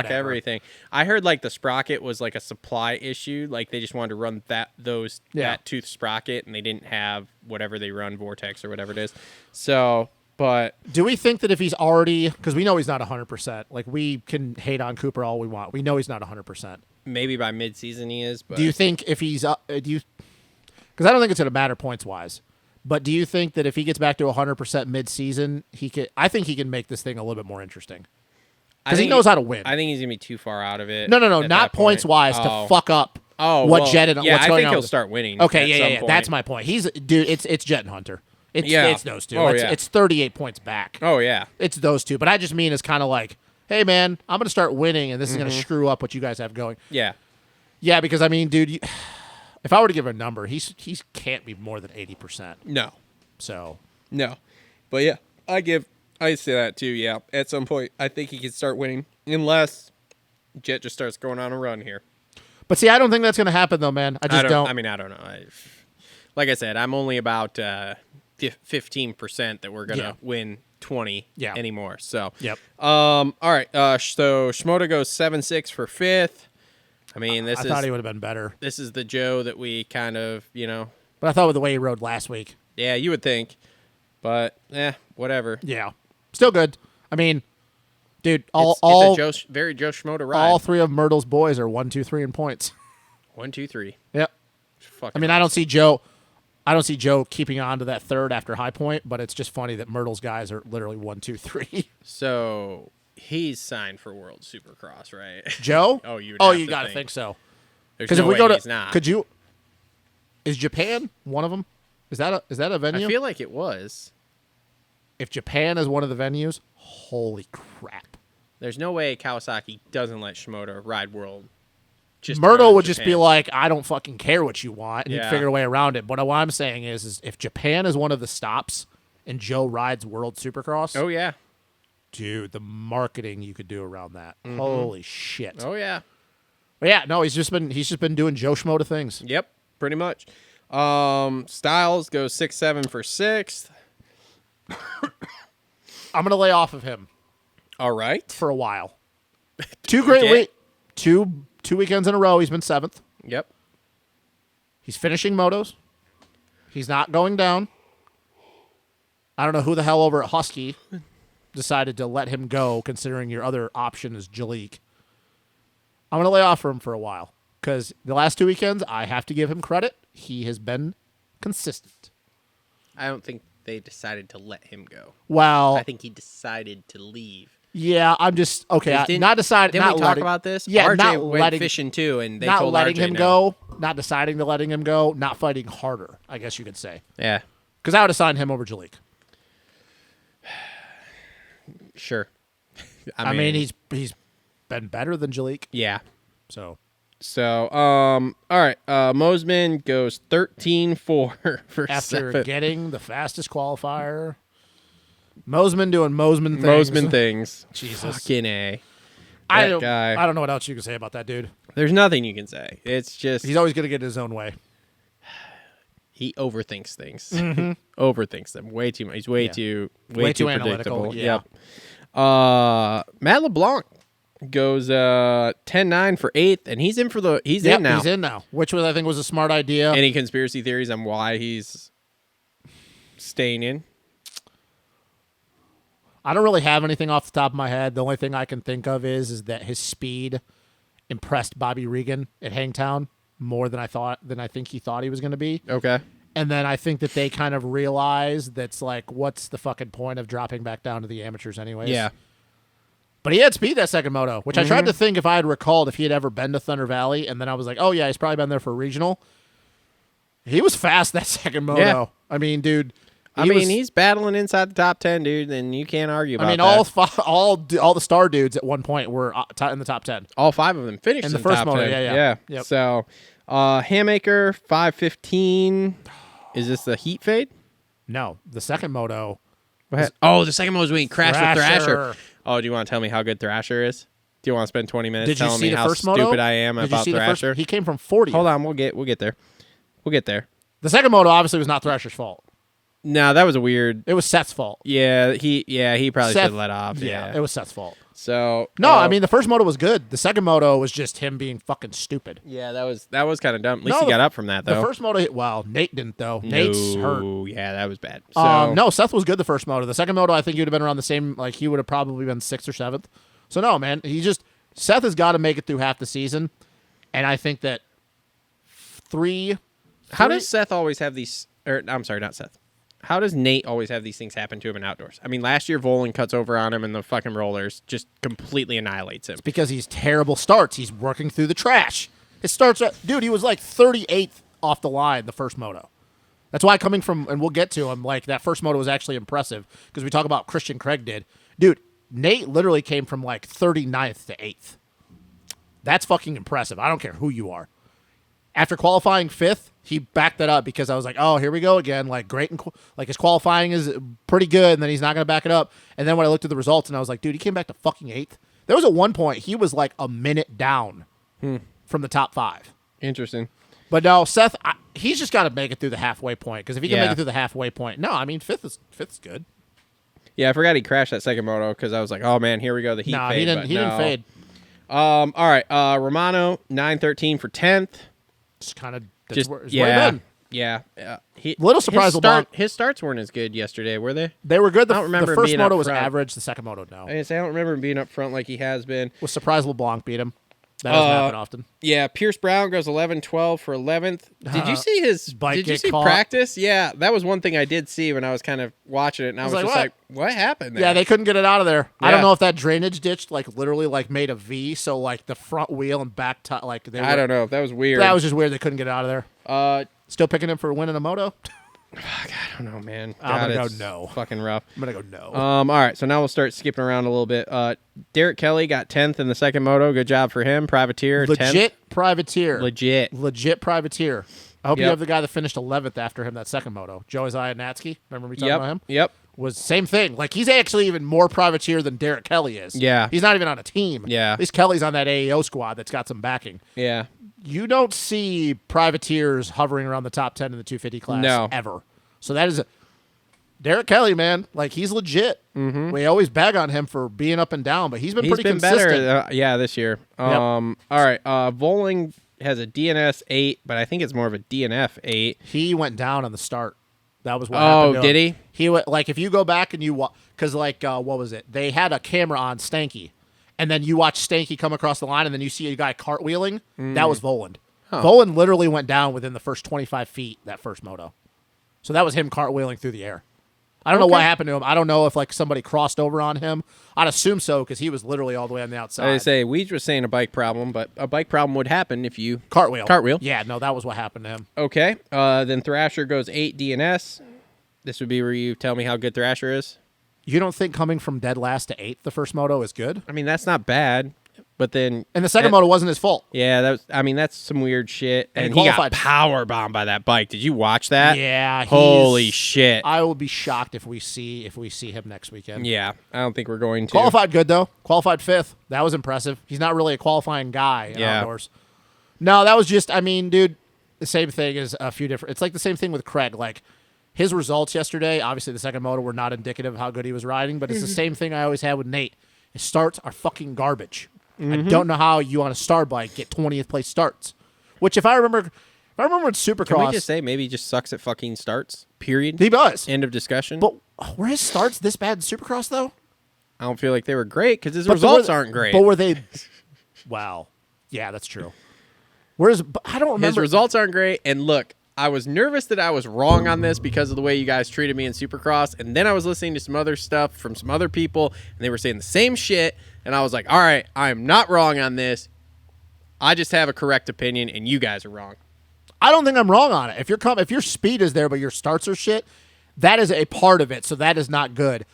everything. I heard like the sprocket was like a supply issue. Like they just wanted to run that tooth sprocket, and they didn't have whatever they run, Vortex or whatever it is. So, but do we think that if he's already, because we know he's not 100%, like we can hate on Cooper all we want. We know he's not 100%. maybe by mid-season he is. But do you think if he's because I don't think it's going to matter points wise. But do you think that if he gets back to 100% mid-season, he could? I think he can make this thing a little bit more interesting because he knows how to win. I think he's gonna be too far out of it. No, not points wise to fuck up. Jet and what's going on. I think he'll start winning. Okay, yeah. That's my point. It's Jet and Hunter. It's those two. It's 38 points back. Oh yeah, it's those two. But I just mean it's kind of like, hey man, I'm gonna start winning, and this is gonna screw up what you guys have going. Yeah, because I mean, dude. If I were to give a number, he can't be more than 80%. No. So. No. But yeah, I say that too, yeah. At some point, I think he can start winning. Unless Jet just starts going on a run here. But see, I don't think that's going to happen, though, man. I don't. I mean, I don't know. Like I said, I'm only about 15% that we're going to win 20 anymore. So. Yep. All right. So Shimoda goes 7-6 for 5th. I mean, I thought he would have been better. This is the Joe that we kind of, But I thought with the way he rode last week. Yeah, you would think. But, whatever. Yeah. Still good. I mean, dude, it's a very Joe Schmoda ride. All three of Myrtle's boys are 1, 2, 3 in points. 1, 2, 3. Yep. Fucking I mean, I don't see Joe keeping on to that third after High Point, but it's just funny that Myrtle's guys are literally 1, 2, 3. So he's signed for World Supercross, right? Joe? You gotta think so. Because if we go to, he's not. Could you? Is Japan one of them? Is that a venue? I feel like it was. If Japan is one of the venues, holy crap! There's no way Kawasaki doesn't let Shimoda ride World. Myrtle would just be like, I don't fucking care what you want, and he'd figure a way around it. But what I'm saying is if Japan is one of the stops and Joe rides World Supercross, oh yeah. Dude, the marketing you could do around that. Mm-hmm. Holy shit. Oh yeah. But yeah, no, he's just been doing Joe Schmoda things. Yep, pretty much. Styles goes 6-7 for 6th. I'm gonna lay off of him. All right. For a while. Two weekends in a row he's been 7th. Yep. He's finishing motos. He's not going down. I don't know who the hell over at Husky decided to let him go, considering your other option is Jalik. I'm going to lay off for him for a while because the last 2 weekends, I have to give him credit. He has been consistent. I don't think they decided to let him go. Well, I think he decided to leave. Yeah, I'm just okay. Not decided. Didn't we talk about this? Yeah, RJ not went letting, fishing too, and they not told letting RJ him no. go. Not deciding to letting him go. Not fighting harder. I guess you could say. Yeah, because I would have signed him over Jalik. Sure. I mean, he's been better than Jalik. Yeah. So, all right. Mosman goes 13-4 for after 7th. getting the fastest qualifier. Mosman doing Mosman things. Mosman things. Jesus. Fucking A. I don't know what else you can say about that dude. There's nothing you can say. It's just he's always going to get his own way. He overthinks things. Mm-hmm. Overthinks them way too much. He's way too analytical. predictable. Yeah. Yep. Matt LeBlanc goes 10-9 for 8th, and he's in now. He's in now, which I think was a smart idea. Any conspiracy theories on why he's staying in? I don't really have anything off the top of my head. The only thing I can think of is that his speed impressed Bobby Regan at Hangtown more than I think he thought he was going to be. Okay. And then I think that they kind of realized that's like, what's the fucking point of dropping back down to the amateurs anyways? Yeah. But he had speed that second moto, which I tried to think if I had recalled if he had ever been to Thunder Valley, and then I was like, oh yeah, he's probably been there for a regional. He was fast that second moto. Yeah. I mean, dude. He's battling inside the top 10, dude, and you can't argue about that. all the star dudes at one point were in the top 10. All 5 of them finished in the first top moto. 10. Yeah. Yep. So, Hammaker 5:15. Is this the heat fade? No, the second moto. The second moto was when he crashed with Thrasher. Thrasher. Oh, do you want to tell me how good Thrasher is? Do you want to spend 20 minutes telling me the how first moto? stupid I am Did about you see Thrasher? He came from 40. Hold on, we'll get there. We'll get there. The second moto obviously was not Thrasher's fault. No, that was a weird. It was Seth's fault. Yeah, he probably Seth- should let off. Yeah. It was Seth's fault. So No, I mean the first moto was good. The second moto was just him being fucking stupid. yeah, that was kind of dumb. At least No, he got up from that though. The first moto, well, Nate didn't though. Nate's hurt. Yeah, that was bad. So No, Seth was good the first moto. The second moto, I think he would have been around the same. Like he would have probably been 6th or 7th. So no, man, Seth has got to make it through half the season, and I think that how does Seth always have these? Or I'm sorry, not Seth. How does Nate always have these things happen to him in outdoors? I mean, last year Volan cuts over on him and the fucking rollers just completely annihilates him. because he's terrible starts. He's working through the trash. His starts, dude, he was like 38th off the line the first moto. That's why coming from, and we'll get to him, like that first moto was actually impressive because we talk about Christian Craig did. Dude, Nate literally came from like 39th to 8th. That's fucking impressive. I don't care who you are. After qualifying 5th, he backed that up because I was like, oh, here we go again. Like, great. Like, his qualifying is pretty good, and then he's not going to back it up. And then when I looked at the results, and I was like, dude, he came back to fucking 8th. There was at one point, he was like a minute down from the top 5. Interesting. But no, Seth, he's just got to make it through the halfway point. Because if he can Yeah. make it through the halfway point, no, I mean, 5th is good. Yeah, I forgot he crashed that second moto because I was like, oh man, here we go, the heat No, fade. he but didn't no. fade. All right, Romano 913 for 10th. Just kind of Just where he yeah, been. yeah. Little surprise His starts weren't as good yesterday, were they? They were good. I don't remember the him first being moto up was front. average. The second moto, no. I don't remember him being up front like he has been. Was surprise LeBlanc beat him. That doesn't happen often. Yeah, Pierce Brown goes 11-12 for 11th. Did you see his bike Did you get see caught? practice? Yeah, that was one thing I did see when I was kind of watching it, and I was like, just what? like, what happened there? Yeah, they couldn't get it out of there. I don't Yeah. know if that drainage ditch like literally like made a V, so like the front wheel and back like they. I don't know. That was weird. That was just weird. They couldn't get it out of there. I Still picking him for winning a moto. don't know, man. I'm gonna God, go it's no. Fucking rough. I'm gonna go no. All right, so now we'll start skipping around a little bit. Derek Kelly got 10th in the second moto. Good job for him. Privateer, 10th. Legit privateer. Legit. Privateer. I hope you Yep. have the guy that finished 11th after him that second moto. Joe Isaiah Natsky. Remember me talking about him? Yep. Was same thing. Like he's actually even more privateer than Derek Kelly is. Yeah. He's not even on a team. Yeah. At least Kelly's on that AEO squad that's got some backing. Yeah. You don't see privateers hovering around the top 10 in the 250 class No. ever. So that is Derek Kelly, man. Like he's legit. Mm-hmm. We always bag on him for being up and down, but he's been pretty consistent. better. This year. All right. Voling has a DNS 8, but I think it's more of a DNF 8. He went down on the start. That was what happened to him. Did he? He went like if you go back and you because like what was it? They had a camera on Stanky, and then you watch Stanky come across the line, and then you see a guy cartwheeling. That was Voland. Voland literally went down within the first 25 feet that first moto. So that was him cartwheeling through the air. I don't know what happened to him. I don't know if like somebody crossed over on him. I'd assume so because he was literally all the way on the outside. I say Weege was saying a bike problem, but a bike problem would happen if you Cartwheel. Yeah, no, that was what happened to him. Okay. Then Thrasher goes 8 DNS. This would be where you tell me how good Thrasher is. You don't think coming from dead last to 8th the first moto is good? I mean, that's not bad, but then And the second moto wasn't his fault. yeah, that's some weird shit. And And he he got qualified. power bombed by that bike. Did you watch that? Yeah. Holy shit. I will be shocked if we see him next weekend. Yeah, I don't think we're going to. Qualified good though. Qualified 5th. That was impressive. He's not really a qualifying guy in Yeah. outdoors. No, that was just. I mean, dude, the same thing as a few different. It's like the same thing with Craig. Like his results yesterday. Obviously, the second moto were not indicative of how good he was riding, but it's the same thing I always had with Nate. His starts are fucking garbage. I don't know how you on a star bike get 20th place starts. Which if I remember in Supercross, Can we just say maybe he just sucks at fucking starts? Period. he does. End of discussion. But were his starts this bad in Supercross though? I don't feel like they were great because his But results aren't great. But were they? Wow. Yeah, that's true. Whereas I don't remember. His results aren't great. And look, I was nervous that I was wrong on this because of the way you guys treated me in Supercross. And then I was listening to some other stuff from some other people, and they were saying the same shit. And I was like, all right, I'm not wrong on this. I just have a correct opinion, and you guys are wrong. I don't think I'm wrong on it. If your speed is there, but your starts are shit, that is a part of it. So that is not good.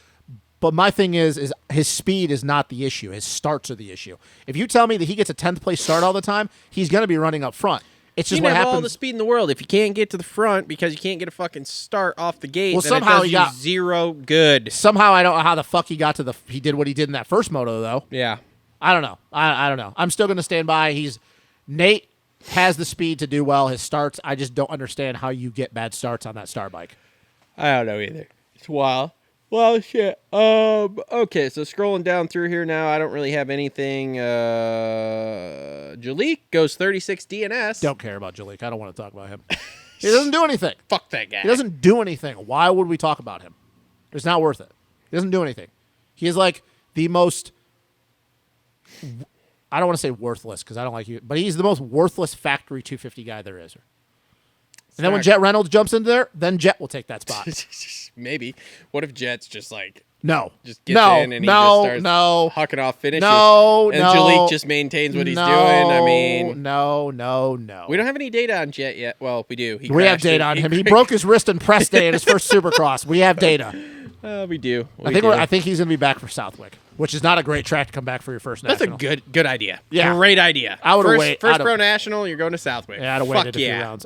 But my thing is his speed is not the issue. His starts are the issue. If you tell me that he gets a 10th place start all the time, he's going to be running up front. It's just You what can have all the happens. speed in the world. If you can't get to the front because you can't get a fucking start off the gate, Well, then somehow it does he you got- zero good. Somehow I don't know how the fuck he got to he did what he did in that first moto though. Yeah. I don't know. I don't know. I'm still going to stand by. Nate has the speed to do well. His starts, I just don't understand how you get bad starts on that star bike. I don't know either. It's wild. Well, shit. Okay, so scrolling down through here now, I don't really have anything. Jalik goes 36 DNS. Don't care about Jalik. I don't want to talk about him. He doesn't do anything. Fuck that guy. He doesn't do anything. Why would we talk about him? It's not worth it. He doesn't do anything. He is like the most, I don't want to say worthless because I don't like you, but he's the most worthless factory 250 guy there is. And then when Jet Reynolds jumps into there, then Jet will take that spot. Maybe. What if Jet's just like just gets in and he just starts hucking off finishes? And Jalik just maintains what he's doing. I mean, no. We don't have any data on Jet yet. Well, we do. We have data on him. He broke his wrist in press day in his first Supercross. We have data. We do. I think he's going to be back for Southwick, which is not a great track to come back for your first national. That's a good idea. Yeah. Great idea. I would have waited. First pro national, you're going to Southwick. Yeah, I'd have waited a few rounds.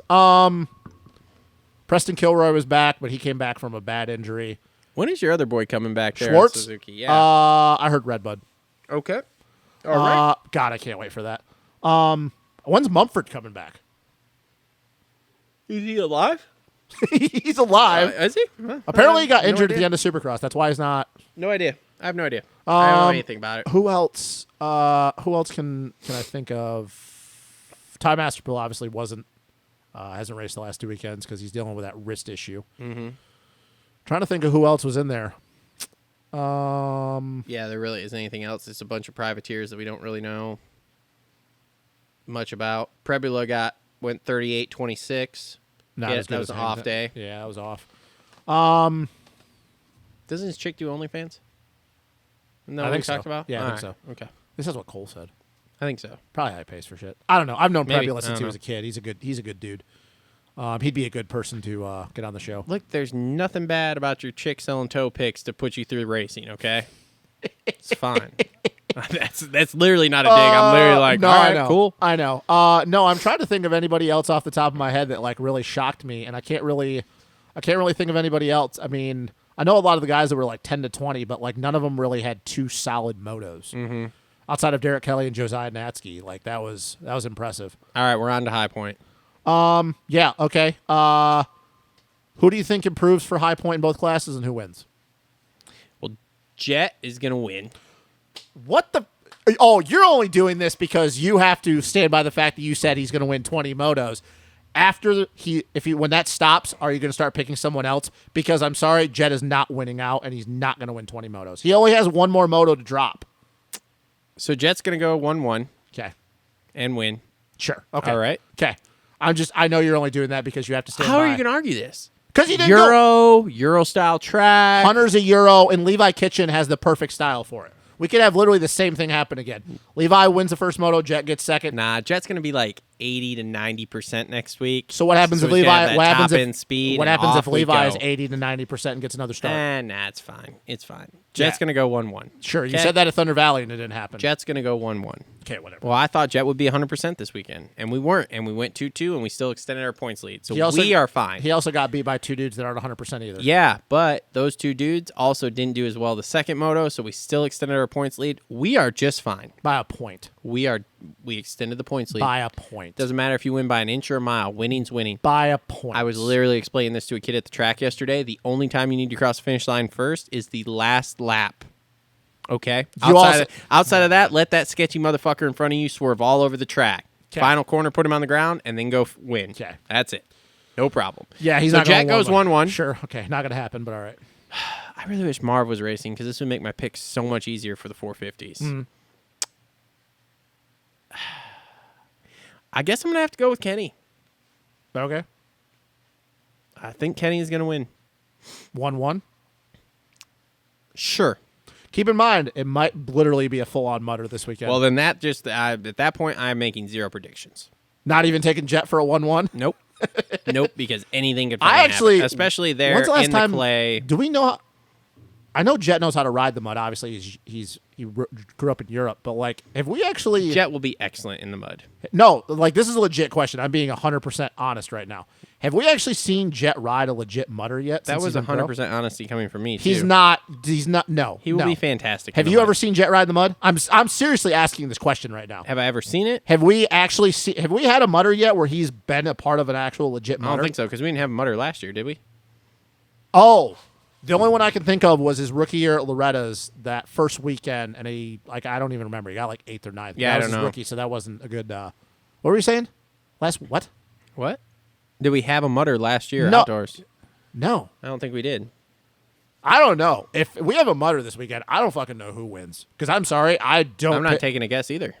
Preston Kilroy was back, but he came back from a bad injury. When is your other boy coming back there? Schwartz? Suzuki? Yeah. I heard Redbud. Okay. All right. God, I can't wait for that. When's Mumford coming back? Is he alive? He's alive. Is he? Apparently, he got injured at the end of Supercross. That's why he's not. No idea. I have no idea. I don't know anything about it. Who else? Who else can I think of? Ty Masterpool obviously hasn't raced the last 2 weekends because he's dealing with that wrist issue. Mm-hmm. Trying to think of who else was in there. Yeah, there really isn't anything else. It's a bunch of privateers that we don't really know much about. Prebula went 38-26. That was an off day. Yeah, that was off. Doesn't his chick do OnlyFans? Isn't that I what we think so. talked about? Yeah, I think All so. Okay. This is what Cole said. I think so. Probably high pace for shit. I don't know. I've known Maybe. Prebula since I he don't was a kid. He's a good dude. He'd be a good person to get on the show. Look, there's nothing bad about your chick selling toe picks to put you through racing, okay? It's fine. That's literally not a dig. I'm literally like, no, all right, I know. cool. I know. No, I'm trying to think of anybody else off the top of my head that like really shocked me, and I can't really think of anybody else. I mean, I know a lot of the guys that were like 10 to 20, but like none of them really had two solid motos. Mm-hmm. Outside of Derek Kelly and Josiah Natsky, like that was impressive. All right, we're on to High Point. Yeah, okay. Who do you think improves for High Point in both classes, and who wins? Well, Jet is going to win. What the? Oh, you're only doing this because you have to stand by the fact that you said he's going to win 20 motos. After when that stops, are you going to start picking someone else? Because I'm sorry, Jet is not winning out, and he's not going to win 20 motos. He only has one more moto to drop. So Jet's going to go 1-1. Okay. And win. Sure. Okay. All right. Okay. I know you're only doing that because you have to stand by. How are you going to argue this? Because he didn't go. Euro style track. Hunter's a Euro, and Levi Kitchen has the perfect style for it. We could have literally the same thing happen again. Levi wins the first moto, Jet gets second. Nah, Jet's going to be like 80 to 90% next week. So what happens if he's gonna have Levi? that What happens top-end if speed What and happens off if we Levi is go. 80 to 90% and gets another start? Nah, it's fine. It's fine. Jet's going to go 1-1. Sure, you Okay? said that at Thunder Valley and it didn't happen. Jet's going to go 1-1. Okay, whatever. Well, I thought Jet would be 100% this weekend, and we weren't, and we went 2-2, and we still extended our points lead. So we are fine. He also got beat by two dudes that aren't 100% either. Yeah, but those two dudes also didn't do as well the second moto, so we still extended our points lead. We are just fine. By a point. We extended the points lead. By a point. Doesn't matter if you win by an inch or a mile. Winning's winning. By a point. I was literally explaining this to a kid at the track yesterday. The only time you need to cross the finish line first is the last lap. Okay? Outside of that, let that sketchy motherfucker in front of you swerve all over the track. Okay. Final corner, put him on the ground, and then go win. Okay. That's it. No problem. Yeah, he's so not Jet going goes 1-1. Sure. Okay, not going to happen, but all right. I really wish Marv was racing because this would make my picks so much easier for the 450s. Mm. I guess I'm going to have to go with Kenny. Okay. I think Kenny is going to win. 1-1. Sure. Keep in mind, it might literally be a full-on mutter this weekend. Well, then at that point, I'm making 0 predictions. Not even taking Jet for a 1-1? Nope. Nope, because anything could I actually happen, especially there when's the last in time, the clay. Do we know how, I know Jet knows how to ride the mud. Obviously, he grew up in Europe, but like, have we actually Jet will be excellent in the mud. No, like this is a legit question. I'm being 100% honest right now. Have we actually seen Jet ride a legit mudder yet? That was 100% honesty coming from me, too. He's not. No. He will no. be fantastic. Have you ever seen Jet ride the mud? I'm seriously asking this question right now. Have I ever seen it? Have we actually have we had a mudder yet where he's been a part of an actual legit I mudder? don't think so, because we didn't have a mutter last year, did we? Oh, the only one I can think of was his rookie year at Loretta's that first weekend, and I don't even remember. He got like 8th or 9th. Yeah, that I was don't his know. rookie, so that wasn't a good. What were you saying? What? What? Did we have a mutter last year No. outdoors? No, I don't think we did. I don't know. If we have a mutter this weekend, I don't fucking know who wins. Because I'm sorry, I don't. I'm not taking a guess either.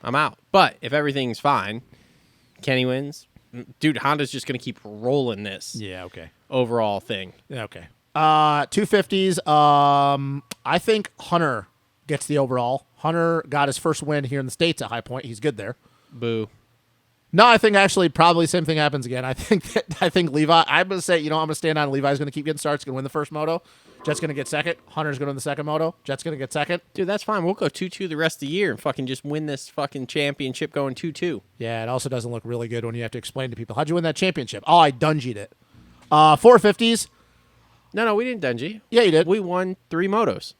I'm out. But if everything's fine, Kenny wins. Dude, Honda's just going to keep rolling this Yeah. Okay. overall thing. Yeah. Okay. 250s. I think Hunter gets the overall. Hunter got his first win here in the States at High Point. He's good there. Boo. No, I think actually probably the same thing happens again. I think Levi. I'm gonna say, I'm gonna stand on Levi's gonna keep getting starts. Gonna win the first moto. Jet's gonna get second. Hunter's gonna win the second moto. Jet's gonna get second. Dude, that's fine. We'll go 2-2 the rest of the year and fucking just win this fucking championship going 2-2. Yeah, it also doesn't look really good when you have to explain to people how'd you win that championship. Oh, I dungeed it. 450s. No, we didn't Dungy. Yeah, you did. We won 3 motos.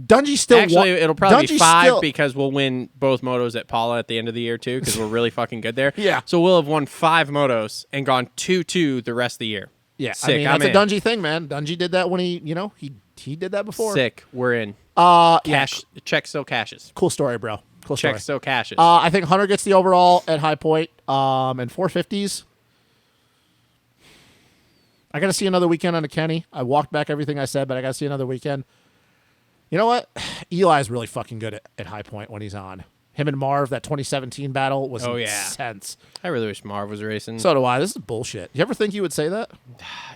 Dungy still Actually, it'll probably be Dungy's 5 still- because we'll win both motos at Paula at the end of the year too because we're really fucking good there. Yeah. So we'll have won 5 motos and gone 2-2 the rest of the year. Yeah, Sick. I mean I'm that's in. a Dungy thing, man. Dungy did that when he did that before. Sick. We're in. Yeah, Cash. Check still cashes. cool story, bro. Cool story. Check still cashes. I think Hunter gets the overall at High Point. And 450s. I got to see another weekend on a Kenny. I walked back everything I said, but I got to see another weekend. You know what? Eli's really fucking good at High Point when he's on. Him and Marv, that 2017 battle was Oh, yeah. intense. I really wish Marv was racing. So do I. This is bullshit. You ever think you would say that?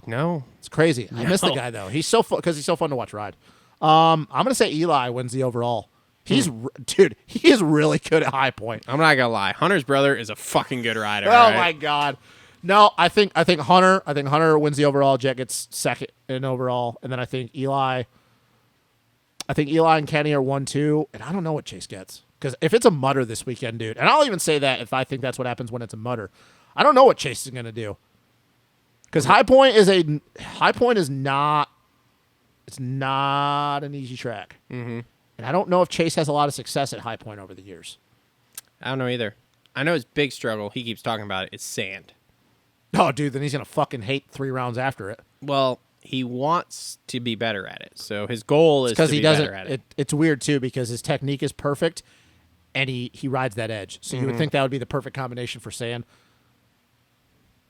no. It's crazy. I miss the guy though. He's so because he's so fun to watch ride. I'm gonna say Eli wins the overall. He's dude. He is really good at High Point. I'm not gonna lie. Hunter's brother is a fucking good rider. Oh right? my god. No, I think Hunter. I think Hunter wins the overall. Jet gets second in overall, and then I think Eli. I think Eli and Kenny are 1-2, and I don't know what Chase gets because if it's a mutter this weekend, dude, and I'll even say that if I think that's what happens when it's a mutter, I don't know what Chase is gonna do because High Point is not. It's not an easy track, and I don't know if Chase has a lot of success at High Point over the years. I don't know either. I know his big struggle. He keeps talking about it. It's sand. Oh, dude, then he's gonna fucking hate 3 rounds after it. Well, he wants to be better at it. So his goal is to Because be he doesn't. better at it. It's weird too because his technique is perfect, and he rides that edge. So you would think that would be the perfect combination for sand.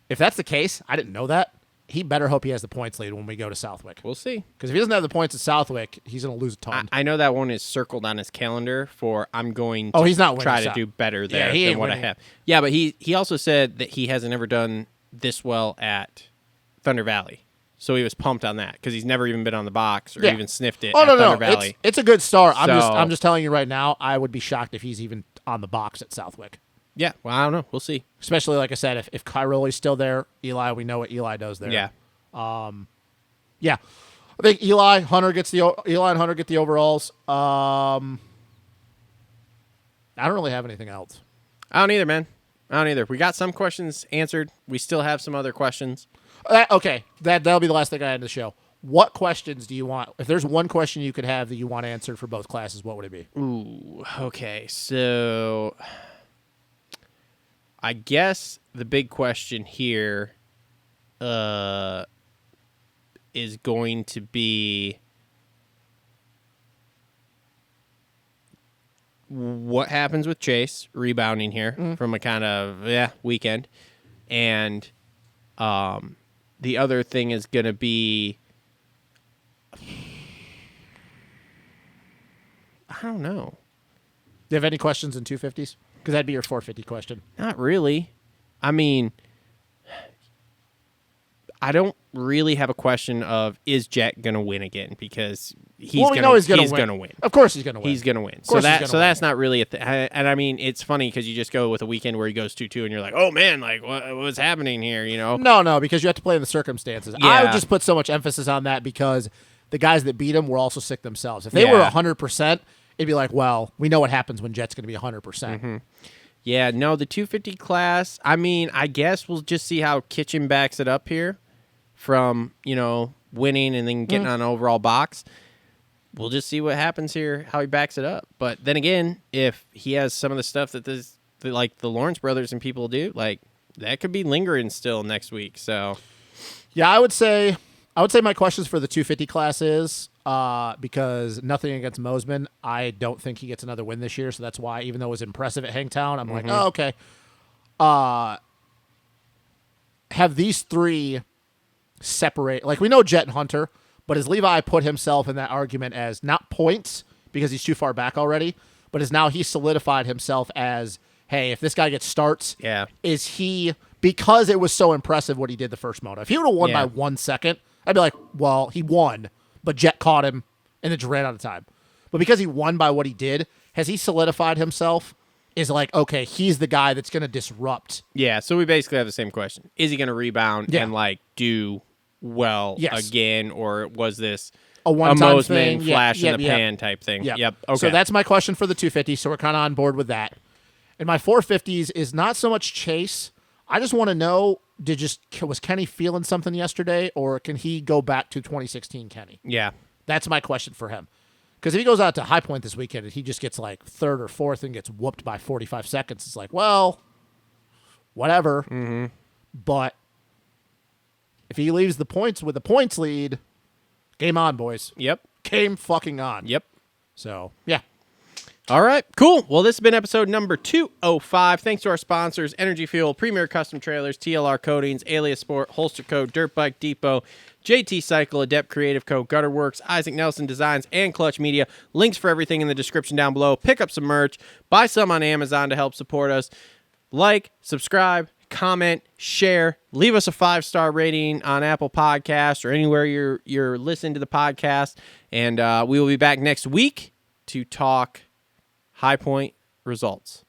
If that's the case, I didn't know that. He better hope he has the points lead when we go to Southwick. We'll see. Because if he doesn't have the points at Southwick, he's gonna lose a ton. I know that one is circled on his calendar for I'm going to He's not winning try to South. do better Yeah, there he than ain't what I winning. have. Yeah, but he also said that he hasn't ever done this well at Thunder Valley. So he was pumped on that because he's never even been on the box or Yeah. even sniffed it Oh at no, Thunder no, Valley. it's a good start. I'm So- just telling you right now. I would be shocked if he's even on the box at Southwick. Yeah, well, I don't know. We'll see. Especially like I said, if Cairoli's still there, Eli, we know what Eli does there. Yeah. Yeah, I think Eli and Hunter get the overalls. I don't really have anything else. I don't either, man. I don't either. We got some questions answered. We still have some other questions. Okay, that'll be the last thing I had in the show. What questions do you want? If there's one question you could have that you want answered for both classes, what would it be? Ooh, okay. So I guess the big question here is going to be what happens with Chase rebounding here from a kind of weekend, and the other thing is going to be I don't know. Do you have any questions in 250s? Because that'd be your 450 question. Not really. I mean, I don't really have a question of is Jet going to win again because he's Well, we know he's going gonna to win. win. Of course he's going to win. He's going to win. Of So course he's gonna win. that's not really a thing. And I mean, it's funny because you just go with a weekend where he goes 2-2 and you're like, oh man, like what's happening here? You know? No, because you have to play in the circumstances. I would Yeah. just put so much emphasis on that because the guys that beat him were also sick themselves. If they were Yeah. 100%, it'd be like, well, we know what happens when Jet's going to be 100%. Mm-hmm. Yeah, no, the 250 class, I mean, I guess we'll just see how Kitchen backs it up here from, winning and then getting on an overall box. We'll just see what happens here, how he backs it up. But then again, if he has some of the stuff that like the Lawrence brothers and people do, like that could be lingering still next week. So Yeah, I would say I would say my questions for the 250 class is because nothing against Mosman. I don't think he gets another win this year, so that's why, even though it was impressive at Hangtown, I'm like, oh, okay. Have these three separate? Like, we know Jet and Hunter, but has Levi put himself in that argument as not points because he's too far back already, but is now he solidified himself as, hey, if this guy gets starts, is he, because it was so impressive what he did the first moto. If he would have won by 1 second, I'd be like, well, he won, but Jet caught him and then just ran out of time. But because he won by what he did, has he solidified himself? Is like, okay, he's the guy that's going to disrupt. Yeah, so we basically have the same question. Is he going to rebound and, like, do well again, or was this a one-time thing, flash in the pan type thing? Yep. Okay. So that's my question for the 250, so we're kind of on board with that. And my 450s is not so much chase. I just want to know, was Kenny feeling something yesterday, or can he go back to 2016 Kenny? Yeah. That's my question for him. Because if he goes out to High Point this weekend and he just gets like third or fourth and gets whooped by 45 seconds, it's like, well, whatever. Mm-hmm. But if he leaves the points with a points lead, game on, boys. Yep. Game fucking on. Yep. So, yeah. All right, cool. Well, this has been episode number 205. Thanks to our sponsors, Energy Fuel, Premier Custom Trailers, TLR Coatings, Alias Sport, Holster Co, Dirt Bike Depot, JT Cycle, Adept Creative Co, Gutter Works, Isaac Nelson Designs, and Clutch Media. Links for everything in the description down below. Pick up some merch. Buy some on Amazon to help support us. Like, subscribe, comment, share. Leave us a 5-star rating on Apple Podcasts or anywhere you're listening to the podcast. And we will be back next week to talk High Point results.